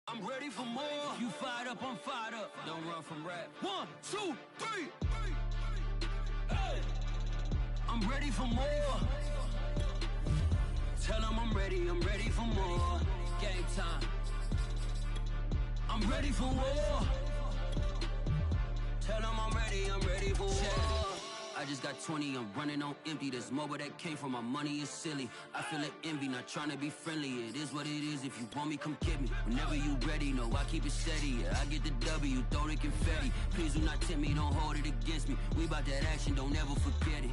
I'm ready for more. You fired up, I'm fired up. Don't run from rap. 1, 2, 3. Hey. I'm ready for more. Tell them I'm ready for more. Game time. I'm ready for war. Tell them I'm ready for war. I just got 20, I'm running on empty. This mobile that came from my money is silly. I feel it envy, not trying to be friendly. It is what it is, if you want me, come get me. Whenever you ready, no, I keep it steady. Yeah, I get the W, throw the confetti. Please do not tempt me, don't hold it against me. We about that action, don't ever forget it.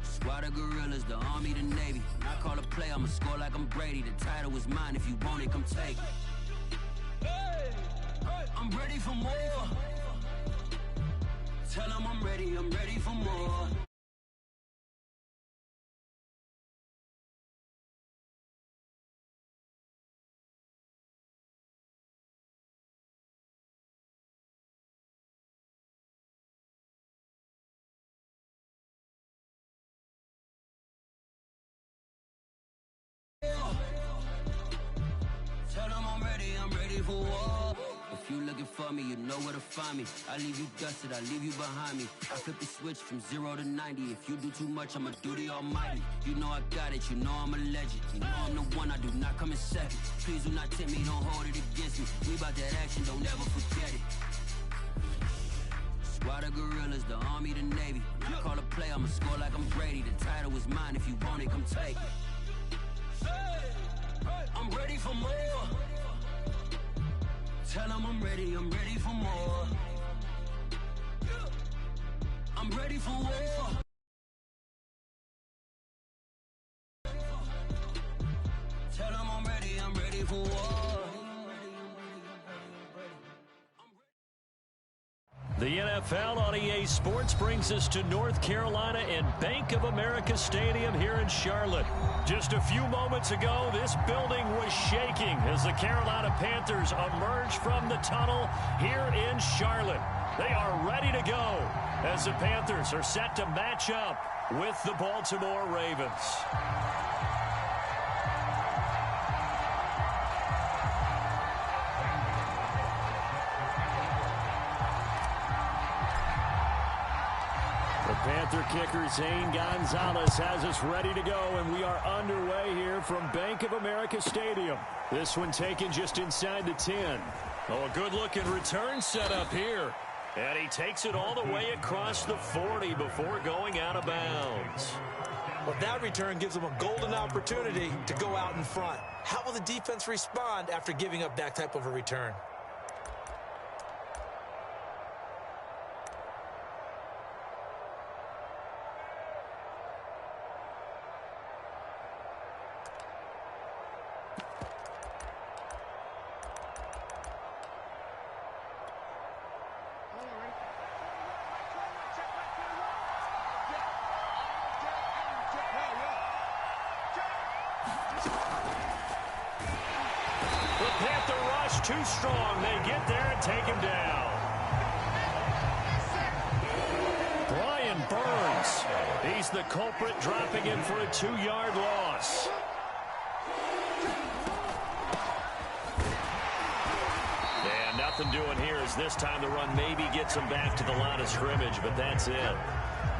Squad of gorillas, the army, the navy. When I call a play, I'ma score like I'm Brady. The title is mine, if you want it, come take it. Hey, I'm ready for more. Tell them I'm ready for more. ready for war. If you looking for me, you know where to find me. I leave you dusted, I leave you behind me. I flip the switch from 0 to 90. If you do too much, I'ma do the almighty. You know I got it, you know I'm a legend. You know I'm the one, I do not come in second. Please do not tempt me, don't hold it against me. We about that action, don't ever forget it. Squad of gorillas, the army, the navy. You call a play, I'ma score like I'm Brady. The title is mine, if you want it, come take it. I'm ready for more. Tell them I'm ready for more. I'm ready for war. Tell them I'm ready for war. The NFL on EA Sports brings us to North Carolina and Bank of America Stadium here in Charlotte. Just a few moments ago, this building was shaking as the Carolina Panthers emerged from the tunnel here in Charlotte. They are ready to go as the Panthers are set to match up with the Baltimore Ravens. Panther kicker Zane Gonzalez has us ready to go, and we are underway here from Bank of America Stadium. This one taken just inside the 10. Oh, a good-looking return set up here. And he takes it all the way across the 40 before going out of bounds. Well, that return gives them a golden opportunity to go out in front. How will the defense respond after giving up that type of a return? Too strong. They get there and take him down. Brian Burns. He's the culprit, dropping him for a 2-yard loss. And nothing doing here as this time the run maybe gets him back to the line of scrimmage, but that's it.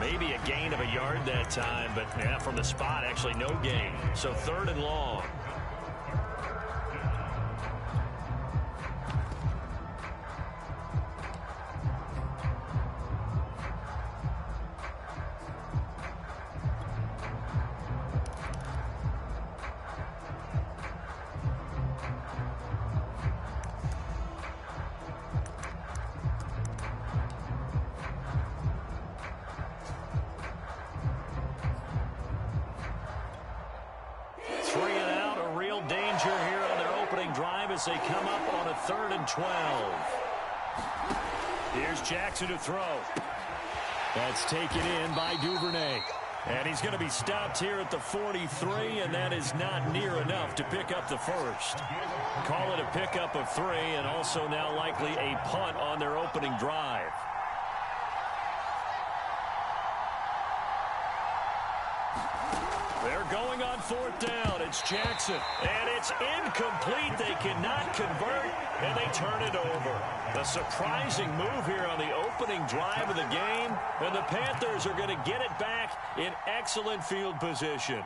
Maybe a gain of a yard that time, but yeah, from the spot, actually no gain. So 3rd and long. They come up on a 3rd and 12. Here's Jackson to throw. That's taken in by Duvernay. And he's going to be stopped here at the 43, and that is not near enough to pick up the first. Call it a pickup of 3, and also now likely a punt on their opening drive. They're going on 4th down. It's Jackson. And it's incomplete. They cannot convert, and they turn it over. A surprising move here on the opening drive of the game. And the Panthers are going to get it back in excellent field position.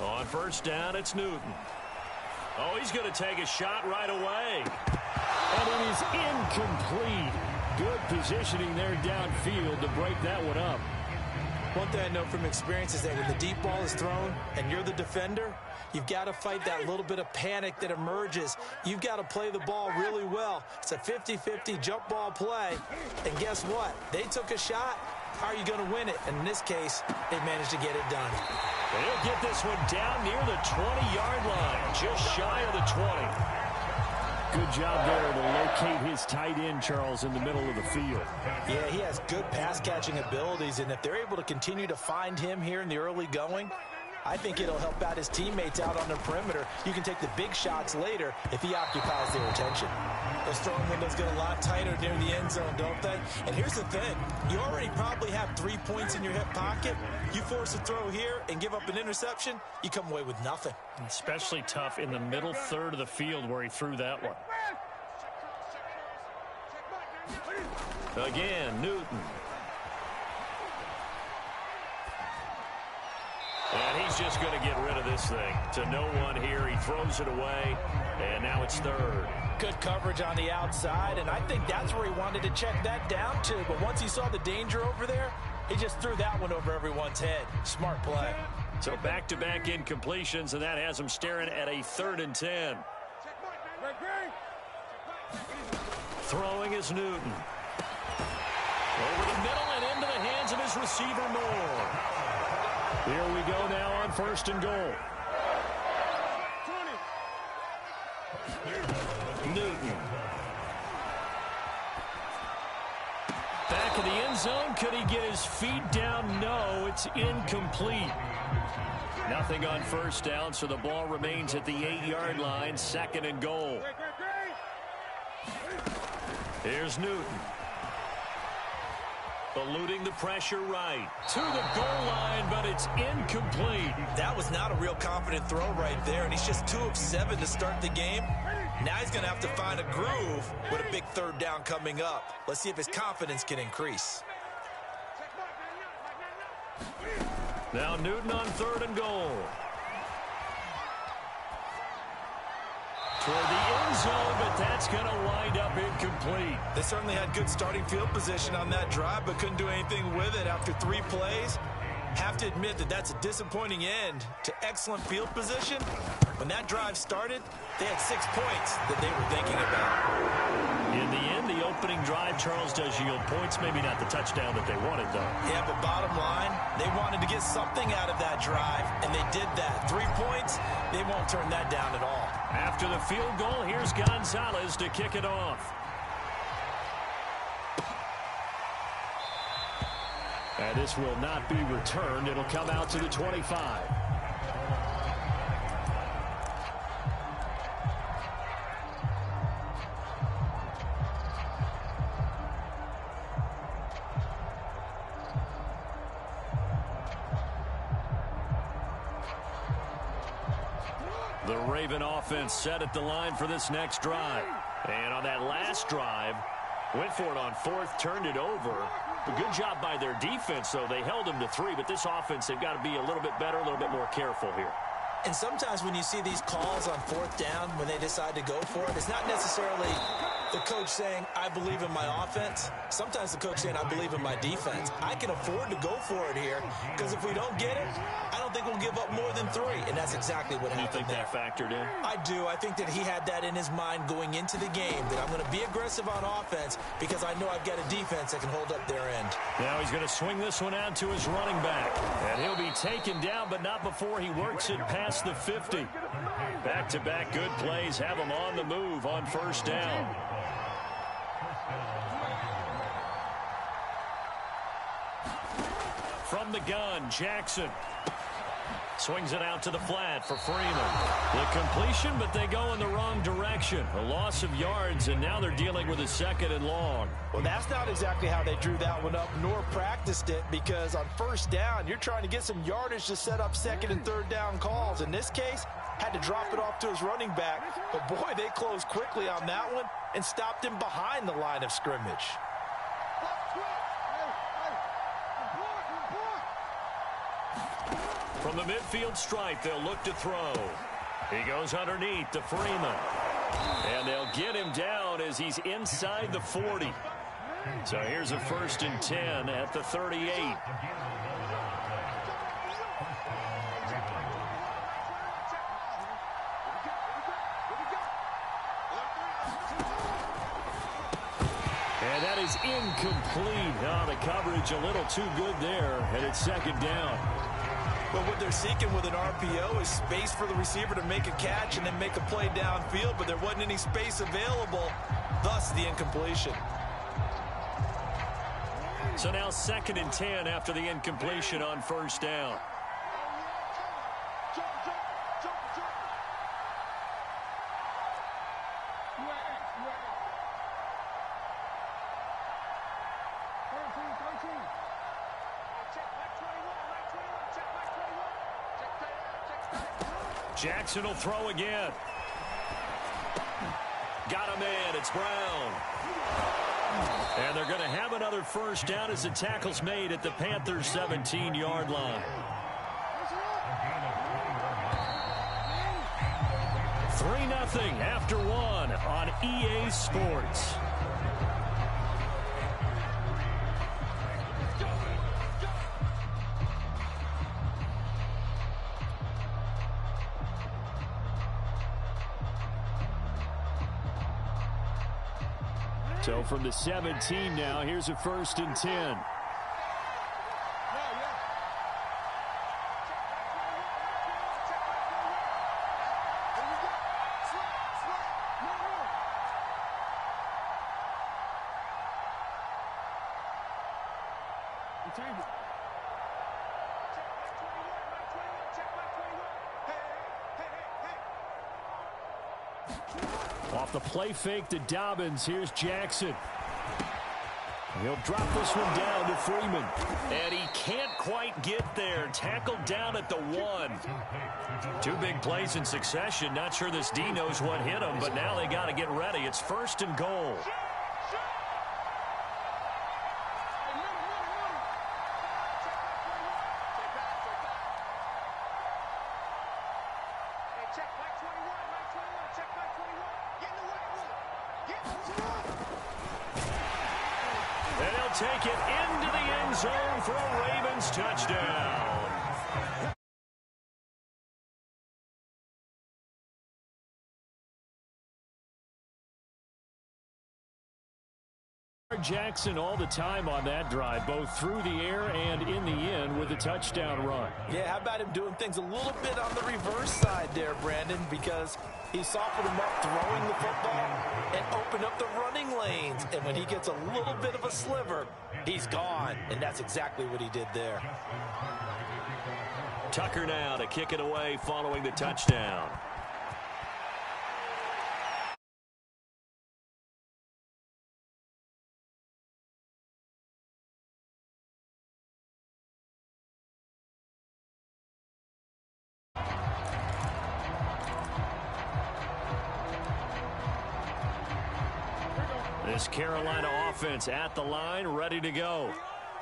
On 1st down, it's Newton. Oh, he's going to take a shot right away. And it is incomplete. Good positioning there downfield to break that one up. One thing I know from experience is that when the deep ball is thrown and you're the defender, you've got to fight that little bit of panic that emerges. You've got to play the ball really well. It's a 50-50 jump ball play. And guess what? They took a shot. How are you going to win it? And in this case, they managed to get it done. They'll get this one down near the 20-yard line, just shy of the 20. Good job there to locate his tight end, Charles, in the middle of the field. Yeah, he has good pass-catching abilities, and if they're able to continue to find him here in the early going, I think it'll help out his teammates out on the perimeter. You can take the big shots later if he occupies their attention. Those throwing windows get a lot tighter near the end zone, don't they? And here's the thing. You already probably have 3 points in your hip pocket. You force a throw here and give up an interception, you come away with nothing. Especially tough in the middle third of the field where he threw that one. Again, Newton. And he's just going to get rid of this thing. To no one here. He throws it away, and now it's third. Good coverage on the outside, and I think that's where he wanted to check that down to. But once he saw the danger over there, he just threw that one over everyone's head. Smart play. So back-to-back incompletions, and that has him staring at a 3rd and 10. Throwing is Newton. Over the middle and into the hands of his receiver, Moore. Here we go now on 1st and goal. Newton. Back in the end zone. Could he get his feet down? No, it's incomplete. Nothing on 1st down, so the ball remains at the 8-yard line. 2nd and goal. Here's Newton. Eluding the pressure right. To the goal line, but it's incomplete. That was not a real confident throw right there, and he's just 2 of 7 to start the game. Now he's going to have to find a groove with a big 3rd down coming up. Let's see if his confidence can increase. Now Newton on 3rd and goal. Toward the end zone, but that's going to wind up incomplete. They certainly had good starting field position on that drive, but couldn't do anything with it after 3 plays. Have to admit that that's a disappointing end to excellent field position. When that drive started, they had 6 points that they were thinking about. In the end, the opening drive, Charles, does yield points. Maybe not the touchdown that they wanted, though. Yeah, but bottom line, they wanted to get something out of that drive, and they did that. 3 points, they won't turn that down at all. After the field goal, here's Gonzalez to kick it off. And this will not be returned. It'll come out to the 25. The Raven offense set at the line for this next drive. And on that last drive, went for it on 4th, turned it over. A good job by their defense, though. They held them to 3, but this offense, they've got to be a little bit better, a little bit more careful here. And sometimes when you see these calls on 4th down, when they decide to go for it, it's not necessarily the coach saying, I believe in my offense. Sometimes the coach saying, I believe in my defense. I can afford to go for it here, because if we don't get it, I don't think we'll give up more than 3. And that's exactly what happened. You think that factored in? I do. I think that he had that in his mind going into the game, that I'm going to be aggressive on offense because I know I've got a defense that can hold up their end. Now he's going to swing this one out to his running back. And he'll be taken down, but not before he works it past the 50. Back-to-back good plays have him on the move on 1st down. From the gun, Jackson. Swings it out to the flat for Freeman. The completion, but they go in the wrong direction. A loss of yards, and now they're dealing with a 2nd and long. Well, that's not exactly how they drew that one up, nor practiced it, because on 1st down, you're trying to get some yardage to set up 2nd and 3rd down calls. In this case, had to drop it off to his running back. But, boy, they closed quickly on that one and stopped him behind the line of scrimmage. From the midfield stripe, they'll look to throw. He goes underneath to Freeman. And they'll get him down as he's inside the 40. So here's a 1st and 10 at the 38. And that is incomplete. Oh, the coverage a little too good there, and it's 2nd down. But what they're seeking with an RPO is space for the receiver to make a catch and then make a play downfield, but there wasn't any space available, thus the incompletion. So now 2nd and 10 after the incompletion on 1st down. Jackson will throw again. Got him in. It's Brown. And they're going to have another 1st down as the tackle's made at the Panthers' 17-yard line. 3-0 after 1 on EA Sports. So from the 17 now, here's a 1st and 10. Off the play fake to Dobbins. Here's Jackson. He'll drop this one down to Freeman. And he can't quite get there. Tackled down at the 1. 2 big plays in succession. Not sure this D knows what hit him, but now they got to get ready. It's 1st and goal. Take it into the end zone for a Ravens touchdown. Jackson all the time on that drive, both through the air and in the end with a touchdown run. Yeah, how about him doing things a little bit on the reverse side there, Brandon, because he softened him up throwing the football and opened up the running lanes. And when he gets a little bit of a sliver, he's gone. And that's exactly what he did there. Tucker now to kick it away following the touchdown. This Carolina offense at the line, ready to go.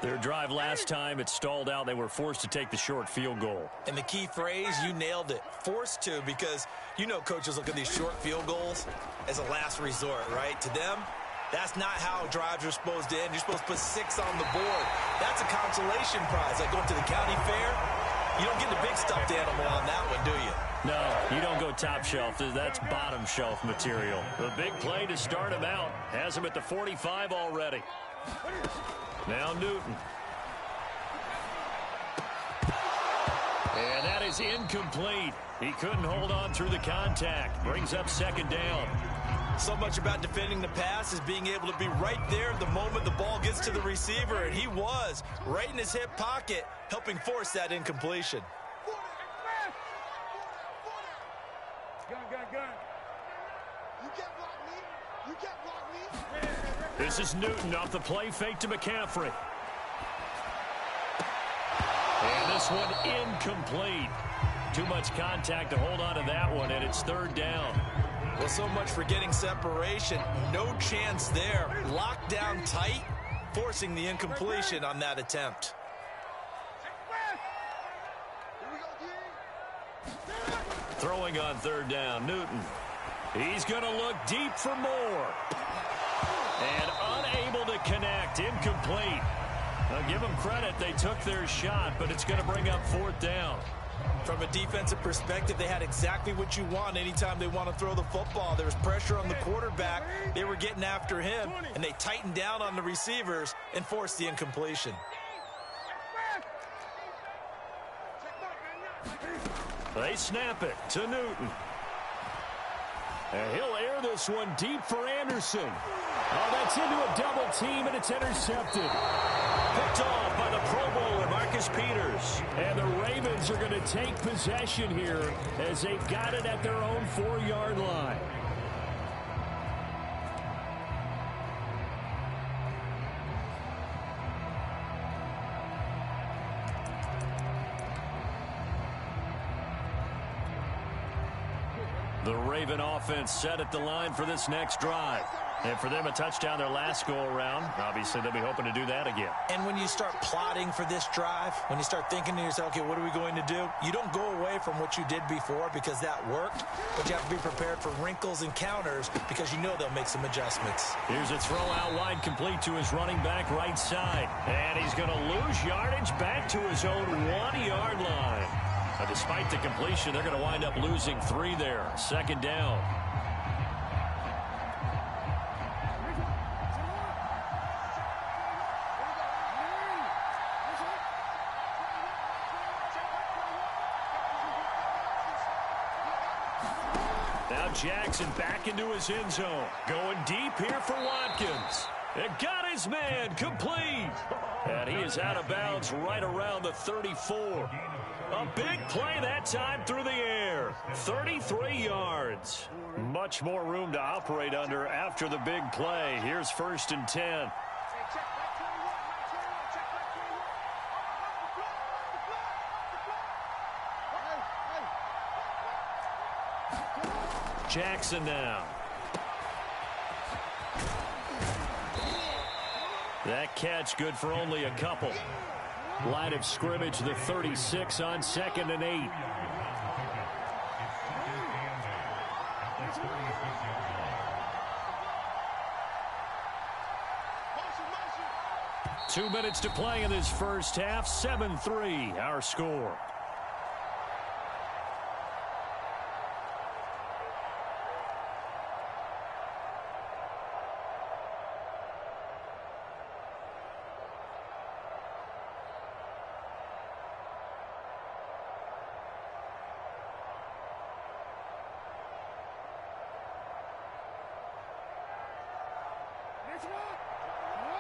Their drive last time, it stalled out. They were forced to take the short field goal. And the key phrase, you nailed it, forced to, because you know coaches look at these short field goals as a last resort, right? To them, that's not how drives are supposed to end. You're supposed to put 6 on the board. That's a consolation prize. Like going to the county fair, you don't get the big stuffed animal on that one, do you? No, you don't go top shelf. That's bottom shelf material. The big play to start him out. Has him at the 45 already. Now Newton. And that is incomplete. He couldn't hold on through the contact. Brings up 2nd down. So much about defending the pass is being able to be right there the moment the ball gets to the receiver. And he was right in his hip pocket, helping force that incompletion. This is Newton off the play fake to McCaffrey. And this one incomplete. Too much contact to hold on to that one, and it's 3rd down. Well, so much for getting separation. No chance there. Locked down tight, forcing the incompletion on that attempt. Throwing on 3rd down, Newton. He's going to look deep for more. And unable to connect, incomplete. Now give them credit, they took their shot, but it's going to bring up 4th down. From a defensive perspective, they had exactly what you want anytime they want to throw the football. There was pressure on the quarterback. They were getting after him, and they tightened down on the receivers and forced the incompletion. They snap it to Newton. And he'll air this one deep for Anderson. Oh, that's into a double team, and it's intercepted. Picked off by the Pro Bowler, Marcus Peters. And the Ravens are going to take possession here as they've got it at their own 4-yard line. The Raven offense set at the line for this next drive. And for them, a touchdown their last go-around. Obviously, they'll be hoping to do that again. And when you start plotting for this drive, when you start thinking to yourself, okay, what are we going to do? You don't go away from what you did before because that worked, but you have to be prepared for wrinkles and counters because you know they'll make some adjustments. Here's a throw out wide, complete to his running back right side. And he's going to lose yardage back to his own 1-yard line. Now, despite the completion, they're going to wind up losing 3 there. Second down. Now Jackson back into his end zone. Going deep here for Watkins. It got his man complete. And he is out of bounds right around the 34. A big play that time through the air. 33 yards. Much more room to operate under after the big play. Here's 1st and 10. Jackson now. That catch good for only a couple. Line of scrimmage, the 36 on 2nd and 8. Two minutes to play in this first half. 7-3 our score.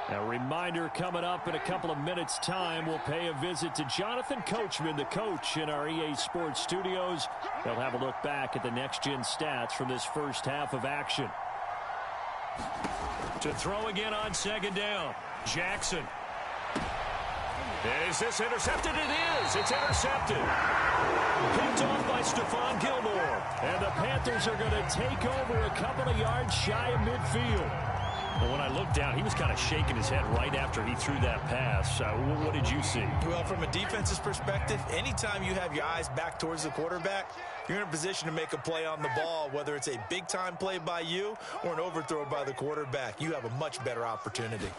A reminder coming up in a couple of minutes' time. We'll pay a visit to Jonathan Coachman, the coach in our EA Sports studios. They'll have a look back at the next-gen stats from this first half of action. To throw again on 2nd down. Jackson. Is this intercepted? It is. It's intercepted. Picked off by Stephon Gilmore. And the Panthers are going to take over a couple of yards shy of midfield. Well, when I looked down, he was kind of shaking his head right after he threw that pass. What did you see? Well, from a defense's perspective, anytime you have your eyes back towards the quarterback, you're in a position to make a play on the ball, whether it's a big-time play by you or an overthrow by the quarterback. You have a much better opportunity.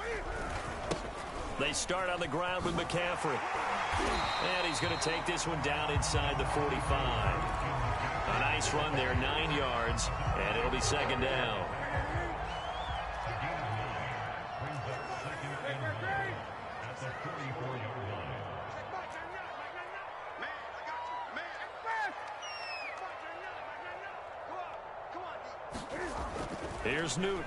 They start on the ground with McCaffrey. And he's going to take this one down inside the 45. A nice run there, 9 yards, and it'll be 2nd down. Here's Newton.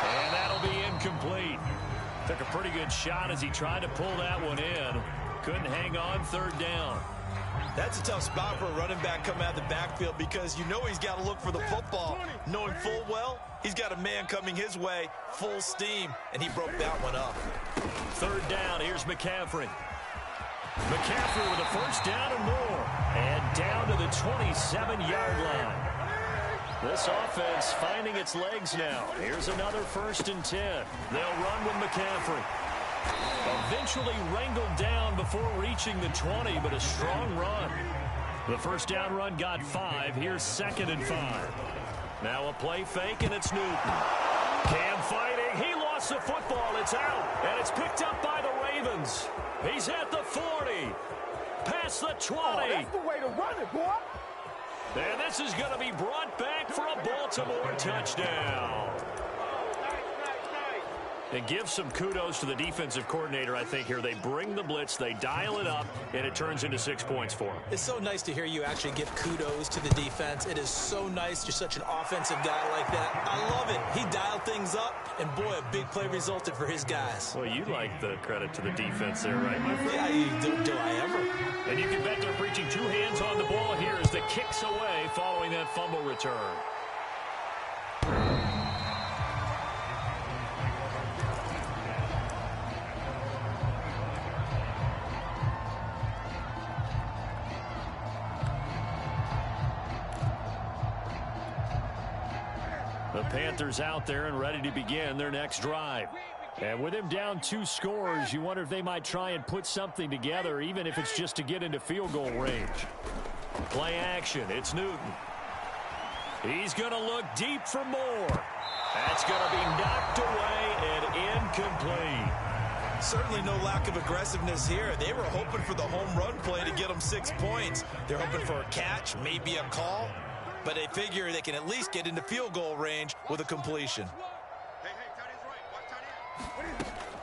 And that'll be incomplete. Took a pretty good shot as he tried to pull that one in. Couldn't hang on 3rd down. That's a tough spot for a running back coming out of the backfield because you know he's got to look for the football, knowing full well he's got a man coming his way, full steam, and he broke that one up. 3rd down, here's McCaffrey. McCaffrey with a 1st down and more. And down to the 27-yard line. This offense finding its legs now. Here's another 1st and 10. They'll run with McCaffrey. Eventually wrangled down before reaching the 20, but a strong run. The 1st down run got 5. Here's 2nd and 5. Now a play fake, and it's Newton. Cam fighting. He lost the football. It's out, and it's picked up by the Ravens. He's at the 40. Past the 20. Oh, that's the way to run it, boy. And this is going to be brought back for a Baltimore touchdown. And give some kudos to the defensive coordinator, I think, here. They bring the blitz, they dial it up, and it turns into 6 points for them. It's so nice to hear you actually give kudos to the defense. It is so nice. You're such an offensive guy like that. I love it. He dialed things up, and boy, a big play resulted for his guys. Well, you like the credit to the defense there, right, my friend? Yeah, do I ever? And you can bet they're preaching 2 hands on the ball here as the kick's away following that fumble return. The Panthers out there and ready to begin their next drive. And with him down 2 scores, you wonder if they might try and put something together, even if it's just to get into field goal range. Play action. It's Newton. He's going to look deep for more. That's going to be knocked away and incomplete. Certainly no lack of aggressiveness here. They were hoping for the home run play to get them 6 points. They're hoping for a catch, maybe a call. But they figure they can at least get into field goal range with a completion.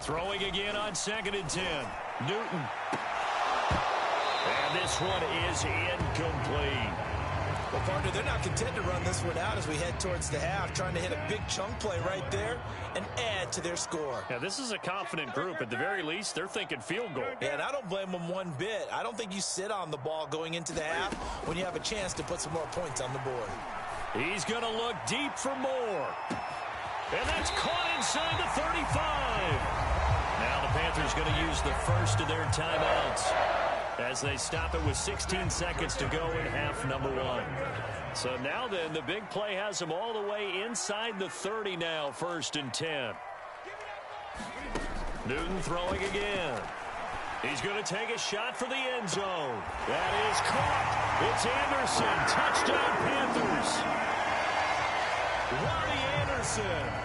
Throwing again on 2nd and 10. Newton. And this one is incomplete. Well, partner, they're not content to run this one out as we head towards the half, trying to hit a big chunk play right there and add to their score. Yeah, this is a confident group. At the very least, they're thinking field goal. Yeah, and I don't blame them one bit. I don't think you sit on the ball going into the half when you have a chance to put some more points on the board. He's going to look deep for more. And that's caught inside the 35. Now the Panthers going to use the first of their timeouts as they stop it with 16 seconds to go in half number 1. So now then, the big play has them all the way inside the 30 now, 1st and 10. Newton throwing again. He's going to take a shot for the end zone. That is caught. It's Anderson. Touchdown, Panthers. Ronnie Anderson.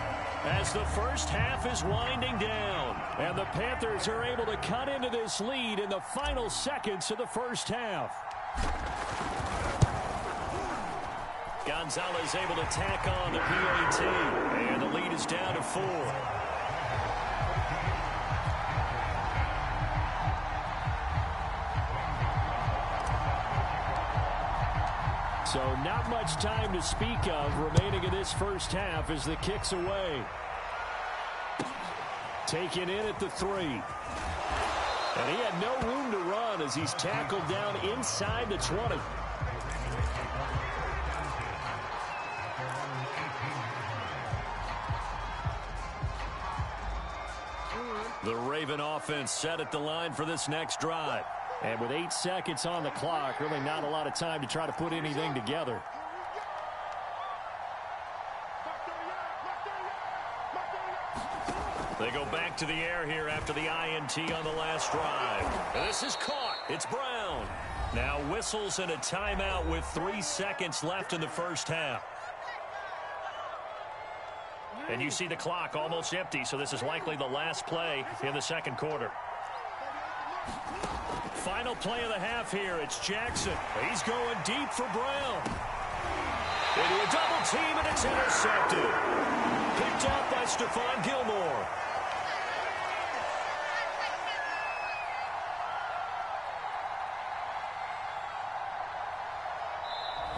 As the first half is winding down. And the Panthers are able to cut into this lead in the final seconds of the first half. Gonzalez able to tack on the PAT. And the lead is down to 4. So not much time to speak of remaining in this first half as the kick's away. Taken in at the 3. And he had no room to run as he's tackled down inside the 20. The Raven offense set at the line for this next drive. And with 8 seconds on the clock, really not a lot of time to try to put anything together. They go back to the air here after the INT on the last drive. And this is caught. It's Brown. Now whistles and a timeout with 3 seconds left in the first half. And you see the clock almost empty, so this is likely the last play in the second quarter. Final play of the half here. It's Jackson. He's going deep for Brown. Into a double team, and it's intercepted. Picked up by Stephon Gilmore.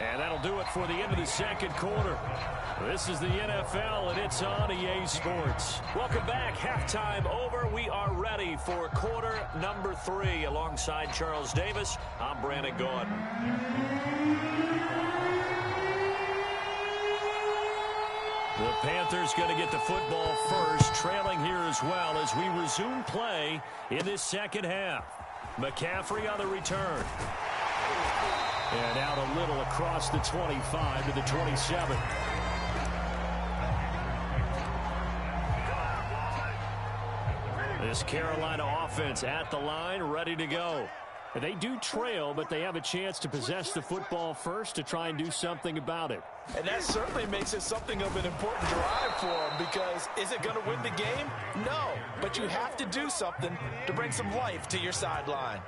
And that'll do it for the end of the second quarter. This is the NFL, and it's on EA Sports. Welcome back. Halftime over. We are ready for quarter number 3. Alongside Charles Davis, I'm Brandon Gordon. The Panthers going to get the football first, trailing here as well as we resume play in this second half. McCaffrey on the return. And out a little across the 25 to the 27. This Carolina offense at the line, ready to go. They do trail, but they have a chance to possess the football first to try and do something about it. And that certainly makes it something of an important drive for them, because is it going to win the game? No, but you have to do something to bring some life to your sideline.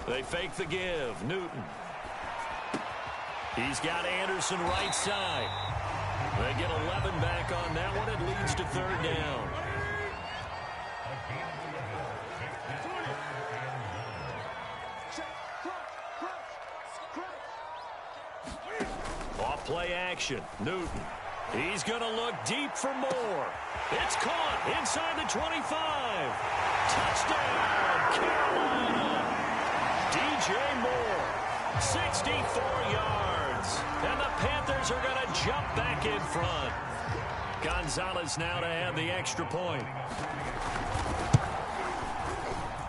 They fake the give. Newton. He's got Anderson right side. They get 11 back on that one. It leads to third down. Off play action. Newton. He's going to look deep for more. It's caught inside the 25. Touchdown, Carolina. DJ Moore, 64 yards. And the Panthers are going to jump back in front. Gonzalez now to have the extra point.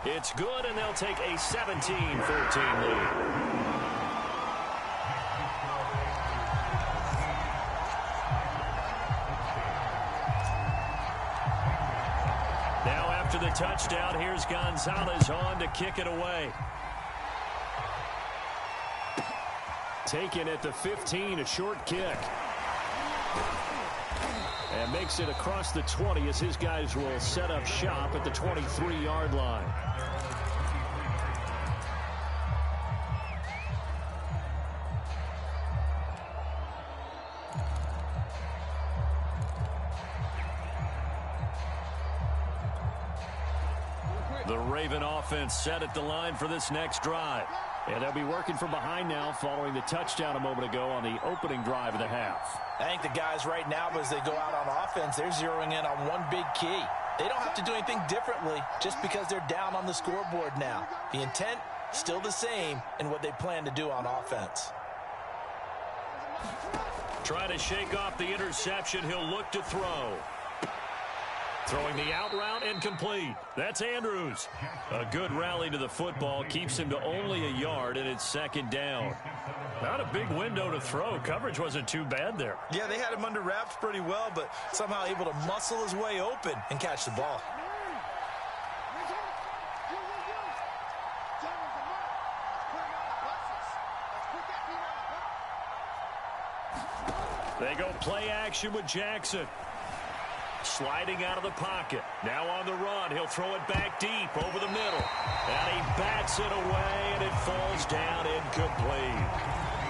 It's good, and they'll take a 17-14 lead. Now after the touchdown, here's Gonzalez on to kick it away. Taken at the 15, a short kick. And makes it across the 20 as his guys will set up shop at the 23-yard line. The Raven offense set at the line for this next drive. And they'll be working from behind now following the touchdown a moment ago on the opening drive of the half. I think the guys right now, as they go out on offense, they're zeroing in on one big key. They don't have to do anything differently just because they're down on the scoreboard now. The intent, still the same in what they plan to do on offense. Try to shake off the interception. He'll look to throw. Throwing the out route and complete. That's Andrews. A good rally to the football. Keeps him to only a yard, and it's second down. Not a big window to throw. Coverage wasn't too bad there. Yeah, they had him under wraps pretty well, but somehow able to muscle his way open and catch the ball. They go play action with Jackson. Sliding out of the pocket. Now on the run. He'll throw it back deep over the middle. And he bats it away, and it falls down incomplete.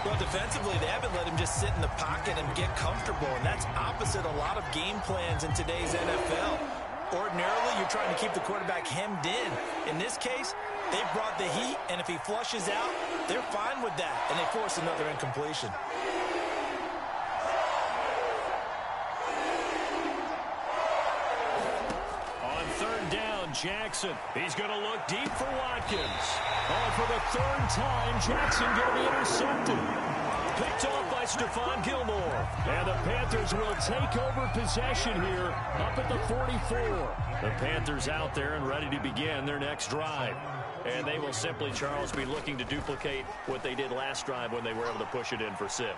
Well, defensively, they haven't let him just sit in the pocket and get comfortable, and that's opposite a lot of game plans in today's NFL. Ordinarily, you're trying to keep the quarterback hemmed in. In this case, they've brought the heat, and if he flushes out, they're fine with that, and they force another incompletion. Jackson. He's going to look deep for Watkins. Oh, for the third time, Jackson going to be intercepted. Picked off by Stephon Gilmore. And the Panthers will take over possession here up at the 44. The Panthers out there and ready to begin their next drive. And they will simply, Charles, be looking to duplicate what they did last drive when they were able to push it in for 6.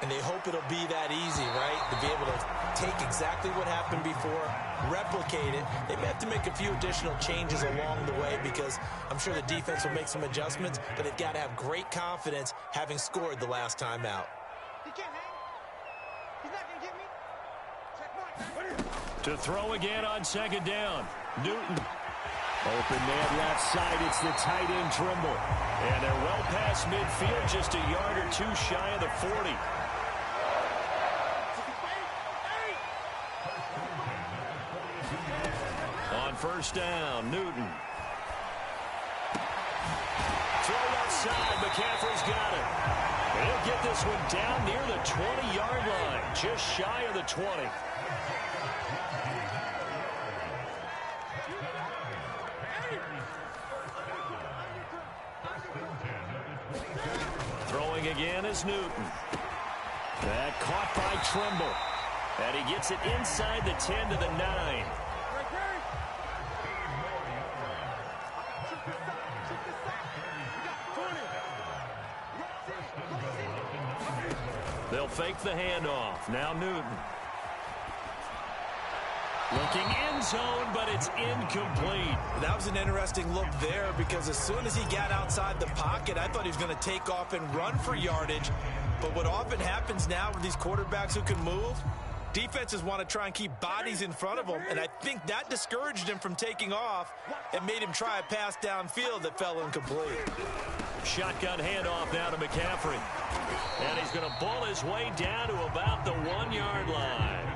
And they hope it'll be that easy, right? To be able to take exactly what happened before, replicate it. They may have to make a few additional changes along the way because I'm sure the defense will make some adjustments, but they've got to have great confidence having scored the last time out. He can't hang. He's not going to get me. Check one. To throw again on second down. Newton. Open man left side. It's the tight end Trimble. And they're well past midfield, just a yard or two shy of the 40. On first down, Newton. Throw left side, McCaffrey's got it. And he'll get this one down near the 20-yard line, just shy of the 20. Throwing again is Newton. That caught by Trimble. And he gets it inside the 10 to the 9. They'll fake the handoff. Now Newton. Looking end zone, but it's incomplete. That was an interesting look there because as soon as he got outside the pocket, I thought he was going to take off and run for yardage. But what often happens now with these quarterbacks who can move, Defenses want to try and keep bodies in front of them, and I think that discouraged him from taking off and made him try a pass downfield that fell incomplete. Shotgun handoff now to McCaffrey. And he's going to ball his way down to about the 1-yard line.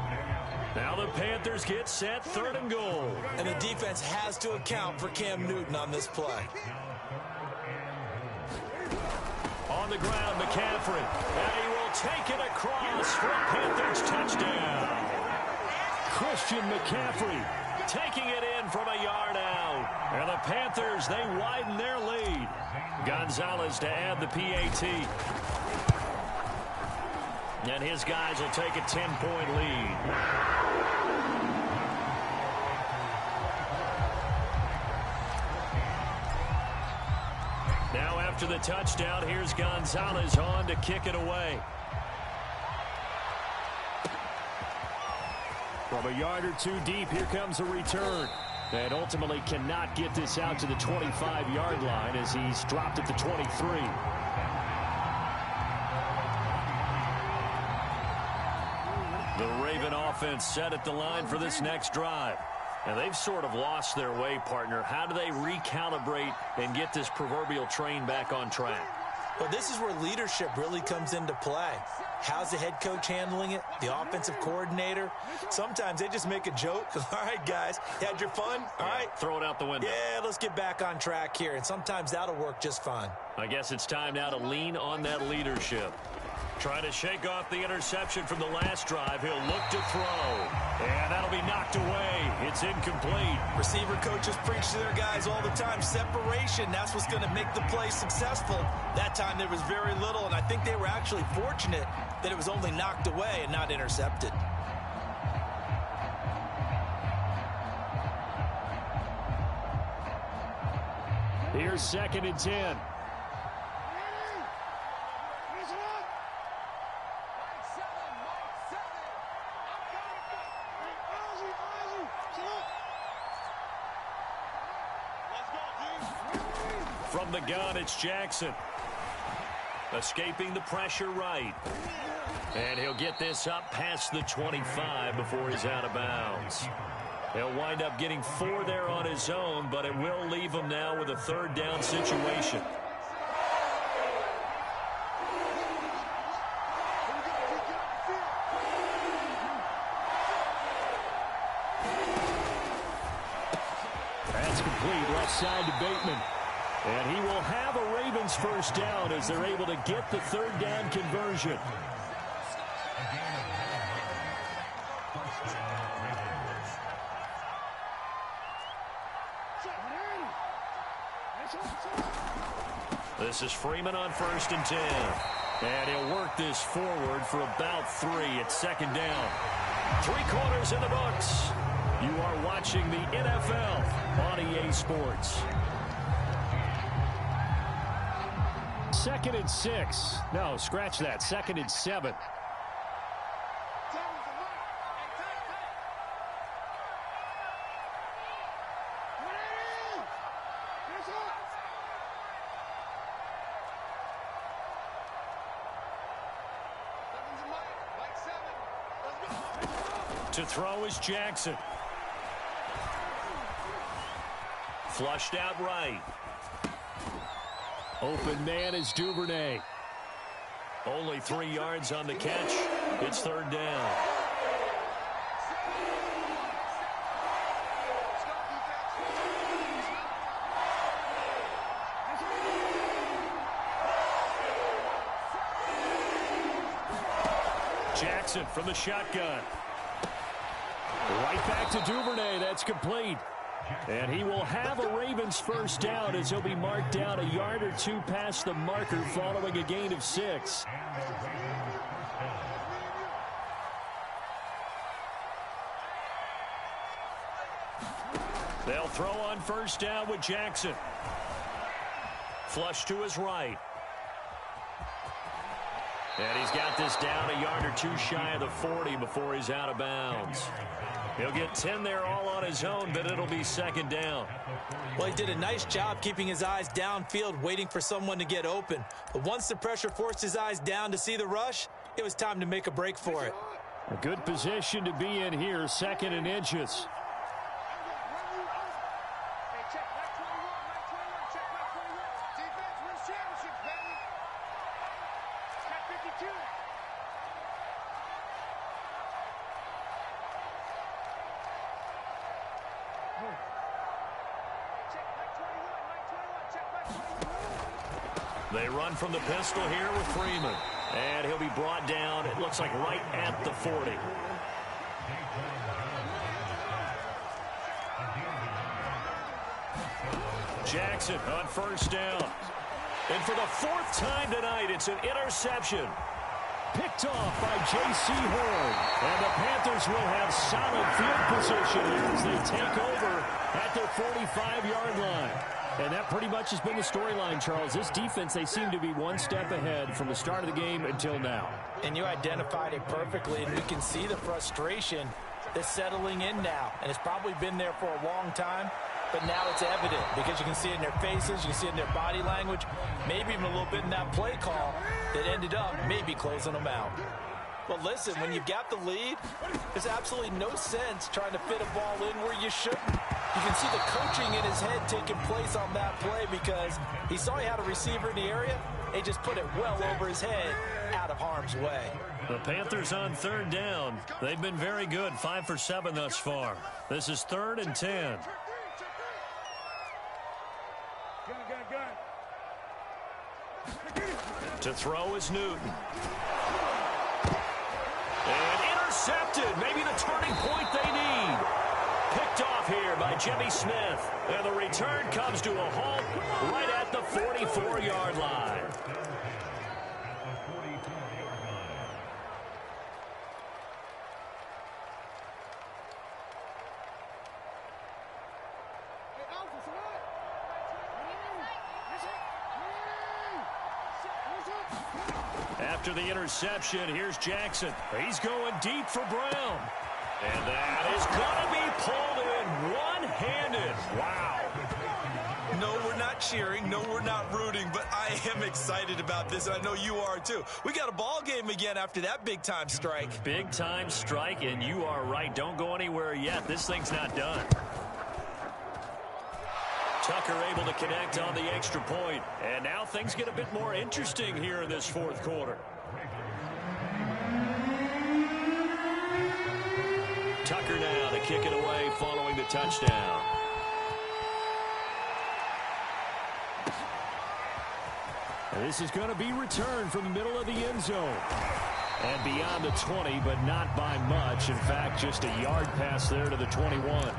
Now the Panthers get set, 3rd and goal. And the defense has to account for Cam Newton on this play. On the ground, McCaffrey. And he will take it across for a Panthers touchdown. Christian McCaffrey taking it in from a yard out. And the Panthers, they widen their lead. Gonzalez to add the PAT. And his guys will take a 10-point lead. Now after the touchdown, here's Gonzalez on to kick it away. From a yard or two deep, here comes a return. And ultimately cannot get this out to the 25-yard line as he's dropped at the 23. The Raven offense set at the line for this next drive. And they've sort of lost their way, partner. How do they recalibrate and get this proverbial train back on track? Well, this is where leadership really comes into play. How's the head coach handling it? The offensive coordinator? Sometimes they just make a joke. All right, guys, had your fun? All right. Throw it out the window. Yeah, let's get back on track here. And sometimes that'll work just fine. I guess it's time now to lean on that leadership. Trying to shake off the interception from the last drive. He'll look to throw. And that'll be knocked away. It's incomplete. Receiver coaches preach to their guys all the time. Separation, that's what's going to make the play successful. That time there was very little, and I think they were actually fortunate that it was only knocked away and not intercepted. Here's 2nd and 10. From the gun, it's Jackson. Escaping the pressure right. And he'll get this up past the 25 before he's out of bounds. He'll wind up getting 4 there on his own, but it will leave him now with a 3rd down situation. That's complete, left side to Bateman. And he will have a Ravens 1st down as they're able to get the 3rd down conversion. This is Freeman on 1st and 10. And he'll work this forward for about 3 at 2nd down. 3 quarters in the books. You are watching the NFL on EA Sports. 2nd and 6. No, scratch that. 2nd and 7. To throw is Jackson. Flushed out right. Open man is Duvernay. Only 3 yards on the catch. It's 3rd down. Jackson from the shotgun. Right back to Duvernay. That's complete. And he will have a Ravens 1st down as he'll be marked down a yard or 2 past the marker following a gain of 6. They'll throw on 1st down with Jackson. Flush to his right. And he's got this down a yard or 2 shy of the 40 before he's out of bounds. He'll get 10 there all on his own, but it'll be 2nd down. Well, he did a nice job keeping his eyes downfield, waiting for someone to get open. But once the pressure forced his eyes down to see the rush, it was time to make a break for it. A good position to be in here, 2nd and inches. They run from the pistol here with Freeman. And he'll be brought down, it looks like right at the 40. Jackson on 1st down. And for the 4th time tonight, it's an interception. Picked off by J.C. Horn. And the Panthers will have solid field position as they take over at their 45-yard line. And that pretty much has been the storyline, Charles. This defense, they seem to be one step ahead from the start of the game until now. And you identified it perfectly, and we can see the frustration that's settling in now. And it's probably been there for a long time, but now it's evident because you can see it in their faces, you can see it in their body language, maybe even a little bit in that play call that ended up maybe closing them out. Well, listen, when you've got the lead, there's absolutely no sense trying to fit a ball in where you shouldn't. You can see the coaching in his head taking place on that play because he saw he had a receiver in the area. He just put it well over his head out of harm's way. The Panthers on 3rd down. They've been very good, 5 for 7 thus far. This is 3rd and 10. To throw is Newton. And intercepted. Maybe the turning point they need. Picked off here by Jimmy Smith. And the return comes to a halt right at the 44-yard line. After the interception, here's Jackson. He's going deep for Brown. And that is going to be pulled in one-handed. Wow. No, we're not cheering. No, we're not rooting. But I am excited about this, and I know you are too. We got a ball game again after that big-time strike. Big-time strike, and you are right. Don't go anywhere yet. This thing's not done. Tucker able to connect on the extra point. And now things get a bit more interesting here in this 4th quarter. Tucker now to kick it away following the touchdown. This is going to be returned from the middle of the end zone. And beyond the 20, but not by much. In fact, just a yard pass there to the 21.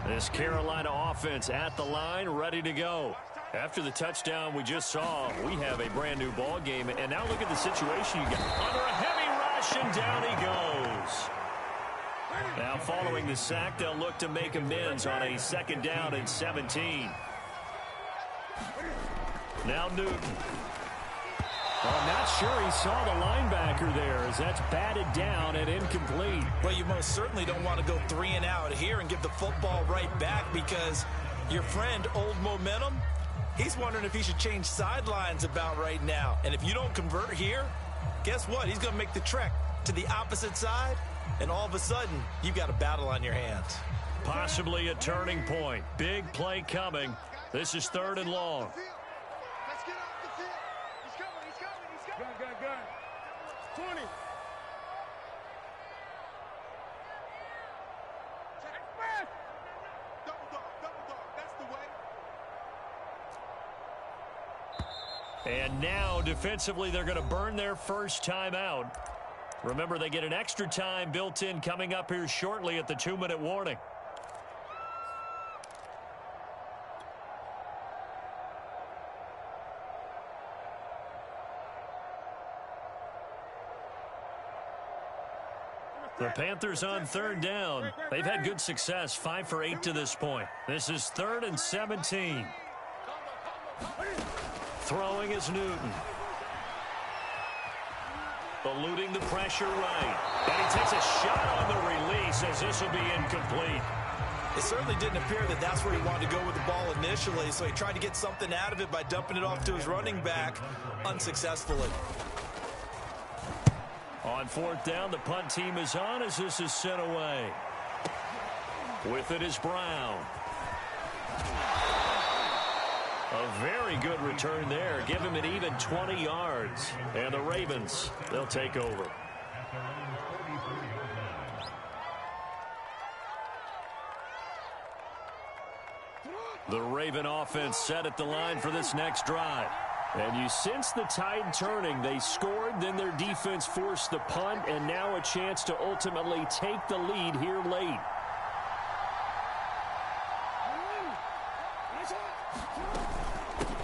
This Carolina offense at the line, ready to go. After the touchdown we just saw, we have a brand new ball game. And now look at the situation you got. Under a heavy rush, and down he goes. Now following the sack, they'll look to make amends on a 2nd down and 17. Now Newton. I'm not sure he saw the linebacker there as that's batted down and incomplete. Well, you most certainly don't want to go 3 and out here and give the football right back because your friend, Old Momentum, he's wondering if he should change sidelines about right now. And if you don't convert here, guess what? He's going to make the trek to the opposite side, and all of a sudden, you've got a battle on your hands. Possibly a turning point. Big play coming. This is 3rd and long. Gun. 20. Double dog. That's the way. And now, defensively, they're going to burn their first timeout. Remember, they get an extra time built in coming up here shortly at the 2-minute warning. The Panthers on 3rd down. They've had good success, 5 for 8 to this point. This is 3rd and 17. Throwing is Newton. Eluding the pressure right. And he takes a shot on the release as this will be incomplete. It certainly didn't appear that that's where he wanted to go with the ball initially, so he tried to get something out of it by dumping it off to his running back unsuccessfully. On fourth down, the punt team is on as this is sent away. With it is Brown. A very good return there. Give him an even 20 yards. And the Ravens, they'll take over. The Raven offense set at the line for this next drive. And you sense the tide turning. They scored, then their defense forced the punt, and now a chance to ultimately take the lead here late.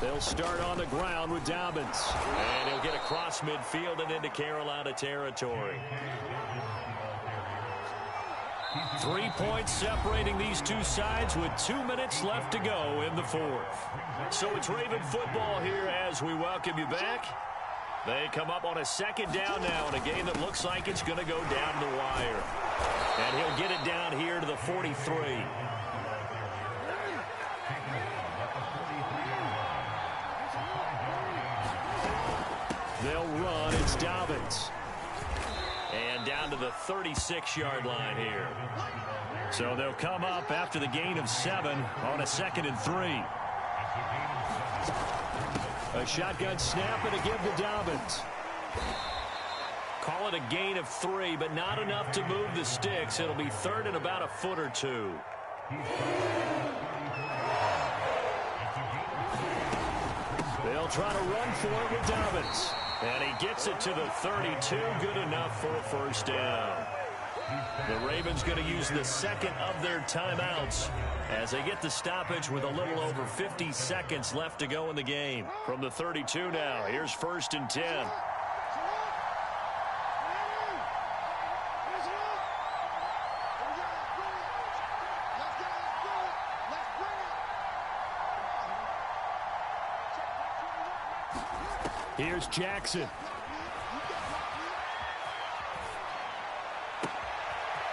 They'll start on the ground with Dobbins. And he'll get across midfield and into Carolina territory. 3 points separating these two sides with 2 minutes left to go in the fourth. So it's Raven football here as we welcome you back. They come up on a second down now in a game that looks like it's going to go down the wire. And he'll get it down here to the 43. They'll run. It's Dobbins. And down to the 36-yard line here. So they'll come up after the gain of 7 on a 2nd and 3. A shotgun snap and a give to Dobbins. Call it a gain of 3, but not enough to move the sticks. It'll be 3rd and about a foot or 2. They'll try to run for it with Dobbins. And he gets it to the 32. Good enough for a first down. The Ravens going to use the second of their timeouts as they get the stoppage with a little over 50 seconds left to go in the game. From the 32 now, here's 1st and 10. Here's Jackson.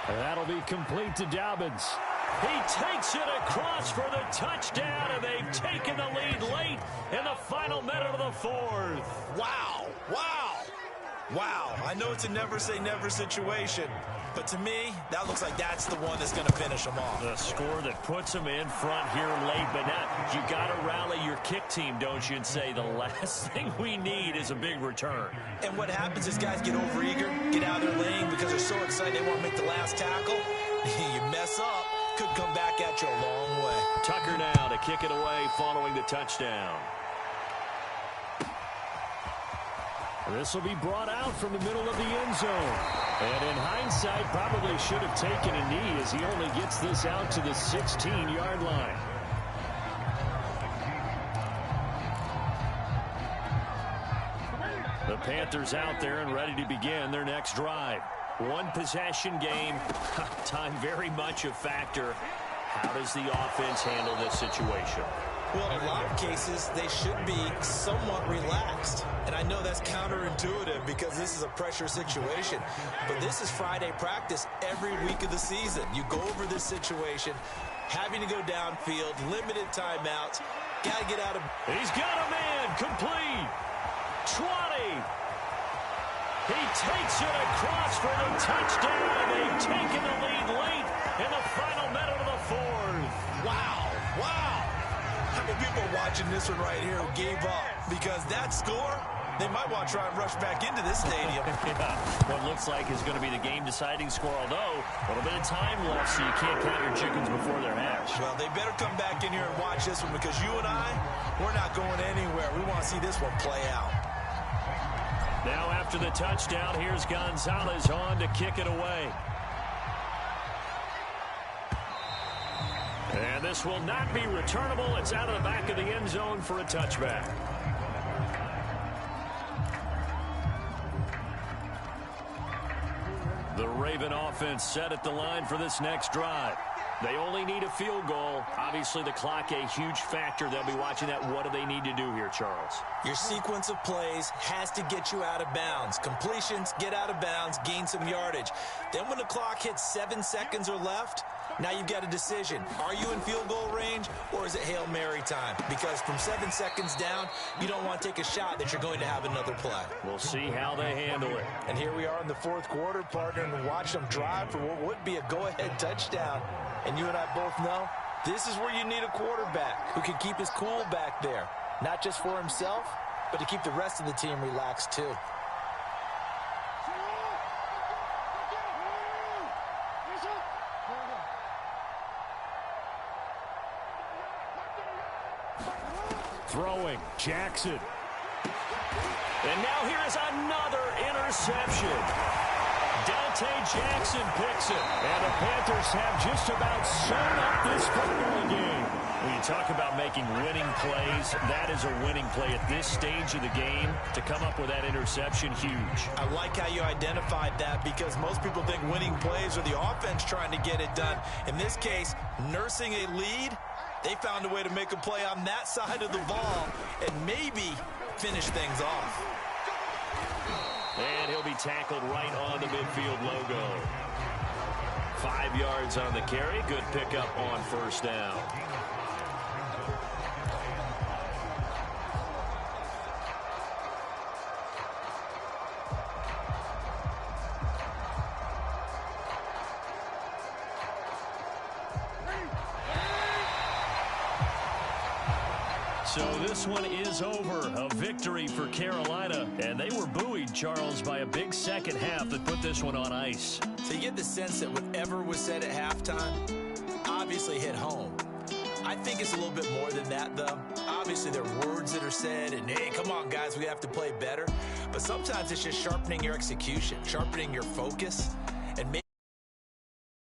And that'll be complete to Dobbins. He takes it across for the touchdown, and they've taken the lead late in the final minute of the fourth. Wow. Wow. Wow. I know it's a never-say-never situation, but to me, that looks like that's the one that's going to finish them off. The score that puts them in front here late, but now you got to rally your kick team, don't you, and say the last thing we need is a big return. And what happens is guys get overeager, get out of their lane because they're so excited they want to make the last tackle. You mess up, could come back at you a long way. Tucker now to kick it away following the touchdown. This will be brought out from the middle of the end zone. And in hindsight, probably should have taken a knee as he only gets this out to the 16-yard line. The Panthers out there and ready to begin their next drive. One possession game. Time very much a factor. How does the offense handle this situation? Well, in a lot of cases, they should be somewhat relaxed. And I know that's counterintuitive because this is a pressure situation. But this is Friday practice every week of the season. You go over this situation, having to go downfield, limited timeouts, got to get out of... He's got a man, complete. 20. He takes it across for the touchdown. They've taken the lead late in the final minute of the fourth. Wow, wow. How many people are watching this one right here who gave up? Because that score, they might want to try and rush back into this stadium. Yeah. What looks like is going to be the game-deciding score, although a little bit of time left, so you can't count your chickens before they're hatched. Well, they better come back in here and watch this one because you and I, we're not going anywhere. We want to see this one play out. Now after the touchdown, here's Gonzalez on to kick it away. And this will not be returnable. It's out of the back of the end zone for a touchback. The Raven offense set at the line for this next drive. They only need a field goal. Obviously, the clock a huge factor. They'll be watching that. What do they need to do here, Charles? Your sequence of plays has to get you out of bounds. Completions, get out of bounds, gain some yardage. Then when the clock hits 7 seconds or left, now you've got a decision. Are you in field goal range, or is it Hail Mary time? Because from 7 seconds down, you don't want to take a shot that you're going to have another play. We'll see how they handle it. And here we are in the fourth quarter, partner, and watch them drive for what would be a go-ahead touchdown. And you and I both know this is where you need a quarterback who can keep his cool back there. Not just for himself, but to keep the rest of the team relaxed too. Throwing, Jackson. And now here is another interception. Dante Jackson picks it. And the Panthers have just about sewn up this football game. When you talk about making winning plays, that is a winning play at this stage of the game. To come up with that interception, huge. I like how you identified that, because most people think winning plays are the offense trying to get it done. In this case, nursing a lead, they found a way to make a play on that side of the ball and maybe finish things off. And he'll be tackled right on the midfield logo. 5 yards on the carry. Good pickup on first down. So this one is over. A victory for Carolina. And they were buoyed, Charles, by a big second half that put this one on ice. So you get the sense that whatever was said at halftime obviously hit home. I think it's a little bit more than that, though. Obviously, there are words that are said, and, hey, come on, guys, we have to play better. But sometimes it's just sharpening your execution, sharpening your focus.